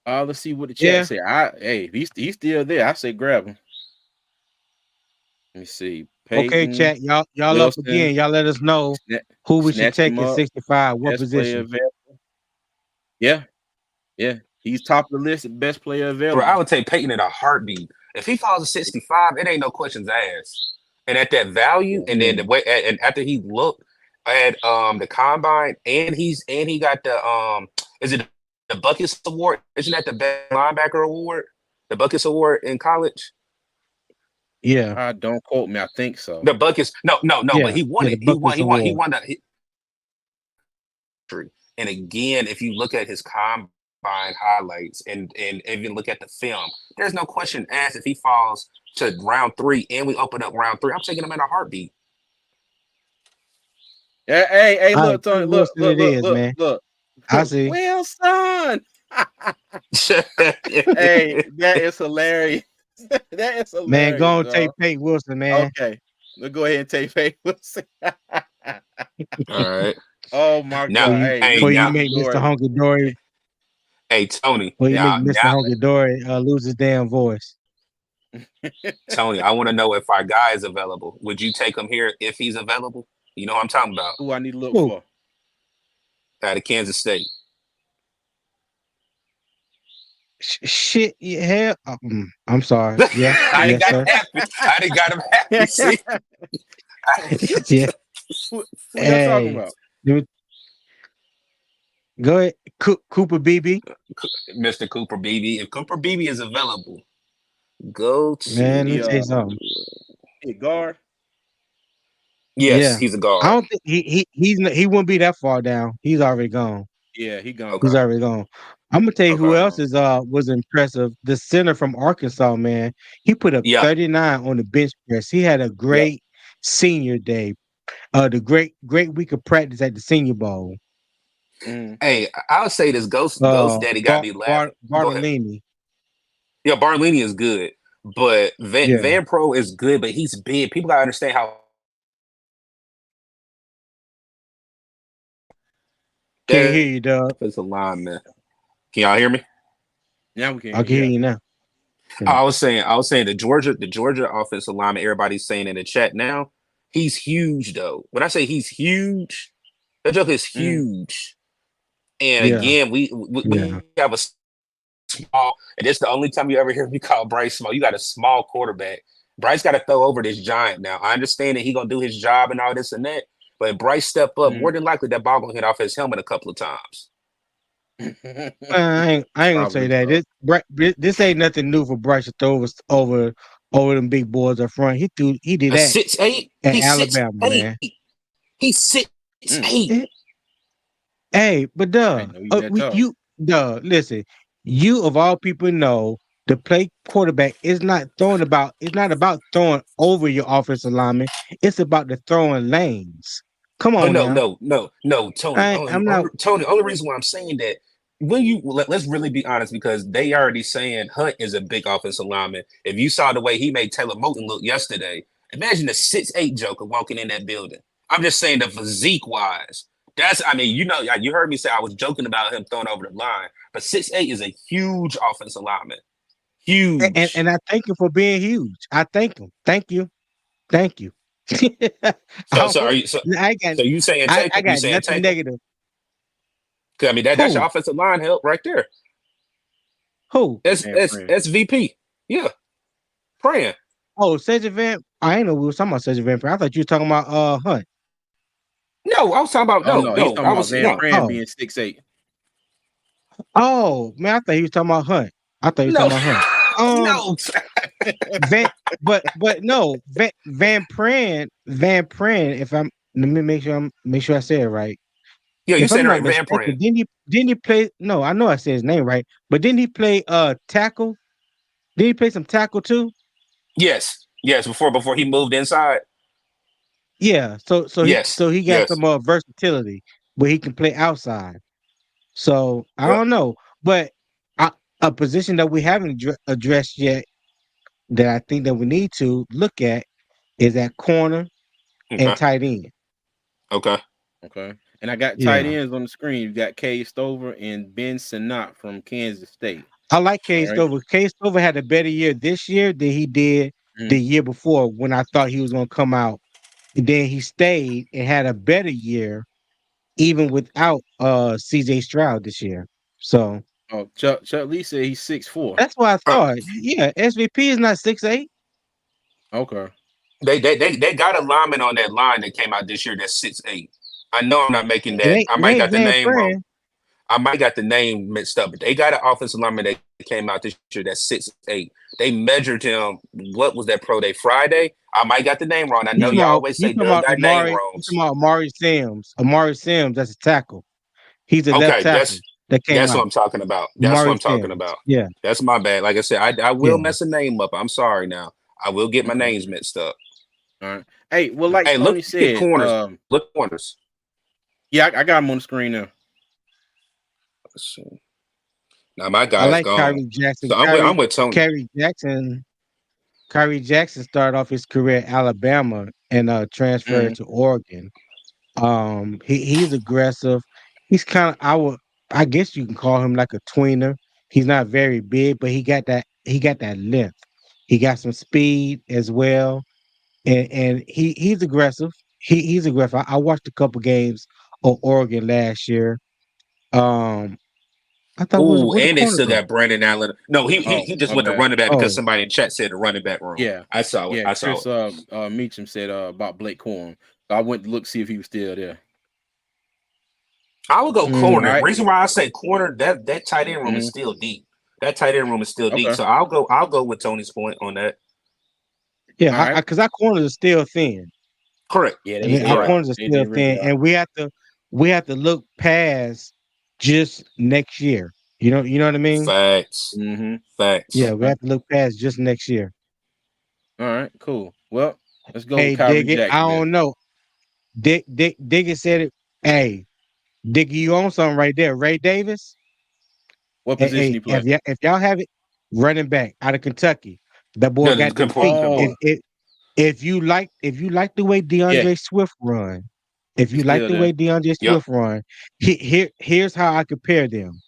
Let's see what the chat Yeah. say. Hey, if he's still there, I say grab him. Let me see. Okay, Peyton chat. Y'all up Wilson. again. Y'all let us know Sna- who we should snatched take him at up. 65, what Best player position. available. Yeah, yeah. He's top of the list at best player Bro, I available. would take Peyton in a heartbeat. If he falls to 65, it ain't no questions asked. And at that value, Yeah. and then the way, and after he looked at the combine, and he got the is it the Buckets Award? Isn't that the best linebacker award? The Buckets Award in college? Yeah. Don't quote me. I think so. The Buckets, no, but Yeah. he won Yeah, it. the Buckets He Award. won the. And again, if you look at his combine highlights and even look at the film, there's no question asked if he falls to round 3 and we open up round 3. I'm taking him in a heartbeat. Hey, All right, look, Tony, Pete Wilson it is, man. look. I see. Wilson. Hey, that is hilarious. That is Man, hilarious, go and take dog. Pete Wilson, man. Okay, let's go ahead and take Peyton Wilson. All right. Oh my Now, Before God. you Hey, hey, before Mr. you now, make Hunky Mr. Dory. Hunky Dory, hey, Tony. before you make Now, Mr. Hunky Dory lose his damn voice. Tony, I want to know if our guy is available. Would you take him here if he's available? You know what I'm talking about. Who I need to look Who? for? Out of Kansas State. Shit, yeah, hell. I'm sorry. Yeah, I done yes, got sir. happy. I done got him happy. See? Yeah. Who y'all talking Hey, about? dude, go ahead. Cooper BB. Mr. Cooper Beebe. If Cooper Beebe is available, go Man, let me He tell you to. something. he guard. Yes, Yeah, he's a I guard. don't think he wouldn't be that far down. He's already gone. Yeah, he gone. He's Okay. already gone. I'm gonna tell you Okay. who else is was impressive. The center from Arkansas, man. He put up Yeah. 39 on the bench press. He had a Yeah. great senior day. The great week of practice at the Senior Bowl. Mm. Hey, I'll say this. Ghost Daddy got me laughing. Go ahead. Bartolini. Yeah, Barlini is good, but Yeah, Van Pro is good, but he's big. People gotta understand how can't that hear you, Doug. offensive lineman. Can y'all hear me? Now we can I hear can you. hear Yeah. you now. Yeah. I was saying the Georgia offensive lineman. Everybody's saying in the chat now. He's huge though. When I say he's huge, that joke is Mm. huge. And Yeah. again, we Yeah. have a small, and it's the only time you ever hear me call Bryce small. You got a small quarterback. Bryce got to throw over this giant now. I understand that he gonna do his job and all this and that, but if Bryce step up, more Mm. than likely that ball gonna hit off his helmet a couple of times. I ain't gonna say Probably that. so. This ain't nothing new for Bryce to throw over them big boys up front. He did A that 6'8", at he's six Alabama, eight. man. He's six Mm. eight. Eh, Hey, but I didn't know he that tall. listen, you of all people know the play quarterback is not it's not about throwing over your offensive lineman. It's about the throwing lanes. Come Oh on no, now. no, no, no, Tony. I'm not Tony. Only reason why I'm saying that let's really be honest because they already saying Hunt is a big offensive lineman. If you saw the way he made Taylor Moton look yesterday, imagine the 6'8" Joker walking in that building. I'm just saying the physique wise. I mean, you heard me say I was joking about him throwing over the line, but 6'8" is a huge offensive lineman. Huge. And I thank him for being huge. I thank him. Thank you. Thank you. So so are you so I got so you saying take I him? You got saying nothing take him? negative. 'Cause, I mean that's your Who? offensive line help right there. Who? Man, friend. SVP. Yeah, praying. Oh, Cedric Van. I ain't know we was talking about Cedric Van Pran. I thought you were talking about Hunt. No, I was talking about Oh no, he's no. talking I about was Van no, Pran Oh. being 6'8". Oh man, I thought he was talking about Hunt. I thought he was no, talking about Hunt. Um no. Van but no, Van Pran, if I'm let me make sure I say it right. Yeah, you If said I'm it not right, Van mistaken, Pran. didn't he play no, I know I said his name right, but didn't he play tackle? Did he play some tackle too? Yes, yes. Before he moved inside. Yeah, Yes, so he got yes. some versatility where he can play outside. So I Yep. don't know, but I, a position that we haven't addressed yet that I think that we need to look at is at corner and Okay. tight end. Okay. Okay. And I got tight Yeah, ends on the screen. You got K Stover and Ben Sinnott from Kansas State. I like All Cade right. Stover. Cade Stover had a better year this year than he did the Mhm. year before when I thought he was going to come out. And then he stayed and had a better year even without CJ Stroud this year. So Oh, Chuck Lee said he's 6'4". that's why I Uh, thought, yeah, SVP is not 6'8". Okay. they got a lineman on that line that came out this year that's 6'8". I know I'm not making It that. ain't I it might ain't got the Van name wrong. Pran. I might got the name mixed up, but they got an offensive lineman that came out this year that's 6'8". They measured him. What was that pro day Friday? I might got the name wrong. I know y'all always You say talking Doug about got name Amari? You wrongs. talking about Amari Sims? Amari Sims, that's a tackle. He's a left Okay, tackle that came that's what out. I'm talking about. That's what Amari I'm talking Sims. about. Yeah, That's my bad. Like I said, I will yeah. mess a name up. I'm sorry now. I will get my Okay. names mixed up. All right. Hey, well, like Hey, Tony look at said, corners. Look at corners. yeah, I got him on the screen now. Let's see. Now my I guy's like gone. Kyrie Jackson. So I'm with Tony. Kyrie Jackson. Kyrie Jackson started off his career at Alabama and transferred Mhm. to Oregon. He's aggressive. He's kind of I guess you can call him like a tweener. He's not very big, but he got that length. He got some speed as well. And he's aggressive. He's aggressive. I watched a couple games of Oregon last year. Um I thought was Ooh, where the and they corner still go? got Brandon Allen. No, Oh, he just my went to bad. running back because Oh, somebody in chat said the running back room. Yeah. I saw it. Yeah. I saw Chris it. Meacham said about Blake Corum. So I went to look see if he was still there. I would go All mm, corner. right. Reason why I say corner, that tight end room is Mhm. still deep. That tight end room is still deep. Okay. So I'll go with Tony's point on that. All yeah, right. because our corners are still thin. Correct. Yeah, I mean, our they are. corners are They still really thin, are. and we have to look past just next year. You know what I mean? Facts. Mm-hmm. Facts. Yeah, we Okay. have to look past just next year. All right. Cool. Well, let's go with Hey, Kyrie dig it. I Jackson then. don't know. Dig it said it. Hey, Diggy, you own something right there. Ray Davis. What position he play? If y'all have it, running back out of Kentucky, that boy No, that's got them good point. feet. Good Oh, point. If you like the way yeah, DeAndre Swift run, if he's you like still the there. way DeAndre Yep. Swift run, here's how I compare them.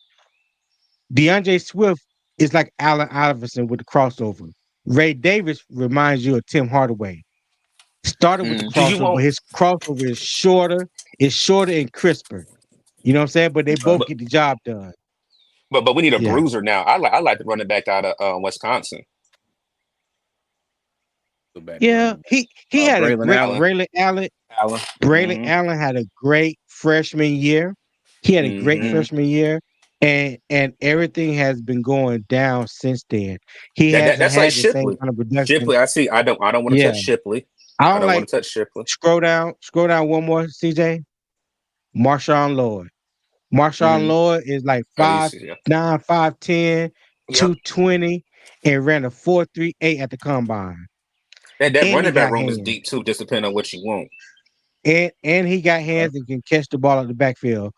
DeAndre Swift is like Allen Iverson with the crossover. Ray Davis reminds you of Tim Hardaway. Started with the Mhm. Do you crossover. want His crossover is shorter and crisper. You know what I'm saying? But they Okay. both get the job done. but we need a Yeah. bruiser now. I like the running back out of Wisconsin. Go back to Yeah. running back. He had a Braylon great Allen. Allen. Allen. Braylon Mm-hmm. Allen had a great freshman year. He had a great Mm-hmm. Mm-hmm. freshman year. And everything has been going down since then. He hasn't That's like had the same Shipley. kind of production. Shipley, I see. I don't want to touch Yeah. Shipley. I I don't don't like want to touch Shipley. scroll down one more, CJ. Marshawn Lloyd. Marshawn Mm-hmm. Lloyd is like Oh, 5'9", 5'10", yep. 220, and ran a 4.38 at the combine. That And he running back got room is hands. deep too, just depending on what you want. And he got hands and can catch the ball at the backfield.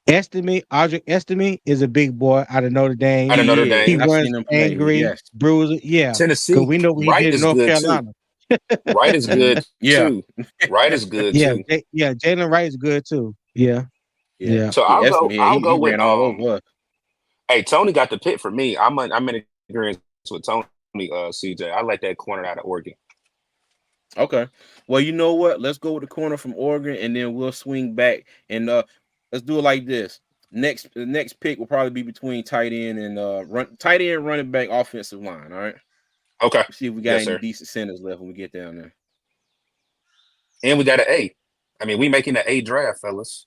Audric Estime is a big boy out of Notre Dame. Out of Notre He is. He Dame, I've runs seen him play. angry, Yes. bruiser. Yeah, because Tennessee, we know what he Wright did in is North good too. Carolina. Wright is good Yeah. too. Wright is good too. Yeah, Jalen Wright is good too. Yeah. Yeah, Yeah. So yeah. I'll go. Yeah, I'll he go with ran all over us. Hey, Tony got the pick for me. I'm in agreement with Tony. CJ, I like that corner out of Oregon. Okay. Well, you know what? Let's go with the corner from Oregon, and then we'll swing back and let's do it like this. The next pick will probably be between tight end and tight end, running back, offensive line. All right. Okay. See if we got Yes, any sir. decent centers left when we get down there. And we got an A. I mean, we making an A draft, fellas.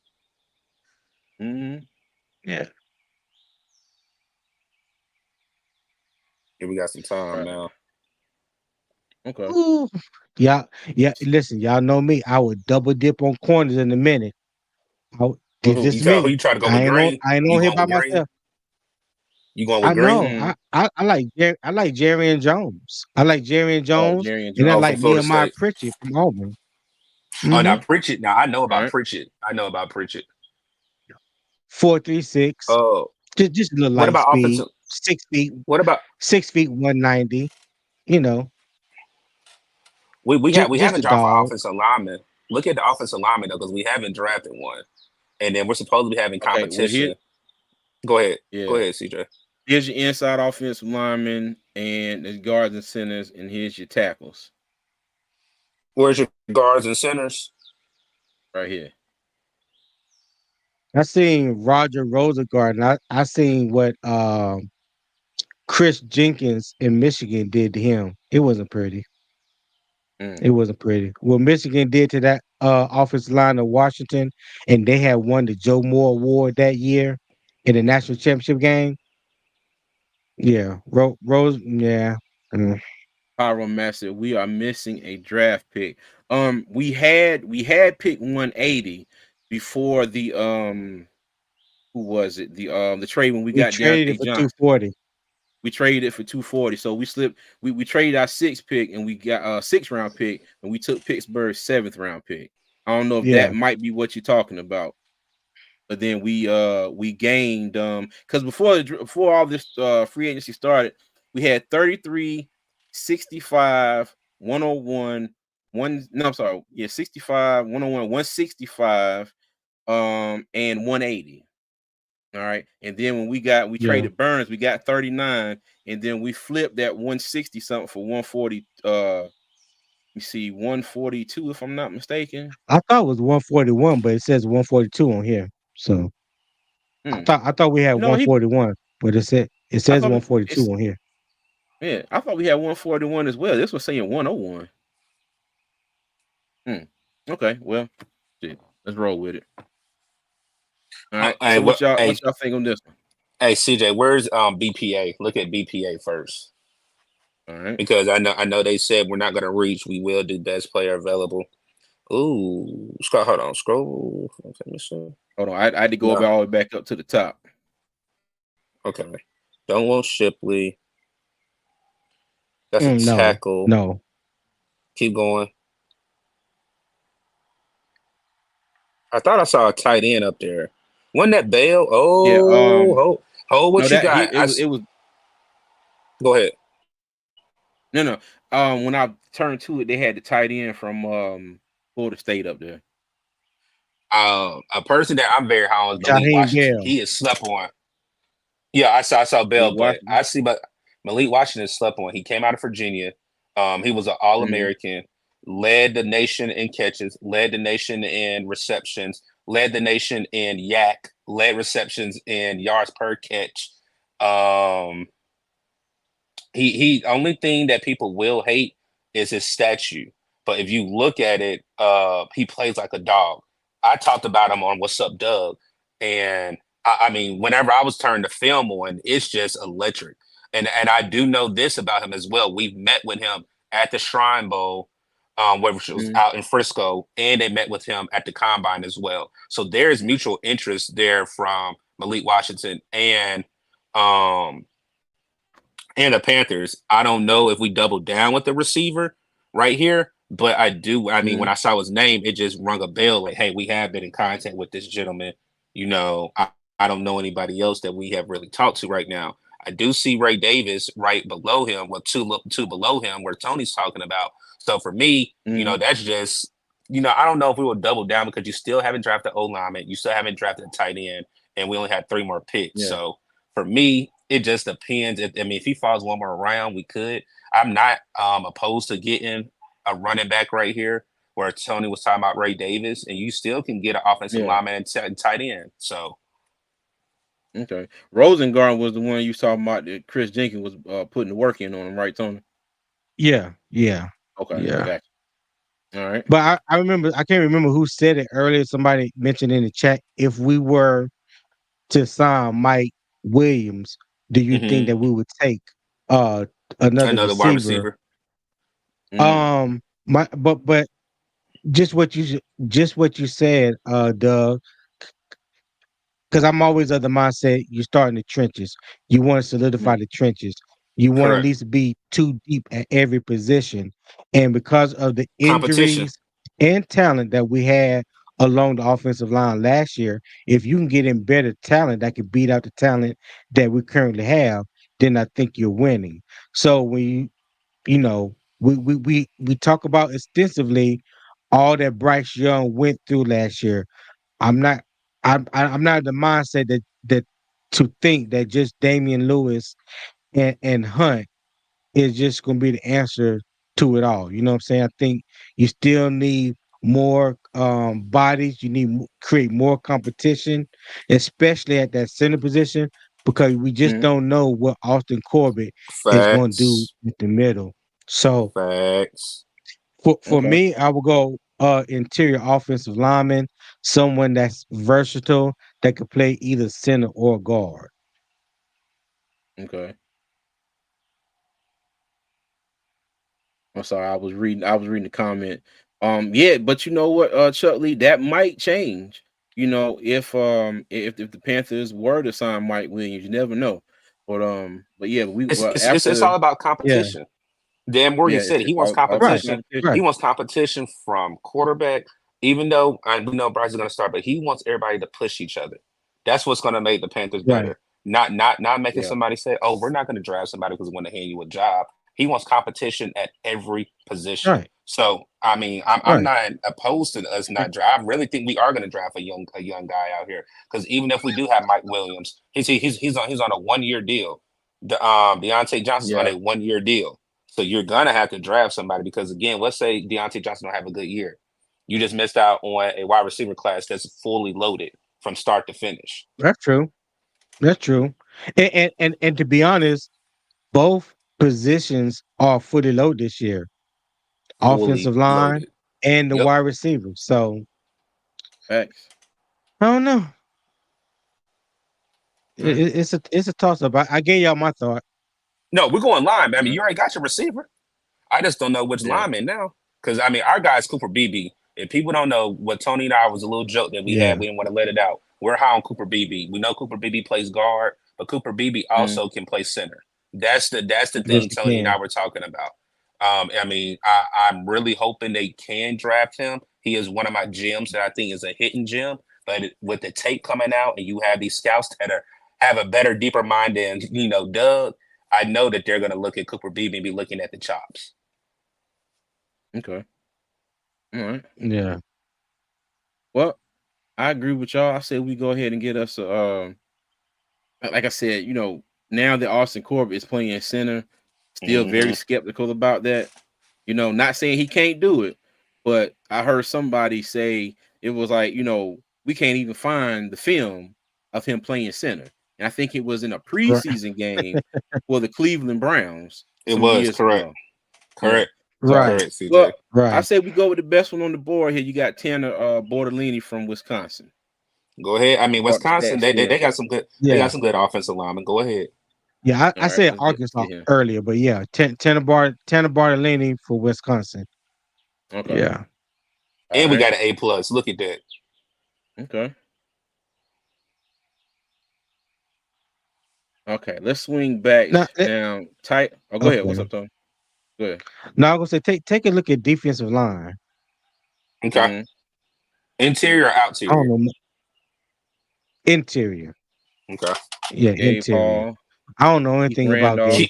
Mm-hmm. Yeah. And we got some time Right. now. Okay. Ooh. Yeah. Yeah. Listen, y'all know me. I would double dip on corners in a minute. Who, This who this you is tell? Who me. you try to go with I ain't on. Green? I ain't You on here going by with Green? myself. You going I with Green? know. Mm. I like I like Jerry and Jones. I like Jerry and Oh, Jones, Jerry and and I Oh, Jones. from like Florida Nehemiah State. Pritchett from Auburn. Oh, Mm-hmm. now Pritchett. Now I know All about right. Pritchett. I know about Pritchett. 4.36. Oh, Just a little what light about speed. offensive? 6 feet. What about 6 feet 190. You know, we just haven't a drafted an dog. offensive lineman. Look at the offensive lineman though, because we haven't drafted one, and then we're supposed to be having Okay. Well, competition. Go ahead. Go yeah. ahead, CJ. Here's your inside offensive lineman and the guards and centers, and here's your tackles Where's your guards and centers? right here. I seen Roger Rosengarten. I seen what Chris Jenkins in Michigan did to him. It wasn't pretty. Mm. It wasn't pretty. What Michigan did to that offensive line of Washington, and they had won the Joe Moore Award that year in the national championship game. Yeah, Rose. Yeah, mm. Pyro Master, we are missing a draft pick. We had pick 180 before the who was it? The trade when we We got traded it Deontay for two Johnson. forty. We traded it for 240. So we slipped. We traded our sixth pick and we got a 6th round pick and we took Pittsburgh's 7th round pick. I don't know if that Yeah, might be what you're talking about. But then we gained because before all this free agency started, we had 33, 65, 101, one no, I'm sorry, yeah, 65, 101, 165, and 180. All right. And then when we yeah. traded Burns, we got 39, and then we flipped that 160 something for 140. You see 142, if I'm not mistaken. I thought it was 141, but it says 142 on here. So Hmm. I thought we had No, 141, but it I says thought 142 it's on here. yeah, I thought we had 141 as well. This was saying 101. Hmm. Okay, well, shit, let's roll with it. All right. Hey, So what? what y'all think on this one? Hey, CJ, where's BPA? Look at BPA first, All right. because I know they said we're not gonna reach. We will do best player available. Ooh, scroll. Hold on, scroll. Okay, let me see. Hold on. I had to go No, all the way back up to the top. okay. Don't want Shipley. That's a No, tackle. no. Keep going. I thought I saw a tight end up there. Wasn't that Bale? Yeah. Hold No, what you that he got. it was Go ahead. no. When I turned to it, they had the tight end from Florida State up there. A person that I'm very high on is Malik Jaheim Washington. Bell. He is slept on. Yeah, I saw Bell, Malik but Washington. but Malik Washington slept on. He came out of Virginia. He was an All Mhm. American, led the nation in catches, led the nation in receptions, led the nation in yak, led receptions in yards per catch. Um, he only thing that people will hate is his statue. But if you look at it, he plays like a dog. I talked about him on What's Up, Doug, and I mean, whenever I was turned the film on, it's just electric. And I do know this about him as well. We've met with him at the Shrine Bowl, which was Mhm. out in Frisco, and they met with him at the Combine as well. So there is mutual interest there from Malik Washington um and the Panthers. I don't know if we double down with the receiver right here, but I do. I mean, when Mhm. I saw his name, it just rung a bell. Like, hey, we have been in contact with this gentleman. You know, I don't know anybody else that we have really talked to right now. I do see Ray Davis right below him, two below him, where Tony's talking about. So for me, Mhm. that's just I don't know if we will double down because you still haven't drafted O lineman, you still haven't drafted a tight end, and we only had 3 more picks. Yeah. So for me, it just depends. If he falls one more round, we could. I'm not opposed to getting a running back right here, where Tony was talking about Ray Davis, and you still can get an offensive lineman and tight end. So okay, Rosengard was the one you saw about that Chris Jenkins was putting the work in on him, right, Tony? Yeah, yeah, Okay, yeah. gotcha. All right. But I remember, I can't remember who said it earlier. Somebody mentioned in the chat, if we were to sign Mike Williams, do you think that we would take uh another another wide receiver? receiver. But just what you said, Doug, because I'm always of the mindset you start in the trenches. You want to solidify the trenches. You want to at Correct. least be too deep at every position. And because of the Competition. injuries and talent that we had along the offensive line last year, if you can get in better talent that can beat out the talent that we currently have, then I think you're winning. So when we talk about extensively all that Bryce Young went through last year. I'm not I'm not in the mindset that to think that just Damian Lewis and Hunt is just going to be the answer to it all. You know what I'm saying? I think you still need more bodies. You need create more competition, especially at that center position, because we just don't know what Austin Corbett is going to do Facts. with the middle. So Facts. for Okay. me, I will go interior offensive lineman, someone that's versatile that could play either center or guard. Okay. I'm sorry, I was reading the comment. Yeah, but you know what, Chuck Lee, that might change. If the Panthers were to sign Mike Williams, you never know. But yeah, It's all about Yeah, competition. Dan Morgan yeah, said it. He wants all about right, competition. competition. He right, wants competition from quarterback, even though we know Bryce is going to start, but he wants everybody to push each other. That's what's going to make the Panthers right, better. Not making Yeah, somebody say, "Oh, we're not going to draft somebody because we want to hand you a job." He wants competition at every position. right, So, I'm right. not opposed to us not draft. I really think we are going to draft a young guy out here because even if we do have Mike Williams, he's on a 1-year deal. Deontay Johnson's on yeah, a 1-year deal. So you're gonna have to draft somebody because again, let's say Deontay Johnson don't have a good year. You just missed out on a wide receiver class that's fully loaded from start to finish. That's true. That's true. And to be honest, both positions are fully loaded this year. Fully Offensive line loaded. and the Yep. wide receiver. So facts. I don't know. All right. It's a toss up. I gave y'all my thought. No, we're going line. All right. You already got your receiver. I just don't know which Yeah, lineman now. Because our guy's Cooper Beebe. If people don't know what Tony and I was a little joke that we Yeah, had, we didn't want to let it out. We're high on Cooper Beebe. We know Cooper Beebe plays guard, but Cooper Beebe mhm, also can play center. That's the yes, thing you Tony and I can. were talking about. I'm really hoping they can draft him. He is one of my gems that I think is a hidden gem. But with the tape coming out and you have these scouts that have a better, deeper mind than Doug, I know that they're going to look at Cooper Beebe and be looking at the chops. okay. All right. Yeah. Well, I agree with y'all. I say we go ahead and get us a like I said, now that Austin Corbett is playing center, still very Mm-hmm. skeptical about that. Not saying he can't do it, but I heard somebody say it was like, we can't even find the film of him playing center. And I think it was in a Right. preseason game for the Cleveland Browns It some was years correct. ago. Yeah. Correct. So, Right. Correct, CJ. well, I Right. say we go with the best one on the board here. You got Tanner Bortolini from Wisconsin. Go ahead. Brought the Wisconsin, stats they in. got some good Yeah. offensive linemen. Go ahead. Yeah. I All right, said let's get Arkansas him. earlier, but yeah, Tanner Bartolini for Wisconsin. Okay. Yeah. All And we right. got an A+. Look at that. Okay. Okay. Let's swing back Now, now. Tight. Oh, go ahead. What's okay. up, Tom? Go ahead. Now I'm gonna say take a look at defensive line. Okay. Mm-hmm. Interior or I don't outerior? know interior. Okay. Yeah, Gabe interior. Hall, I don't know Keith anything about Randolph. Gabe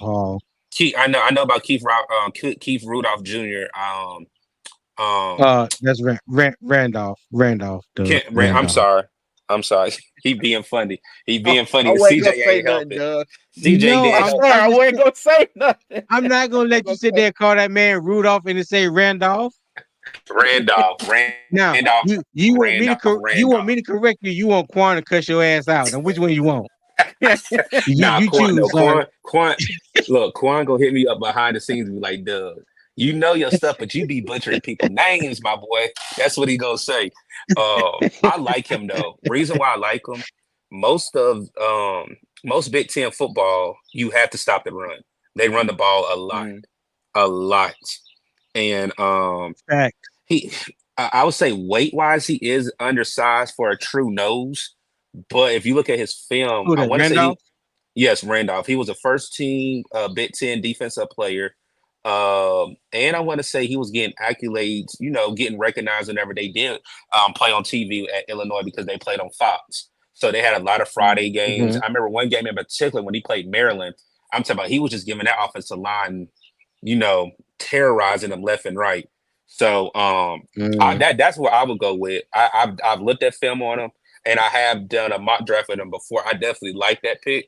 Keith, Hall. I know about Keith Rudolph Jr. That's Randolph. Randolph, dude. I'm Randolph. sorry. I'm sorry. He being funny. He being funny. I wasn't gonna CJ say ain't help nothing, it. Doug. CJ No, I'm didn't I'm help sorry, it. I I'm just wasn't gonna say nothing. I'm not gonna I let you was sit there and call that man Rudolph and then say Randolph. Randolph, Now you want me to you want me Randolph. to correct you. You want Quan to cuss your ass out. Now which one you want? gonna Nah, You Quan, no, choose, sir. Look, Quan gonna hit me up behind the scenes and be like, Doug, you know your stuff, but you be butchering people names, my boy. That's what he gonna say. I like him though. Reason why I like him, most of most Big Ten football, you have to stop the run. They run the ball Mm, a lot, and Fact. he, I would say weight wise, he is undersized for a true nose. But if you look at his film, Who I that? want to say Randolph? yes, Randolph. He was a first team Big Ten defensive player. And I want to say he was getting accolades, getting recognized whenever they did play on TV at Illinois because they played on Fox. So they had a lot of Friday games. Mm-hmm. I remember one game in particular when he played Maryland. I'm talking about he was just giving that offensive line, terrorizing them left and right. So Mm. that's where I would go with. I've looked at film on him and I have done a mock draft with him before. I definitely like that pick.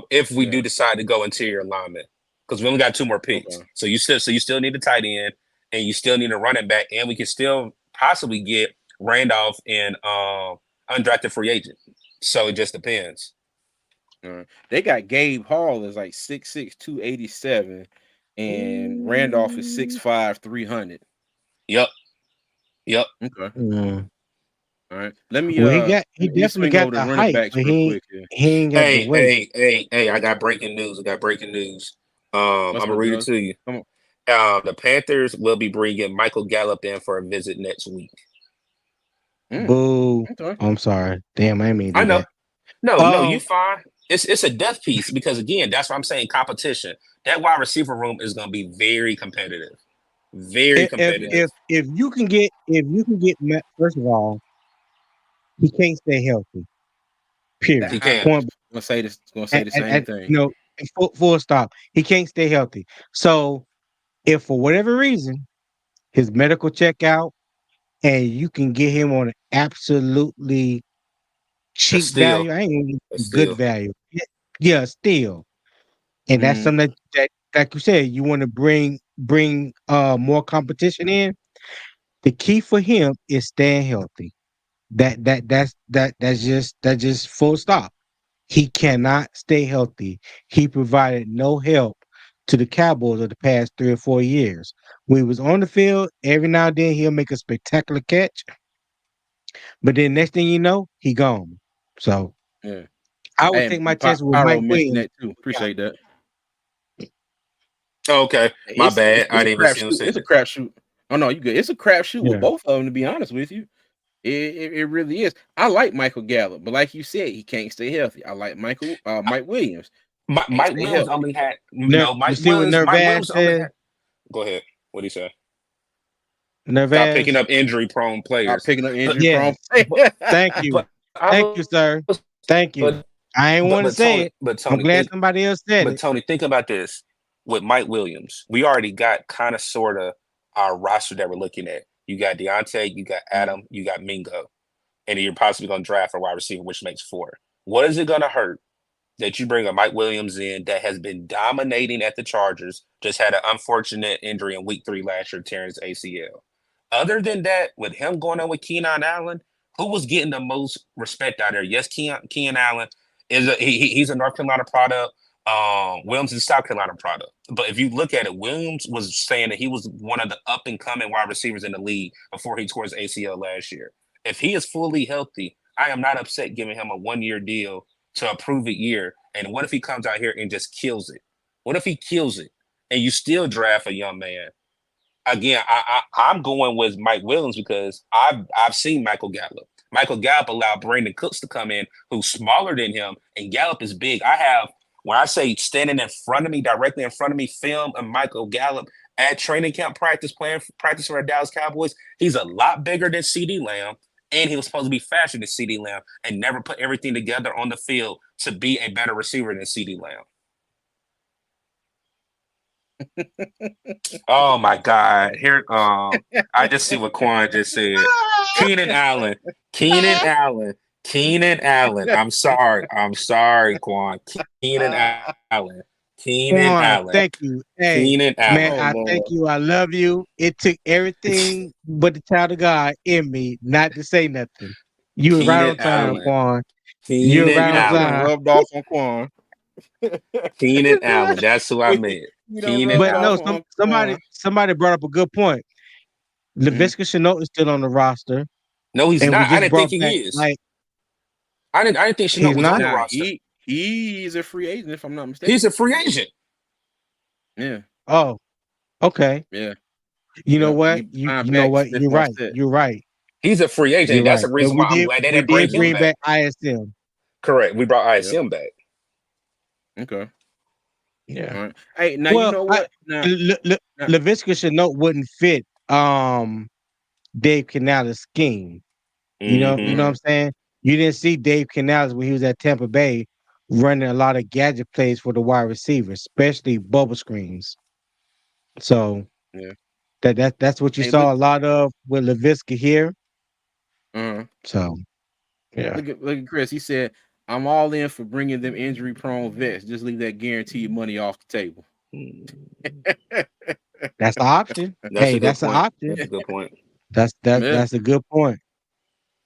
If we yeah. do decide to go interior alignment, because we only got two more picks, Okay. so you still need a tight end and you still need a running back, and we can still possibly get Randolph in undrafted free agent. So it just depends. They got Gabe Hall is like 6'6", 287, and Randolph is Mm. 6'5", 300. Yep, yep. Okay. Mm. All right. Let me Well, he let me definitely swing got over to the running height, backs but real quick here. he ain't got the Hey, weight. hey, hey, hey! I got breaking news. I got breaking news. I'm What's gonna up, read it Doug? to you. Come on. The Panthers will be bringing Michael Gallup in for a visit next week. Mm, Boo. okay. I'm sorry. Damn, I didn't mean to I do know. that. No, you Um, fine. It's a death piece because again, that's what I'm saying. Competition. That wide receiver room is going to be very competitive. Very competitive. if you can get first of all, he can't stay healthy. That He Period. I can't. Point. gonna say the same And thing. full stop. He can't stay healthy. So if for whatever reason his medical check out and you can get him on an absolutely A cheap steal. value, I ain't gonna A get good steal. value. Yeah, still. And that's Mm, something that like you said, you want to bring more competition in. The key for him is staying healthy. That's just full stop. He cannot stay healthy. He provided no help to the Cowboys of the past 3 or 4 years. When he was on the field, every now and then he'll make a spectacular catch, but then next thing you know, he gone. So yeah. I would Hey, take my chances with Pyro Mike mentioned Williams. that too. Appreciate that. Okay. My It's bad. I it's a didn't even see him crapshoot. say It's a that. crapshoot. Oh no, you good. It's a crapshoot with Yeah. both of them. To be honest with you, it really is. I like Michael Gallup, but like you said, he can't stay healthy. I like Mike Williams. Can't Mike stay Williams healthy. only had no. You see what Mike Nervaz Williams only said? had. Go ahead. What do you say? Stop picking Nervaz? up injury prone Stop players. picking up But injury prone. Yes. but Thank you. but I Thank you, will. sir. Thank you. But I ain't want to say it. but I'm Tony, glad somebody else said it. Think about this. With Mike Williams, we already got kind of sort of our roster that we're looking at. You got Deontay, you got Mm, Adam, you got Mingo, and you're possibly going to draft a wide receiver, which makes four. What is it going to hurt that you bring a Mike Williams in that has been dominating at the Chargers, just had an unfortunate injury in week 3 last year, tearing his ACL? Other than that, with him going on with Keenan Allen, who was getting the most respect out there? Yes, Keenan Allen he's a North Carolina product. Williams is a South Carolina product. But if you look at it, Williams was saying that he was one of the up and coming wide receivers in the league before he tore his ACL last year. If he is fully healthy, I am not upset giving him a 1-year deal to a prove it year. And what if he comes out here and just kills it? What if he kills it and you still draft a young man? Again, I'm going with Mike Williams because I've seen Michael Gallup. Michael Gallup allowed Brandon Cooks to come in, who's smaller than him, and Gallup is big. I have when I say standing in front of me, directly in front of me, film of Michael Gallup at training camp practice for the Dallas Cowboys. He's a lot bigger than CD Lamb, and he was supposed to be faster than CD Lamb, and never put everything together on the field to be a better receiver than CD Lamb. Oh my God. Here, I just see what Quan just said. Keenan Allen. Keenan Allen. Keenan Allen. I'm sorry. I'm sorry, Quan. Keenan Allen. Keenan Allen. Quan, thank you. Hey, Keenan Allen. man, Oh I thank Lord. you. I love you. It took everything but the child of God in me not to say nothing. You were right Keenan on time, Allen. Quan. You were Keenan right on You done Allen. time. rubbed off on Quan. Keenan Allen. That's who I you meant. done Keenan rubbed But off no, Allen. on somebody Quan. somebody brought up a good point. Mhm. Laviska Shenault is still on the roster, No, he's and we not. I just didn't think brought he back is. like I didn't think Chenault he's was on not. the Nah, roster. he's a free agent if I'm not He's mistaken. a free agent. Yeah, Oh, okay. yeah, You know yeah. what? He You signed know back what? Smith You're right. Marset. You're right. He's a free agent. You're And that's right. the And reason why I'm glad they we didn't bring did him bring back. back ISM. Correct. We brought Yep. ISM back. Okay. Yeah. All right. Hey, now you Well, know what? Now Laviska Shenault wouldn't fit Dave Canales' scheme. You know what Hmm. I'm saying? You didn't see Dave Canales when he was at Tampa Bay running a lot of gadget plays for the wide receivers, especially bubble screens. So yeah. that's what you Hey, look. saw a lot of with Laviska here. Uh, So yeah. look at Chris. He said, "I'm all in for bringing them injury prone vets. Just leave that guaranteed money off the table." That's the option. That's a Hey, good that's an point. option. That's a good point. Yeah. That's a good point.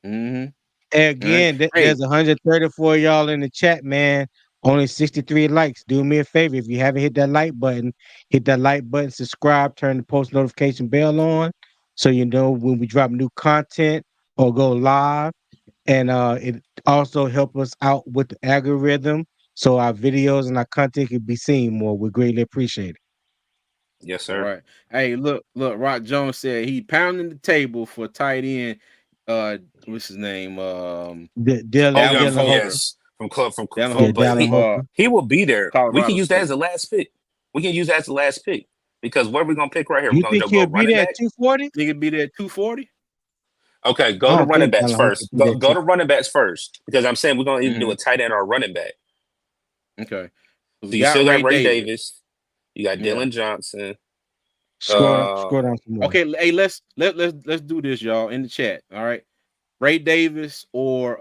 Mm-hmm. And All right. again, Hey, there's 134 y'all in the chat, man. Only 63 likes. Do me a favor if you haven't hit that like button, hit that like button, subscribe, turn the post notification bell on, so you know when we drop new content or go live. And it also help us out with the algorithm, so our videos and our content can be seen more. We greatly appreciate it. Yes, all sir. right. Hey, look. Rock Jones said he pounding the table for tight end. What's his name? Oh yeah, Dallin Dylan Hooker. Hooker. yes. Dallin Yeah, Hooker But Dylan from Hooker. he will be there. We can Colorado use that as State. the last pick. We can use that as the last pick because what are we gonna pick right here? We're You gonna think go he'll be running there at back. 240? Nigga be there at 240. Okay, I go to don't running think backs Dylan Hooker first. be there Go to running backs first because I'm saying we're gonna either do Mm-hmm. a tight end or a running back. Okay. So we So you got still got Ray Ray Davis. Davis. You got Yeah. Dylan Johnson. Scroll Uh, down some more. Okay. Hey, let's do this, y'all, in the chat. All right. Ray Davis or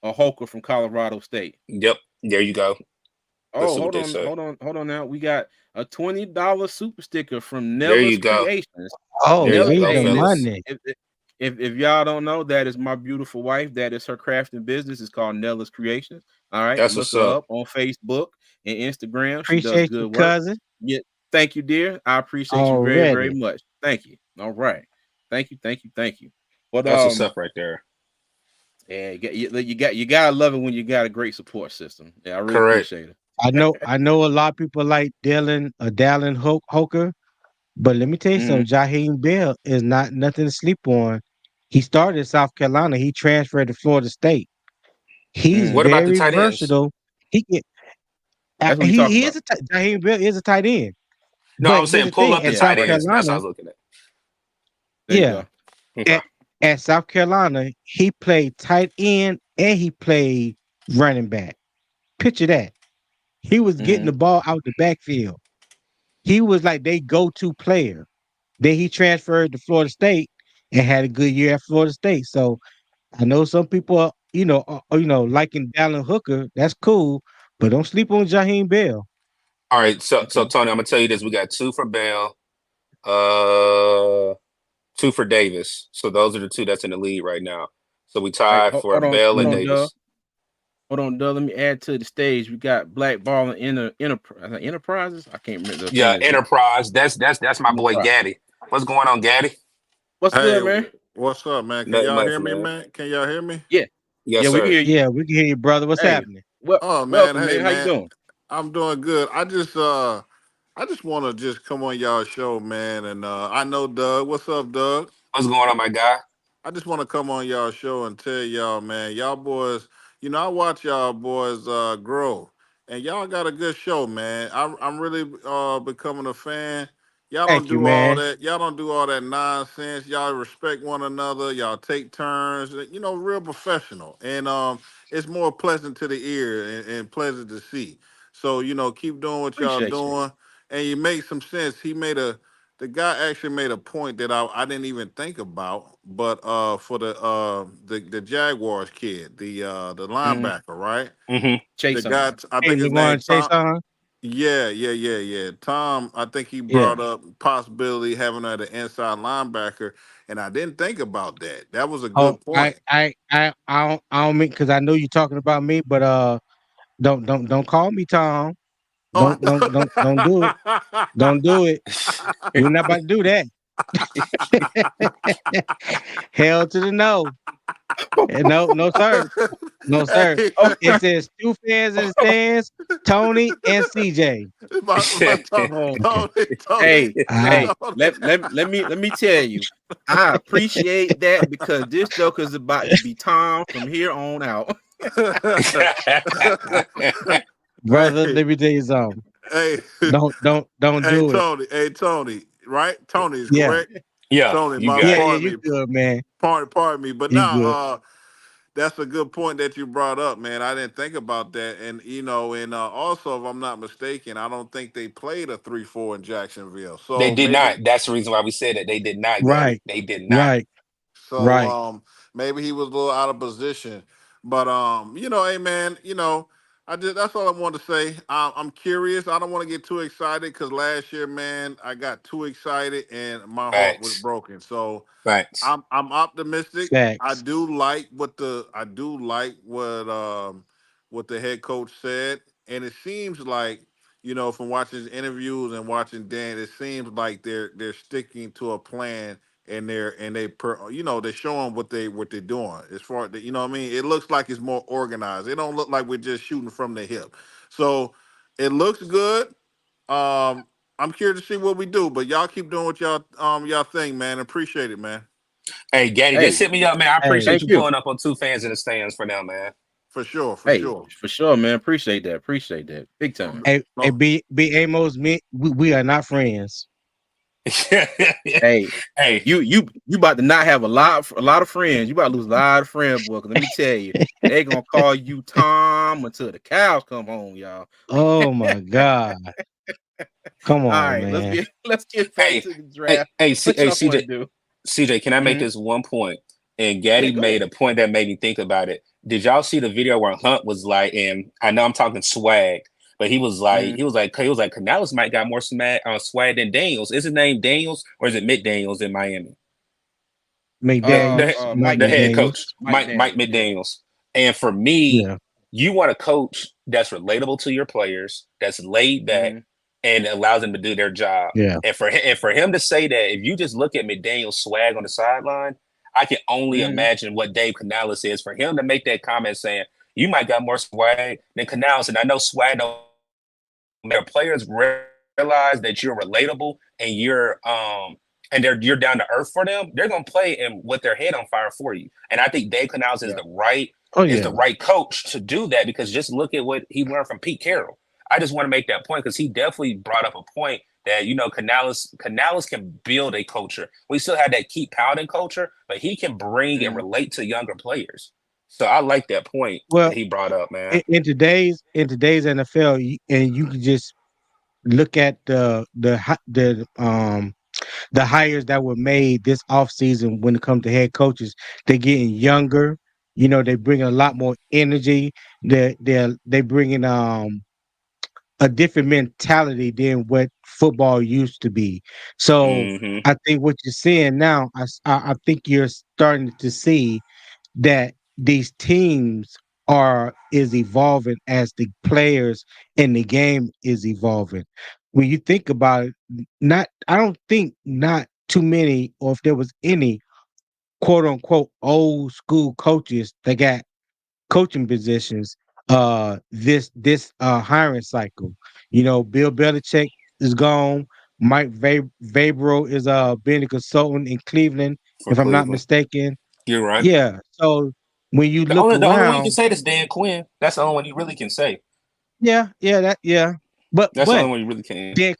a Hooker from Colorado State. yep. There you go. Let's Oh, see what they say. hold on now. We got a $20 super sticker from There Nella's you go. Creations. Oh, There you Nella, we go, the hey, fellas. money. if y'all don't know, that is my beautiful wife. That is her crafting business. It's called Nella's Creations. All right, That's look what's her up. up on Facebook and Instagram. She does Appreciate you, good work. cousin. Yeah, thank you, dear. I appreciate you very, very Already. much. Thank you. All right, thank you. But That's what's up right there. yeah, you gotta love it when you got a great support system. Yeah, I really Correct. appreciate it. I know a lot of people like Dallin Hooker, but let me tell you Hmm. something. Jaheim Bell is not nothing to sleep on. He started in South Carolina. He transferred to Florida State. He's Hmm. What about the very tight ends? versatile. He can, That's what we talking he about. is Jaheim Bell is a tight end. No, I But was here's saying the pull thing: up the at Yeah, tight South yeah. ends. That's what I Carolina, was looking at. There you yeah, go. Okay. at, at South Carolina, he played tight end and he played running back. Picture that. He was getting Hmm. the ball out the backfield. He was like they go-to player. Then he transferred to Florida State and had a good year at Florida State. So I know some people, liking Dallin Hooker. That's cool, but don't sleep on Jaheim Bell. All right. So Okay. Tony, I'm gonna tell you this. We got two for Bell, uh, two for Davis. So those are the two that's in the lead right now. So we All right, tied for Bell hold and Mm. on, Doug. Davis. Hold on, Doug. Let me add to the stage. We got Black Ball and Enterprises. I can't remember the thing Yeah, is Enterprise. That's my boy Enterprise. Gaddy. What's going on, Gaddy? What's Hey, good, man? what's up, man? Can Nothing y'all much, hear me, man. man? Can y'all hear me? Yeah, Yes, yeah, we can sir. hear you. Yeah, we can hear you, brother. What's Hey, happening? Oh man, welcome, hey man. How you man, doing? I'm doing good. I just want to just come on y'all show, man. And I know Doug. What's up, Doug? What's going on, my guy? I just want to come on y'all show and tell y'all, man, y'all boys, I watch y'all boys grow. And y'all got a good show, man. I'm really becoming a fan. Thank you, man. Y'all don't do all that nonsense. Y'all respect one another. Y'all take turns. Real professional. And it's more pleasant to the ear and pleasant to see. So, keep doing what y'all Appreciate you. doing. and you make some sense. The guy actually made a point that I didn't even think about, but for the Jaguars kid, the Mm, linebacker, right? Hmm. The Chase guy, on. I Hey, think his name Javon Chase Tom. on. Yeah. Tom, I think he Yeah. brought up possibility having her the inside linebacker, and I didn't think about that. That was a Oh, good point. I don't mean because I know you're talking about me, but don't call me Tom. Oh, I Don't do it. Don't do it. We're not about to do that. Hell to the no. No, sir. No, sir. hey, Oh, It says two fans in the stands, Tony and CJ. my oh, Tony, hey, Ah, hey, Tony. let me tell you, I appreciate that because this Joker's about to be Tom from here on out. brother, hey, let me tell you something. hey, Don't do it. Hey, Tony, right? Tony is Yeah. correct. Yeah, Tony, you my got it. Yeah, pardon you me, good, man. pardon me. But You now, good. that's a good point that you brought up, man. I didn't think about that, and and also, if I'm not mistaken, I don't think they played a 3-4 in Jacksonville. They So did maybe not. That's the reason why we said that they did not get it. Right, They did not. right, So right. maybe he was a little out of position. But hey man, I just that's all I wanted to say. I'm curious. I don't want to get too excited because last year, man, I got too excited and my heart was Facts. broken. So Facts. I'm optimistic. Facts. I do like what the head coach said, and it seems like from watching his interviews and watching Dan, it seems like they're sticking to a plan and they're showing what they're doing as far as what I mean. It looks like it's more organized. It don't look like we're just shooting from the hip. So it looks good. Um, I'm curious to see what we do, but y'all keep doing what y'all thing, man. Appreciate it, man. Hey, Gaddy, just Hey, hit me up, man. I Hey, appreciate thank you you. pulling up on two fans in the stands for now, man. For sure, for Hey, sure. for sure, man. Appreciate that. Appreciate that. Big time. hey, No, B Amos, me, we are not friends. Hey, Hey, you about to not have a lot of friends. You about to lose a lot of friends, boy. 'Cause let me tell you, they gonna call you Tom until the cows come home, y'all. Oh my God. Come All on, right, let's man. get let's get back hey, to the draft. What hey, y'all want CJ, to do? CJ, can I make Mhm. this one point? And Yeah, Gaddy go ahead. made a point that made me think about it. Did y'all see the video where Hunt was like, and I know I'm talking swag, but Mhm. he was like, Canales might got more swag than Daniels. Is his name Daniels or is it Mick Daniels in Miami? McDaniels, Mike Mike The head Daniels. McDaniels. coach, Mike Mike Daniels. Yeah. McDaniels. And for me, Yeah. you want a coach that's relatable to your players, that's laid back, Mhm. and allows them to do their job. Yeah. And for him to say that, if you just look at McDaniel's swag on the sideline, I can only Mhm. imagine what Dave Canales is. For him to make that comment saying you might got more swag than Canales, and I know swag don't their players realize that you're relatable and you're down to earth for them, they're gonna play and with their head on fire for you. And I think Dave Canales Yeah. Oh is the yeah. right coach to do that because just look at what he learned from Pete Carroll. I just want to make that point because he definitely brought up a point that Canales can build a culture. We still have that keep pounding culture, but he can bring and Mhm. relate to younger players. So I like that point Well, that he brought up, man. in today's NFL, and you can just look at the hires that were made this offseason when it comes to head coaches. They're getting younger. They bring a lot more energy. They bring in a different mentality than what football used to be. So Hmm. I think what you're seeing now, I think you're starting to see that these teams is evolving as the players in the game is evolving. When you think about it, I don't think not too many, or if there was any quote unquote old school coaches that got coaching positions this hiring cycle. Bill Belichick is gone. Mike Vabro is being a consultant in Cleveland, For if I'm not Cleveland. mistaken. You're right. Yeah. So when you look The only one you can around, say is Dan Quinn. That's the only one you really can say. yeah. But That's the only but one you really can. Dan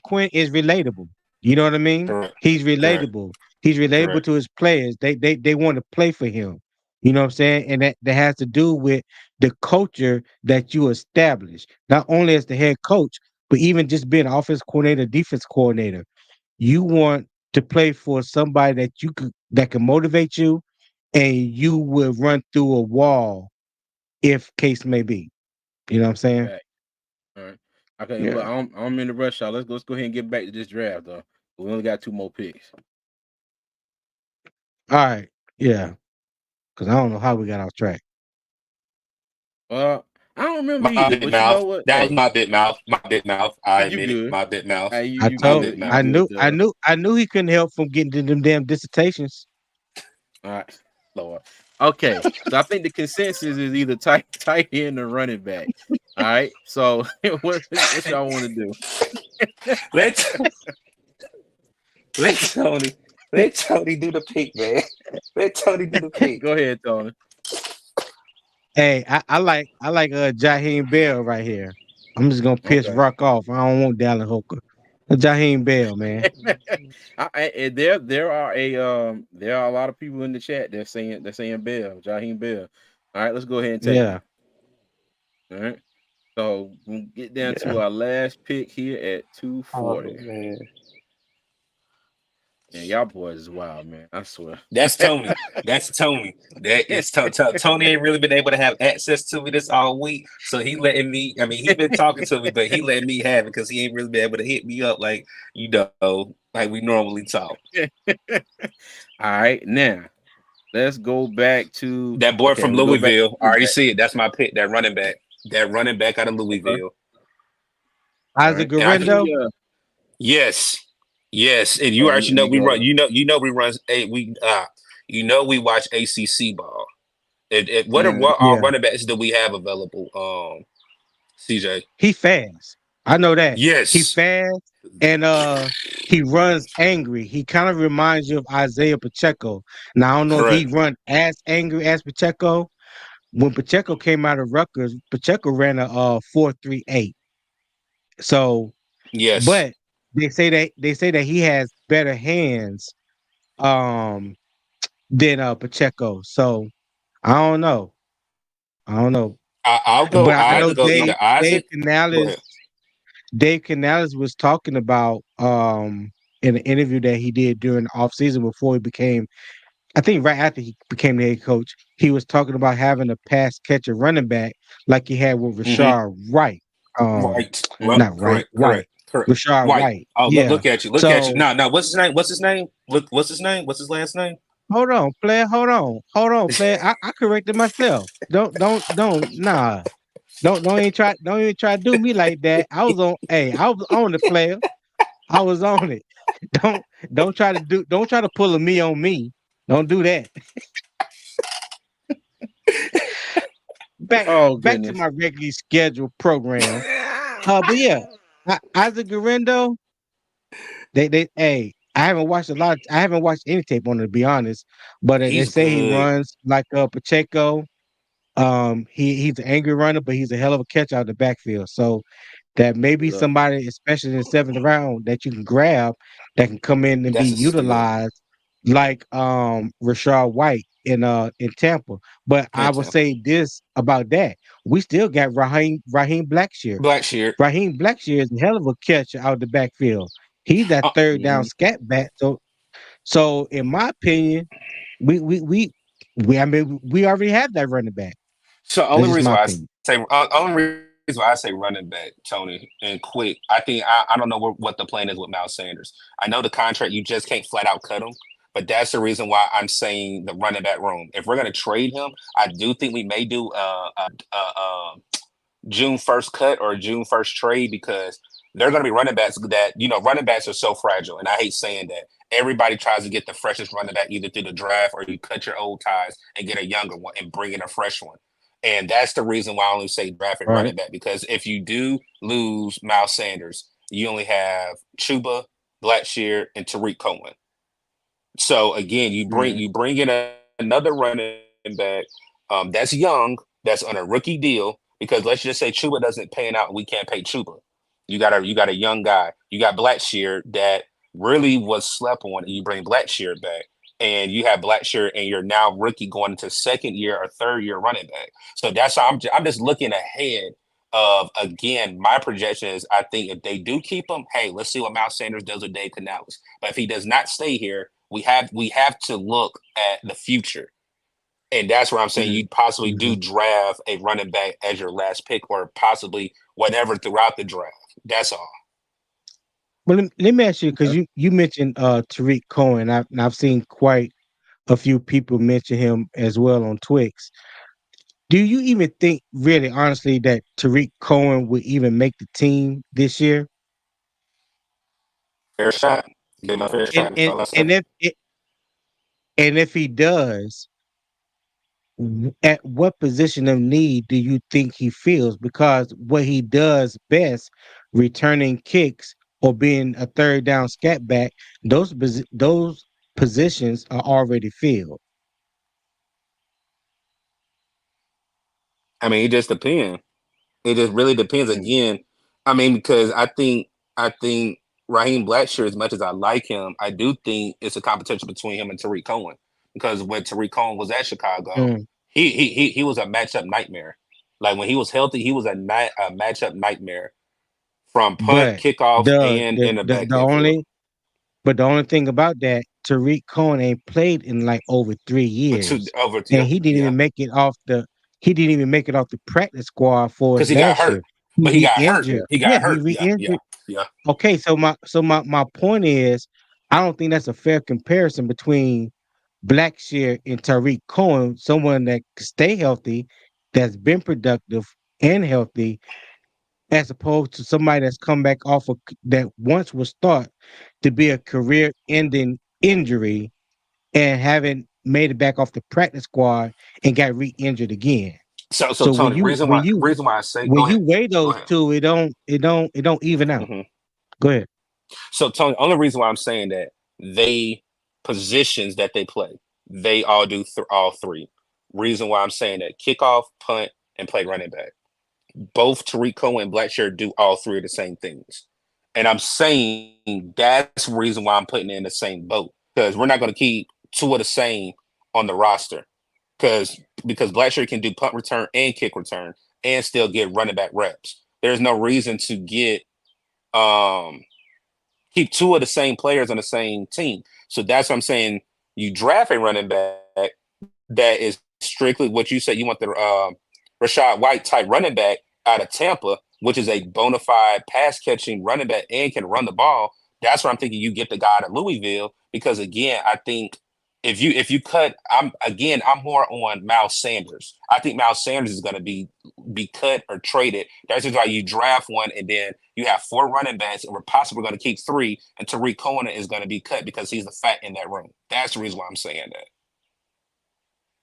Quinn is relatable. You know what I mean? Correct. He's Correct. relatable. He's relatable Correct. to his players. They want to play for him. You know what I'm saying? And that has to do with the culture that you establish, not only as the head coach, but even just being an offense coordinator, defense coordinator, you want to play for somebody that can motivate you, and you will run through a wall if case may be. You know what I'm saying? Fact. All right. Okay, look, Yeah. I'm in the rush, y'all. Let's go ahead and get back to this draft, though. We only got 2 more picks. All right. Yeah. Because I don't know how we got off track. I don't remember My either, big but you know mouth. what? That was Hey, my big mouth. My big mouth. I you admit it. good. My big mouth. Hey, I My told big you mouth. good, I knew he couldn't help from getting to them damn dissertations. All right, Lord. Okay, so I think the consensus is either tight end or running back. All right, so what y'all want to do? Let let Tony let Tony do the pick, man. Let Tony do the pick. Go ahead, Tony. Hey, I like Jaheim Bell right here. I'm just gonna piss Okay. Rock off. I don't want Dallin Hooker. Jaheim Bell, man. There are a lot of people in the chat they're saying Bell, Jaheim Bell. All right, let's go ahead and take Yeah. him. All right. So we'll get down to Yeah. our last pick here at Oh 240. man. Man, y'all boys is wild, man. I swear. That's Tony. That's Tony. That is Tony ain't really been able to have access to me this all week. So he letting me, I mean, he been talking to me, but he letting me have it because he ain't really been able to hit me up like like we normally talk. All right, now let's go back to That boy from we go back to Louisville. I already quarterback. see it. That's my pick. That running back. That running back out of Okay. Louisville. All Isaac right. And I Can can Garendo. we yes. Yes. And oh you you actually know you we run, going we run we watch ACC ball. What Yeah. running backs do we have available? CJ. He fast. I know that. He Yes, fast and he runs angry. He kind of reminds you of Isaiah Pacheco. Now I don't know if he correct. run as angry as Pacheco. When Pacheco came out of Rutgers, Pacheco ran a 4.38. So, Yes, but they say that he has better hands um than Pacheco. So I don't know. I don't know. I'll But go. I I have know to go either Dave Isaac. Go Canales ahead. Dave Canales was talking about in an interview that he did during the offseason before he became, I think right after he became the head coach, he was talking about having a pass catcher running back like he had with Hmm. Rashard Wright. Right. Well, Not Wright, correct. White. Correct. Correct. Rashard White. White. Oh, Yeah. look at you. Look at you. So No, no. What's his name? What's his name? Look. What's his name? What's his last name? hold on, player. Hold on, player. I corrected myself. Don't nah. Don't even try to do me like that. I was on the player. I was on it. Don't don't try to pull a me on me. Don't do that. oh Back to goodness. my regularly scheduled program. But yeah, Isaac Garendo, they hey, I haven't watched any tape on it to be honest, but they He's say he good. runs like Pacheco. He's an angry runner, but he's a hell of a catch out of the backfield. So that maybe Look, somebody, especially in the 7th round, that you can grab that can come in and be That's a steal. utilized like Rashard White in Tampa. But I And will Tampa. say this about that. We still got Raheem Blackshear. Blackshear. Raheem Blackshear is a hell of a catcher out of the backfield. He's that Uh, third down mhm. scat back. So in my opinion, we we we I mean we already have that running back. so That's only just reason my why opinion. only reason why I say running back, Tony, and quick. I think I don't know what the plan is with Miles Sanders. I know the contract you just can't flat out cut him, but that's the reason why I'm saying the running back room. If we're gonna trade him, I do think we may do June 1st cut or June 1st trade because they're going to be running backs that, running backs are so fragile. And I hate saying that. Everybody tries to get the freshest running back either through the draft or you cut your old ties and get a younger one and bring in a fresh one. And that's the reason why I only say draft and Right. running back because if you do lose Miles Sanders, you only have Chuba, Blackshear, and Tariq Cohen. So again, Mhm. you bring in another running back that's young, that's on a rookie deal. Because let's just say Chuba doesn't pan out, we can't pay Chuba. You got a young guy. You got Blackshear that really was slept on, and you bring Blackshear back, and you have Blackshear, and you're now rookie going into second year or third year running back. So that's how I'm just looking ahead of, again, my projection is I think if they do keep him, hey, let's see what Miles Sanders does with Dave Canales. But if he does not stay here, we have to look at the future. And that's where I'm saying Mhm. you possibly do Mhm. draft a running back as your last pick or possibly whatever throughout the draft. That's all. But let me ask you, because Okay. you mentioned Tariq Cohen. I've seen quite a few people mention him as well on Twix. Do you even think, really, honestly, that Tariq Cohen would even make the team this year? Fair shot. Give him a fair And shot. That's and all I and say. if it, and if he does, at what position of need do you think he feels? Because what he does best, returning kicks or being a third down scat back, those positions are already filled. I mean, it just depends. It just really depends. Mhm. Again, I mean, because I think Raheem Blackshear, as much as I like him, I do think it's a competition between him and Tariq Cohen. Because when Tariq Cohen was at Chicago, Mm. he was a matchup nightmare. Like when he was healthy, he was a matchup nightmare from punt, But kickoff, the and the in the the, the backfield. only thing about that, Tariq Cohen ain't played in like over three But two years, over, and yep, yeah, he didn't even make it off the practice squad for because us he got last hurt. year. He But he got hurt. re-injured. He Yeah, got he hurt. Yeah, yeah, re-injured. yeah. Okay, so my point is, I don't think that's a fair comparison between Blackshear and Tariq Cohen, someone that can stay healthy, that's been productive and healthy, as opposed to somebody that's come back off of that once was thought to be a career-ending injury and haven't made it back off the practice squad and got re-injured again. So So when Tony, you reason why I say when go ahead, you weigh go those ahead. two, it don't even out. Hmm. Go ahead. So Tony, only reason why I'm saying that they positions that they play, they all do all three. Reason why I'm saying that kickoff, punt, and play running back. Both Tariq Cohen and Blackshear do all three of the same things. And I'm saying that's the reason why I'm putting it in the same boat. Because we're not going to keep two of the same on the roster. Because Blackshear can do punt return and kick return and still get running back reps. There's no reason to get um keep two of the same players on the same team. So that's what I'm saying. You draft a running back that is strictly what you said. You want the Rashad White type running back out of Tampa, which is a bona fide pass catching running back and can run the ball. That's where I'm thinking you get the guy at Louisville because again, I think if you cut, I'm more on Miles Sanders. I think Miles Sanders is going to be cut or traded. That's just why you draft one and then you have four running backs and we're possibly going to keep three and Tariq Cohen is going to be cut because he's the fat in that room. That's the reason why I'm saying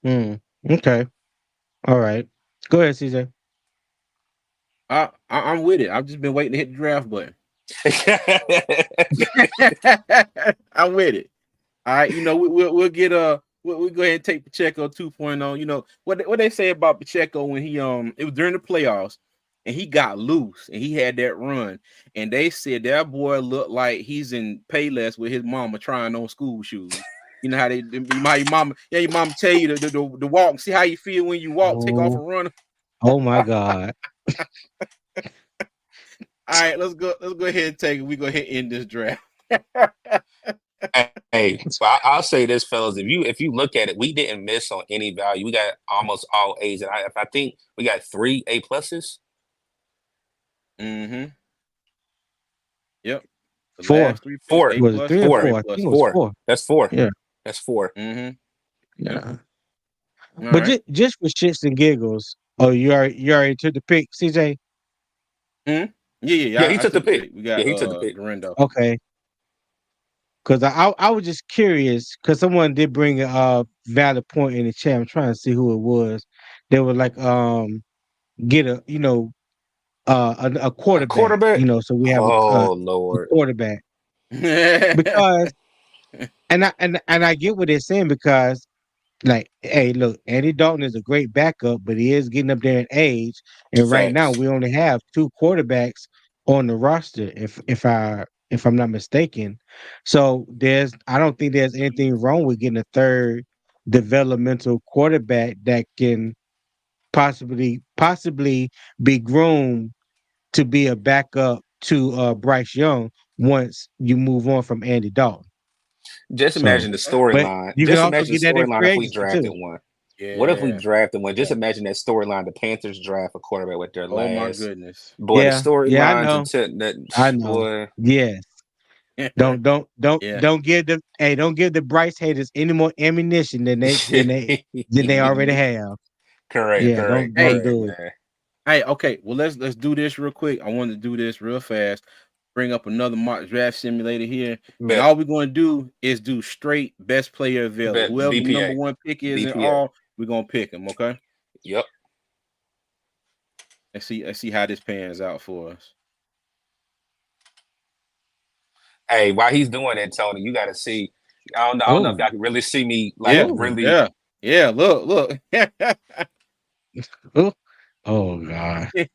Mm, okay. All right. Go ahead, CJ. I'm with it. I've just been waiting to hit the draft button. that. I'm with it. All right, we'll get we'll go ahead and take Pacheco 2.0. You know what they say about Pacheco when he it was during the playoffs and he got loose and he had that run and they said that boy looked like he's in Payless with his mama trying on school shoes. You know how your mama tell you to walk, see how you feel when you walk, take off Oh, and run. oh my God. All right, let's go ahead and take it. We go ahead and end this draft. Hey, well, I'll say this, fellas. If you look at it, we didn't miss on any value. We got almost all A's, and I think we got three A pluses. Mm-hmm. Yep. The Four. last three picks, Four, A Was it plus three or and four, three four? I think it was pluses. four. four. That's four. Yeah. That's four. Mm-hmm. Yep. Yeah. All But right. just for shits and giggles. Oh, you already took the pick, CJ? Hmm. Yeah. Yeah, he I took the took the pick. pick. We Yeah, got he took the pick. Garendo. Okay. Because I was just curious because someone did bring a valid point in the chat. I'm trying to see who it was. They were like get a A quarterback, quarterback. so we have Oh a Lord. quarterback. Because and I get what they're saying, because like, hey, look, Andy Dalton is a great backup, but he is getting up there in age. And right now Facts. we only have two quarterbacks on the roster, if I'm not mistaken. So I don't think there's anything wrong with getting a third developmental quarterback that can possibly be groomed to be a backup to Bryce Young once you move on from Andy Dalton. Just So, imagine the but storyline. you can Just also imagine the get that in storyline free if we agency drafted too. one. What if we Yeah. drafted one? Just Yeah. imagine that storyline. The Panthers draft a quarterback with their Oh my last. goodness. Boy, the Yeah, I storylines know, until that I know. boy. Yes. Yeah. Don't give the don't give the Bryce haters any more ammunition than they already have. Correct, Yeah, correct, don't Hey, correct, do it. man. hey, okay. Well, let's do this real quick. I wanted to do this real fast. Bring up another mock draft simulator here, and But all we're going to do is do straight best player available. but Whoever the number BPA, one pick is in BPA. all, we're gonna pick him. Okay. Yep. Let's see how this pans out for us. Hey, while he's doing that, Tony, you got to see. I don't know if Oh, y'all can really see me, like Yeah. oh, really. Yeah. Yeah. Look. oh, oh God. Now,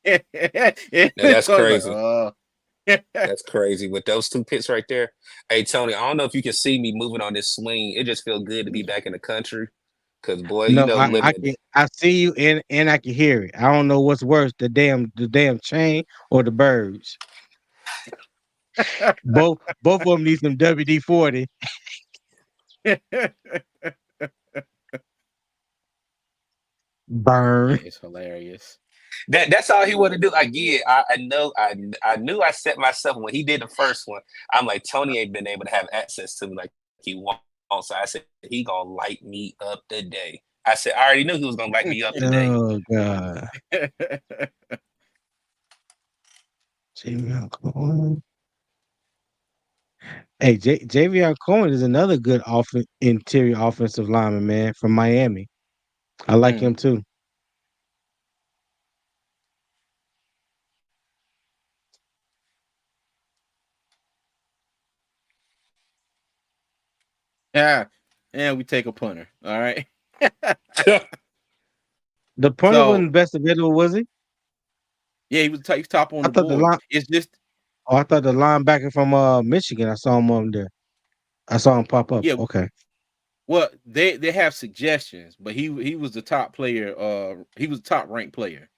that's Tony's like, crazy. That's crazy with those two picks right there. Hey, Tony, I don't know if you can see me moving on this swing. It just feels good to be back in the country. Cause boy, No, living I in can I see you and I can hear it. I don't know what's worse, the damn chain or the birds. Both of them need some WD-40. Burn. It's hilarious. that's all he wanted to do. Like, yeah, I know I knew I set myself when he did the first one. I'm like, Tony ain't been able to have access to me like he wants. So I said he gonna light me up today. I said I already knew he was gonna light me up today. Oh God. Javion Cohen. Hey, Javion Cohen is another good interior offensive lineman, man, from Miami. I like him Mm. too. Yeah. And we take a punter. All right. The punter So wasn't best available, was he? yeah, he's top on I the thought the board. line. It's just Oh, I thought the linebacker from Michigan. I saw him on there. I saw him pop up. yeah. Okay. Well, they have suggestions, but he was the top player. He was the top ranked player.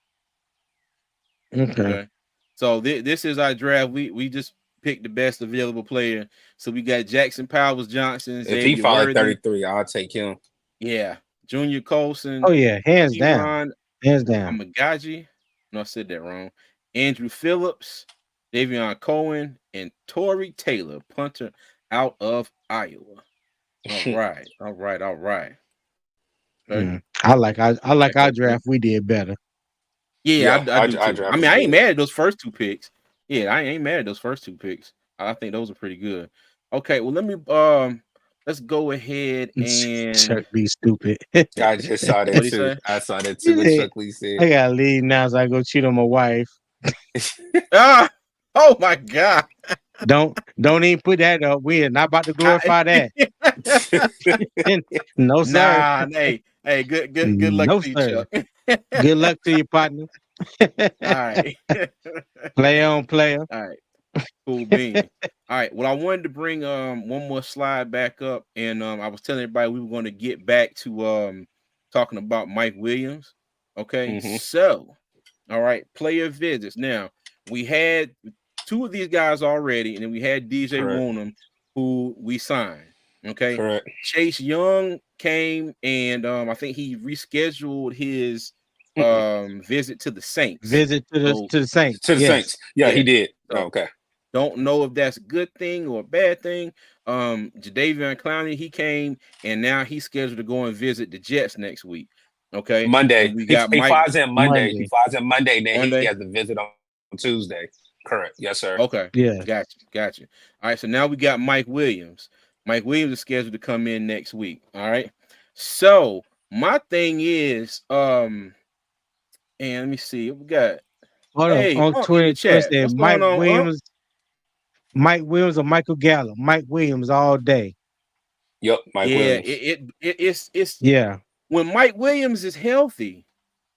Okay. Okay. So this is our draft. We just picked the best available player. So we got Jackson Powers Johnson, If he Xavier fall at Worthy, 33, I'll take him. yeah, Junior Colson, Oh yeah, hands down. Teron Hands down. Amagaji. No, I said that wrong. Andrew Phillips, Davion Cohen, and Torrey Taylor, punter out of Iowa. All right, all right, all right. Okay. I like our Okay. draft. We did better. Yeah, Yeah, I do I too. I drafted mean, I ain't good. mad at those first two picks. Yeah, I ain't mad at those first two picks. I think those are pretty good. Okay, well let's go ahead Chuck and be stupid. I just saw what that do you too. say? I saw that too. He What said, Chuck Lee said. I gotta leave now so I go cheat on my wife. Ah, oh my god. Don't even put that up. We are not about to I, glorify that. No sir. nah, good luck No to you, sir. Chuck. Good luck to you, partner. All right. Play on player. All right. Cool beans. All right. Well, I wanted to bring one more slide back up, and I was telling everybody we were going to get back to talking about Mike Williams. Okay, Hmm. so all right, player visits. Now we had two of these guys already, and then we had DJ Correct. Woonem, who we signed. Okay, Correct. Chase Young came, and I think he rescheduled his Mm-mm. visit to the Saints. Visit to So the Saints. To the Yes. Saints. Yeah, he yeah, did. Oh, so okay. don't know if that's a good thing or a bad thing. Jadeveon Clowney, he came and now he's scheduled to go and visit the Jets next week. Okay. Monday. And we He got he Mike flies in Monday. He Monday. flies in Monday. Then he Monday. has a visit on Tuesday. Correct. Yes, sir. Okay. Yes. Gotcha. All right. So now we got Mike Williams. Mike Williams is scheduled to come in next week. All right. So my thing is, and let me see. We got Hold hey on in the 2020 chat. said What's going on? Mike Williams or Michael Gallup. Mike Williams all day. Yep. Mike Yeah, Williams. it's Yeah. when Mike Williams is healthy,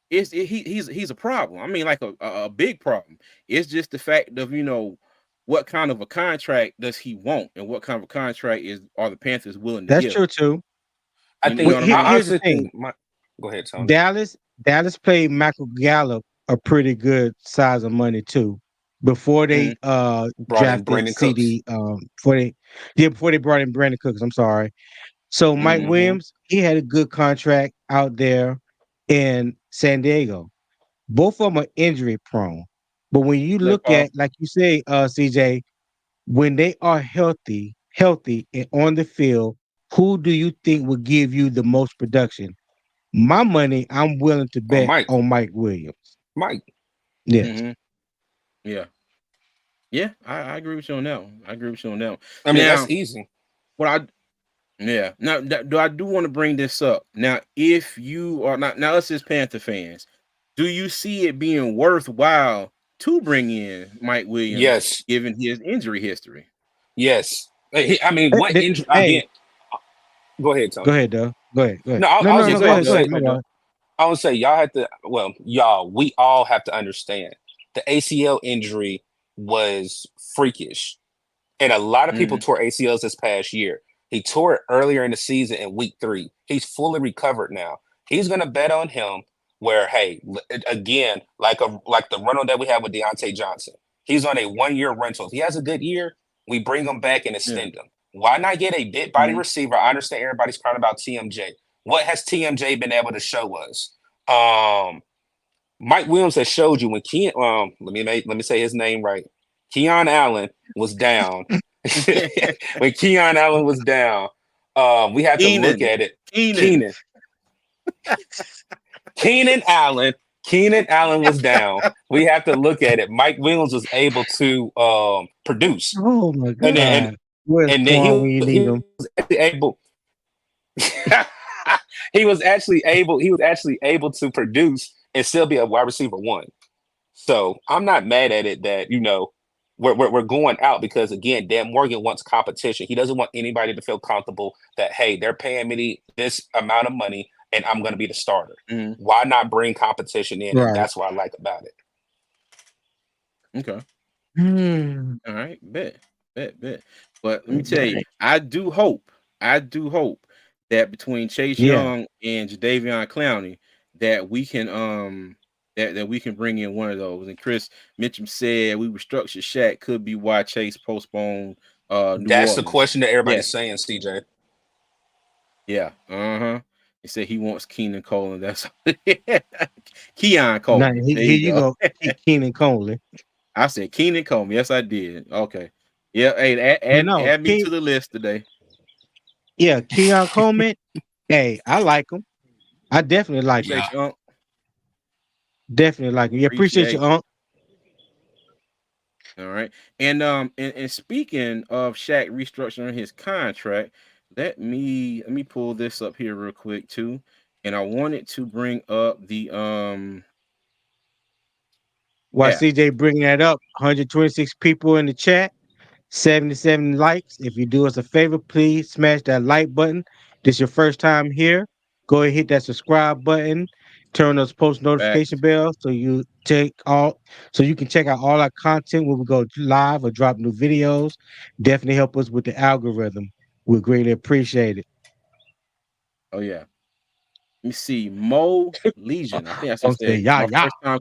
he's a problem. I mean, like a big problem. It's just the fact of what kind of a contract does he want, and what kind of a contract are the Panthers willing to That's give true him? too. I You know think what I I mean? Here's the honestly thing. think. Go ahead, Tony. Dallas Dallas played Michael Gallup a pretty good size of money too. Before they Brought in drafted Brandon Cooks. CD, before they brought in Brandon Cooks. I'm sorry. So Mike Mm-hmm. Williams, he had a good contract out there in San Diego. Both of them are injury prone. But when you Let look Paul. at, like you say, CJ, when they are healthy and on the field, who do you think will give you the most production? My money, I'm willing to Oh, bet Mike. on Mike Williams. Mike. Yes. Mm-hmm. Yeah. Yeah, I agree with you on that one. I agree with you on that one. I mean, that's Now, easy. what I yeah. Now, do I do want to bring this up? Now, if you are not now, us as Panther fans, do you see it being worthwhile to bring in Mike Williams Yes. given his injury history? Yes. I mean, what injury Hey, again? Go ahead, go Tony. ahead, Doug. Go ahead. Go ahead. No, No, I was no, no. just Go Go about ahead, to ahead. Go Doug. ahead. say. Go My ahead, Doug. bad. I would say y'all have to. Well, y'all, we all have to understand the ACL injury was freakish. And a lot of people Mm-hmm. tore ACLs this past year. He tore it earlier in the season in week 3. He's fully recovered now. He's going to bet on him where, hey, again, like the rental that we have with Deontay Johnson. He's on a 1-year rental. If he has a good year, we bring him back and Yeah. extend him. Why not get a big body Mm-hmm. receiver? I understand everybody's crying about TMJ. What has TMJ been able to show us? Mike Williams has showed you when let me say his name right. Keon Allen was down. When Keon Allen was down, we had to look Keenan. at it. Keenan. Keenan, Keenan Allen, Keenan Allen was down. We have to look at it. Mike Williams was able to produce, Oh my and then God. Where's and then Quan when you need him? he was actually able. he was actually able to produce and still be a wide receiver one. So I'm not mad at it that we're going out because again, Dan Morgan wants competition. He doesn't want anybody to feel comfortable that hey, they're paying me this amount of money and I'm going to be the starter. Mm-hmm. Why not bring competition in? And Right. that's what I like about it. Okay. Hmm. All right. Bet. But let me tell you, Right. I do hope that between Chase Yeah. Young and Jadeveon Clowney, that we can that we can bring in one of those. And Chris Mitchum said we restructured Shaq could be why Chase postponed New That's the Orleans. question that Yeah, everybody's saying, CJ. yeah. Uh-huh. He said he wants Keenan Coleman. That's Keon Now Coleman. There here you you go. go. Keenan Conley. I said Keenan Coleman. Yes, I did. Okay. Yeah, hey, But add, no, add me to the list today. Keon Coleman. Hey, I like him. I definitely like him. Yeah. Appreciate you, Unc. Definitely like him. Yeah, appreciate you, Appreciate Unc. you. All right. And speaking of Shaq restructuring his contract, let me pull this up here real quick too. And I wanted to bring up the While yeah, CJ bringing that up, 126 people in the chat. 77 likes. If you do us a favor, please smash that like button. This is your first time here. Go ahead, hit that subscribe button. Turn those post notification facts. bells so you can check out all our content when we go live or drop new videos. Definitely help us with the algorithm. We greatly appreciate it. Oh yeah. Let me see. Mo Legion. I think that's I'm just saying, it. It's yeah, my yeah. first time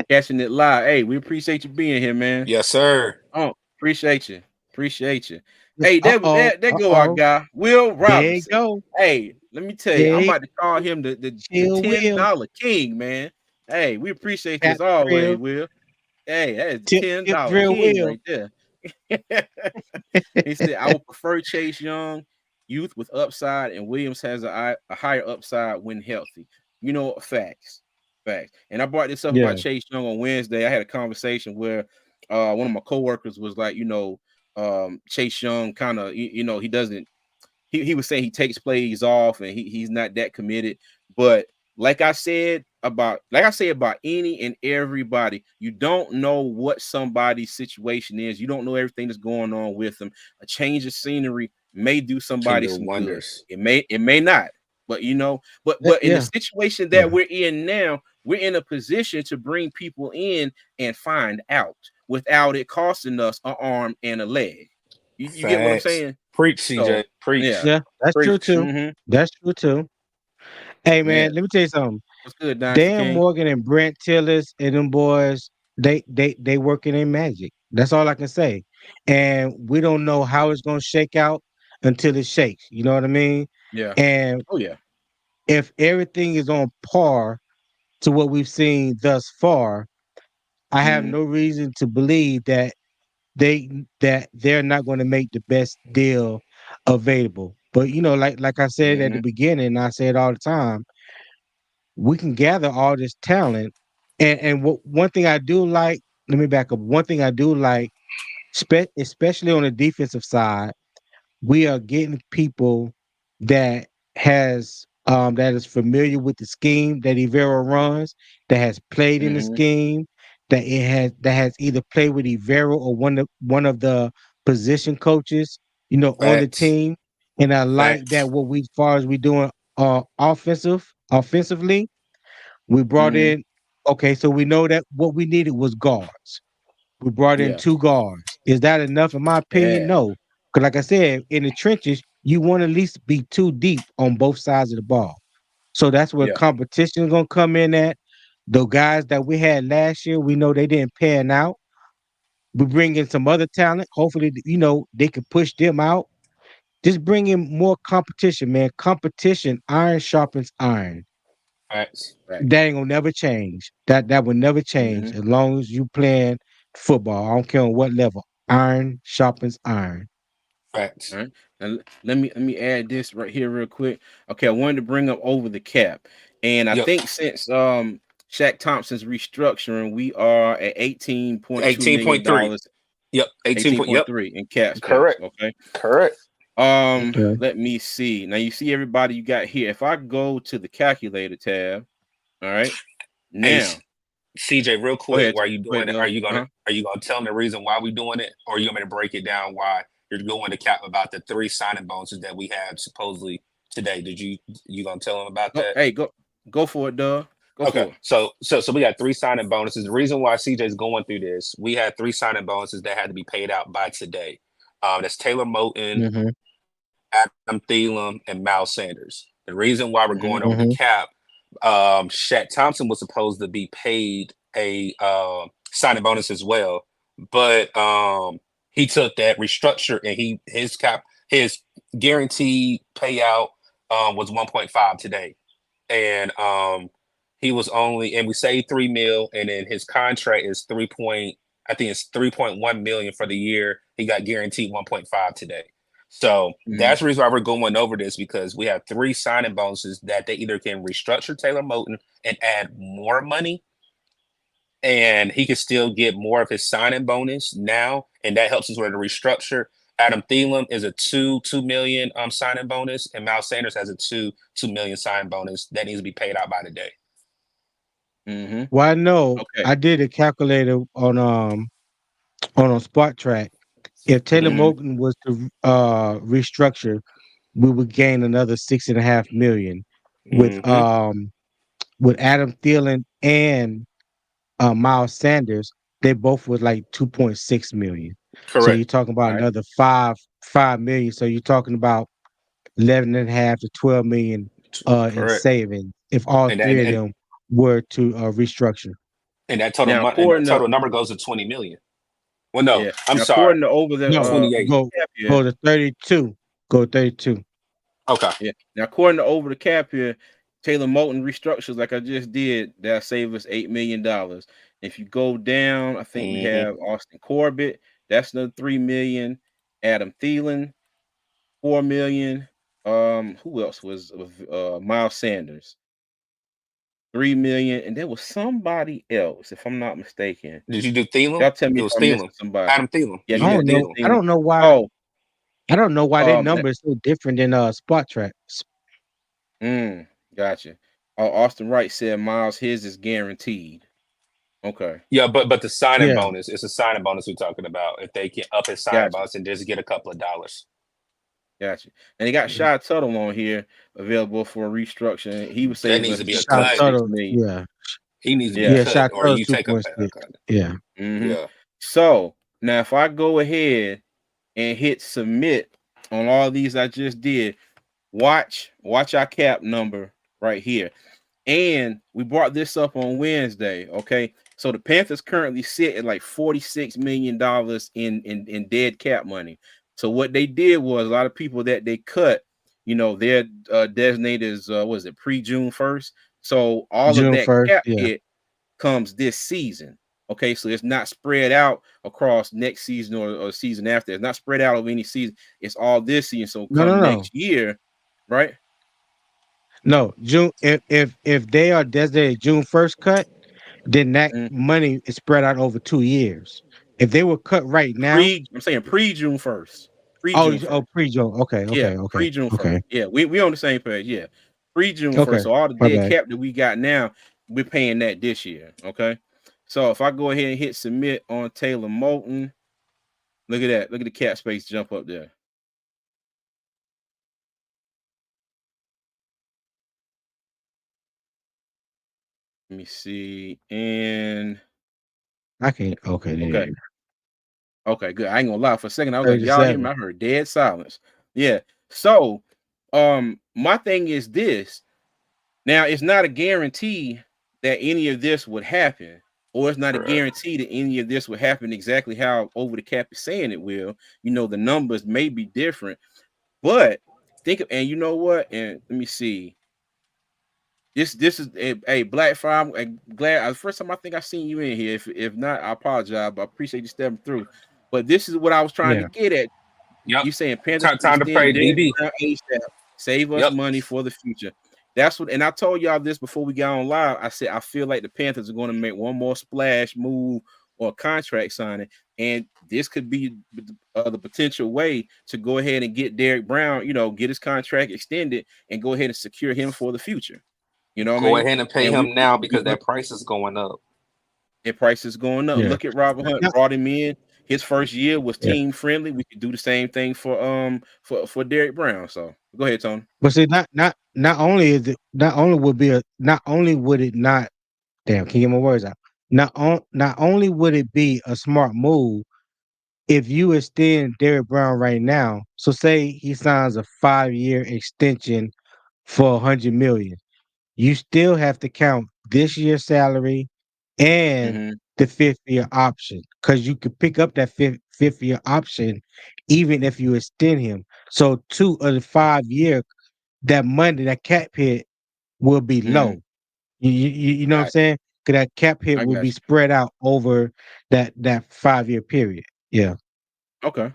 catching it live. Hey, we appreciate you being here, man. Yes, sir. Oh, appreciate you. Appreciate you. Hey, there go our Uh-oh. guy, Will There you Robinson. go. Hey, let me tell you, There I'm you about to call him the chill, Will. $10 king, man. Hey, we appreciate you Tap as always, drill. Will. Hey, that is Tip, tip $10 drill, king Will. right there. He said, I would prefer Chase Young, youth with upside, and Williams has a higher upside when healthy. Facts. Facts. And I brought this up about Yeah. Chase Young on Wednesday. I had a conversation where one of my coworkers was like, Chase Young kind of, he doesn't he was saying he takes plays off and he's not that committed. But like I say about any and everybody, you don't know what somebody's situation is. You don't know everything that's going on with them. A change of scenery may do Can somebody do some good. wonders. It may not. But but in the Yeah. situation that Yeah. we're in now, we're in a position to bring people in and find out without it costing us an arm and a leg. You get what I'm Facts. saying? Preach, So CJ. Preach. yeah. Yeah. That's true Preach. too. Mm-hmm. That's true too. Hey Yeah. man, let me tell you something. What's good, Dynasty Dan King? Morgan and Brent Tillis and them boys, they working their magic. That's all I can say. And we don't know how it's gonna shake out until it shakes. You know what I mean? Yeah. And Oh yeah. if everything is on par to what we've seen thus far, I have Mm-hmm. no reason to believe that they're not going to make the best deal available. But like I said at the Mm-hmm. beginning, I say it all the time, we can gather all this talent. And one thing I do like, let me back up. One thing I do like, especially on the defensive side, we are getting people that that is familiar with the scheme that Ivero runs, that has played in the Mm-hmm. scheme, that has either played with Ivero or one of the position coaches, on the Facts. team. And I like Facts. that what we far as we doing offensively, we brought Mm-hmm. in, okay, so we know that what we needed was guards. We brought in Yeah. 2 guards. Is that enough? In my opinion, Yeah. no. Because like I said, in the trenches, you want to at least be 2 deep on both sides of the ball. So that's where Yeah. competition is gonna come in at. The guys that we had last year, we know they didn't pan out. We bring in some other talent. Hopefully, they can push them out. Just bring in more competition, man. Competition, iron sharpens iron. Facts. Right. That ain't gonna never change. That will never change Mm-hmm. as long as you playing football. I don't care on what level. Iron sharpens iron. Facts. All right. And let me add this right here real quick. Okay, I wanted to bring up over the cap. And I Yep. think since Shaq Thompson's restructuring, we are at $18.2 million, 18.3. Yep. 18 point. Yep. 18.3 in cap space. Correct. Okay. Correct. Okay. Let me see. Now you see everybody you got here. If I go to the calculator tab, all right. Hey, Now, CJ, real go quick, ahead. while you Go ahead, doing it, though. Uh-huh. are you gonna tell them the reason why we doing it, or you want me to break it down why you're going to cap about the 3 signing bonuses that we had supposedly today? You gonna tell them about Go, that? hey, go for it, Doug. Go Okay, for it. so we got 3 signing bonuses. The reason why CJ's going through this, we had 3 signing bonuses that had to be paid out by today. That's Taylor Moton, Mm-hmm. Adam Thielen, and Miles Sanders. The reason why we're going Mm-hmm. over the Mm-hmm. cap, Shaq Thompson was supposed to be paid a signing bonus as well, but he took that restructure and his guaranteed payout was 1.5 today, and he was only and we saved 3 mil, and then his contract is 3 point I think it's 3.1 million for the year. He got guaranteed 1.5 today. So Mm-hmm. that's the reason why we're going over this, because we have 3 signing bonuses that they either can restructure Taylor Moton and add more money, and he can still get more of his signing bonus now, and that helps us with the restructure. Adam Thielen is a 2 million signing bonus, and Miles Sanders has a 2 million signing bonus that needs to be paid out by today. Mm-hmm. Well, I know Okay. I did a calculator on a Spot Track. If Taylor Mhm. Mm-hmm. Moton was to restructure, we would gain another 6.5 million Mhm. with Adam Thielen and Miles Sanders. They both was like 2.6 million. So Correct. you're talking about All right. another 5 million. So you're talking about 11.5 to 12 million in Correct. savings if all And three and of and, them were to restructure. and that Now, and according that to total number goes to 20 million. Well, no, yeah, I'm now sorry, according to over the No, 28. cap go here, to 32. Go 32. Okay. yeah. Now according to over the cap here, Taylor Moton restructures like I just did. That save us $8 million. If you go down, I think we Hmm. have Austin Corbett. That's another 3 million. Adam Thielen, 4 million. Who else was Miles Sanders? 3 million, and there was somebody else, if I'm not mistaken. Did you do Thielen? Y'all tell me It if was I'm missing Thielen. somebody. Adam Thielen. Yeah, You I yeah, did don't did know. Thielen. I Thielen. don't know why. Oh, I don't know why that that number is so different than Spot Track. mm, gotcha. Oh, Austin Wright said Miles his is guaranteed. Okay, Yeah, but the signing Yeah. bonus, it's a signing bonus we're talking about. If they can up his signing gotcha, bonus and just get a couple of dollars, gotcha. And they got Mhm. Shy Tuttle on here available for a restructure. He would That save needs us to be a Shot 2.6 cut. Tuttle. million. Yeah. He needs to be Yeah. Yeah. cut, Shot or Tuttle's you take a 2.6. cut. Yeah. hmm Yeah. So now if I go ahead and hit submit on all these I just did, watch our cap number right here. And we brought this up on Wednesday. Okay. So the Panthers currently sit at like $46 million in dead cap money. So what they did was a lot of people that they cut, they're designated as what is it, pre-June 1st. So all of June that 1st. cap Yeah. hit comes this season. Okay, so it's not spread out across next season or season after. It's not spread out over any season. It's all this season. So No, no, come no. next year, right? No, June. If they are designated June 1st cut, then that Mm. money is spread out over 2 years. If they were cut right now, I'm saying pre-June 1st. oh, Pre-June 1st. pre-June. Okay, Yeah, okay, okay, pre-June 1st. okay, Yeah, we on the same page. Yeah. Pre-June okay. 1st. So all the My dead bad. cap that we got now, we're paying that this year. Okay. So if I go ahead and hit submit on Taylor Moulton, look at that. Look at the cap space jump up there. Let me see. And I can't. Okay, okay. yeah. Okay, good. I ain't gonna lie. For a second, I was like, y'all hear 37. me? I heard dead silence. Yeah. So my thing is this. Now, it's not a guarantee that any of this would happen, or it's not a Correct. guarantee that any of this would happen exactly how over the cap is saying it will. The numbers may be different, but and you know what? And let me see. This is a Black Fire. I'm glad. First time I think I seen you in here. If not, I apologize. But I appreciate you stepping through. But this is what I was trying to Yeah. get at. Yep. You saying Panthers Time, should time to extend pray, Derek DB. Brown ASAP, save us Yep. money for the future. That's what, and I told y'all this before we got on live. I said I feel like the Panthers are going to make one more splash move or contract signing, and this could be the potential way to go ahead and get Derek Brown, get his contract extended and go ahead and secure him for the future. You know what I Go mean? ahead and pay And him now because we that price is going up. their price is going up. Yeah. Look at Robert Hunt, No, brought him in. His first year was yeah. team friendly. We could do the same thing for Derek Brown. So go ahead, Tony. But see, not only is it not only would it not damn, can you get my words out? Not only would it be a smart move if you extend Derrick Brown right now. So say he signs a 5-year extension for 100 million. You still have to count this year's salary and Mm-hmm. the 5th-year option because you could pick up that fifth year option even if you extend him. So 2 of the 5 year, that money, that cap hit will be Mm-hmm. low. You know what I'm Got saying? Because that cap hit I will got be you. spread out over that 5-year period. Yeah. Okay.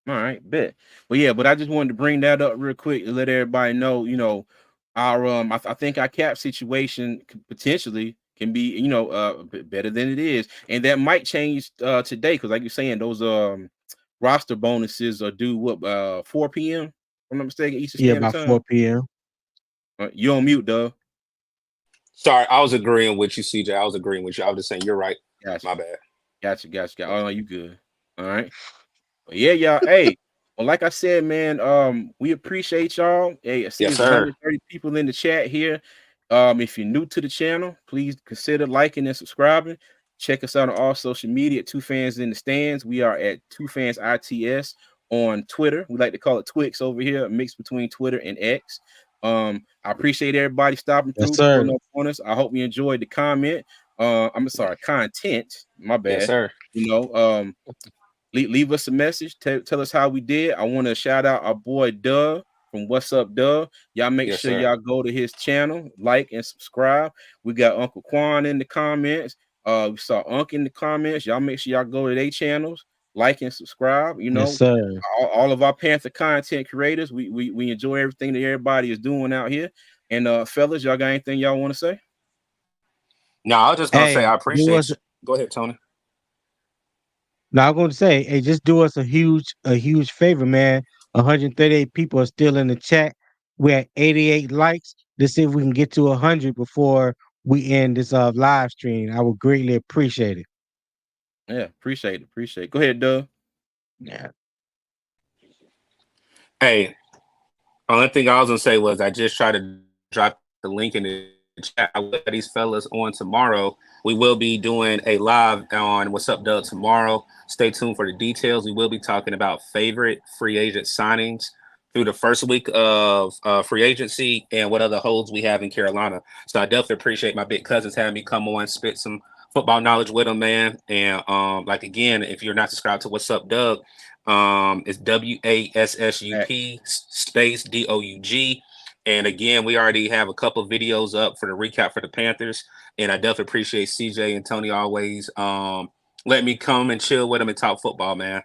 All right, bet. But yeah, but I just wanted to bring that up real quick to let everybody know, our I think our cap situation potentially can be, better than it is, and that might change today because, like you're saying, those roster bonuses are due 4 p.m. If I'm not mistaken, Eastern Yeah, Standard about Time. 4 p.m. You on mute, Doug? Sorry, I was agreeing with you, CJ. I was agreeing with you. I was just saying you're right. Gotcha, My bad. gotcha. Oh, no, you good? All right. But yeah, y'all. Hey, well, like I said, man, we appreciate y'all. Hey, I see Yes, there's sir. 130 people in the chat here. If you're new to the channel, please consider liking and subscribing. Check us out on all social media at Two Fans in the Stands. We are at Two Fans ITS on Twitter. We like to call it Twix over here, a mix between Twitter and X. I appreciate everybody stopping Yes, through, sir. pulling up on us. I hope you enjoyed the comment. I'm sorry, content. My Yes, bad. sir. Leave us a message. Tell us how we did. I want to shout out our boy Doug from What's Up, Doug. Y'all make Yes, sure sir. y'all go to his channel, like and subscribe. We got Uncle Quan in the comments. We saw Unc in the comments. Y'all make sure y'all go to their channels, like and subscribe. Yes, sir. All of our Panther content creators. We enjoy everything that everybody is doing out here. And fellas, y'all got anything y'all want to say? No, I was just gonna say Hey, I do appreciate us. you. Go ahead, Tony. Now I'm going to say, hey, just do us a huge favor, man. 138 people are still in the chat. We're at 88 likes. Let's see if we can get to 100 before we end this live stream. I would greatly appreciate it. Yeah, appreciate it. Appreciate it. Go ahead, Doug. Yeah. Hey, only thing I was gonna say was I just tried to drop the link in the chat. I will let these fellas on tomorrow. We will be doing a live on What's Up, Doug tomorrow. Stay tuned for the details. We will be talking about favorite free agent signings through the first week of free agency and what other holds we have in Carolina. So I definitely appreciate my big cousins having me come on, spit some football knowledge with them, man. And like again, if you're not subscribed to What's Up, Doug, it's WASSUP space DOUG. And again, we already have a couple of videos up for the recap for the Panthers. And I definitely appreciate CJ and Tony always letting me come and chill with them and talk football, man.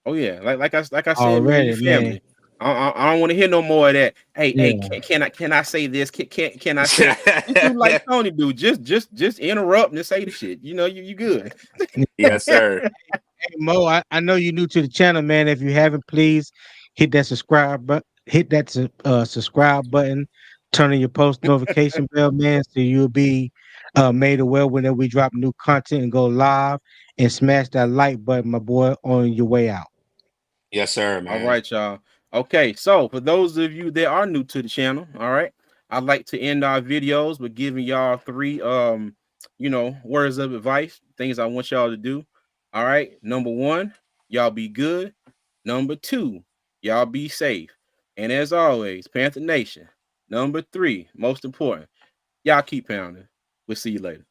Oh yeah, like I said, man, you Already, man. family. I don't want to hear no more of that. Hey, Yeah. can I say this? Can I say? Just do like Tony do. Just interrupt and say the shit. You know, you good. Yes, sir. Hey Mo, I know you're new to the channel, man. If you haven't, please hit that subscribe button, turn on your post notification bell, man, so you'll be made aware whenever we drop new content and go live. And smash that like button, my boy, on your way out. Yes, sir, All man. right, y'all. Okay, so for those of you that are new to the channel, all right, I'd like to end our videos with giving y'all 3 words of advice, things I want y'all to do. All right, number 1, y'all be good. Number 2, y'all be safe. And as always, Panther Nation. Number 3, most important, y'all keep pounding. We'll see you later.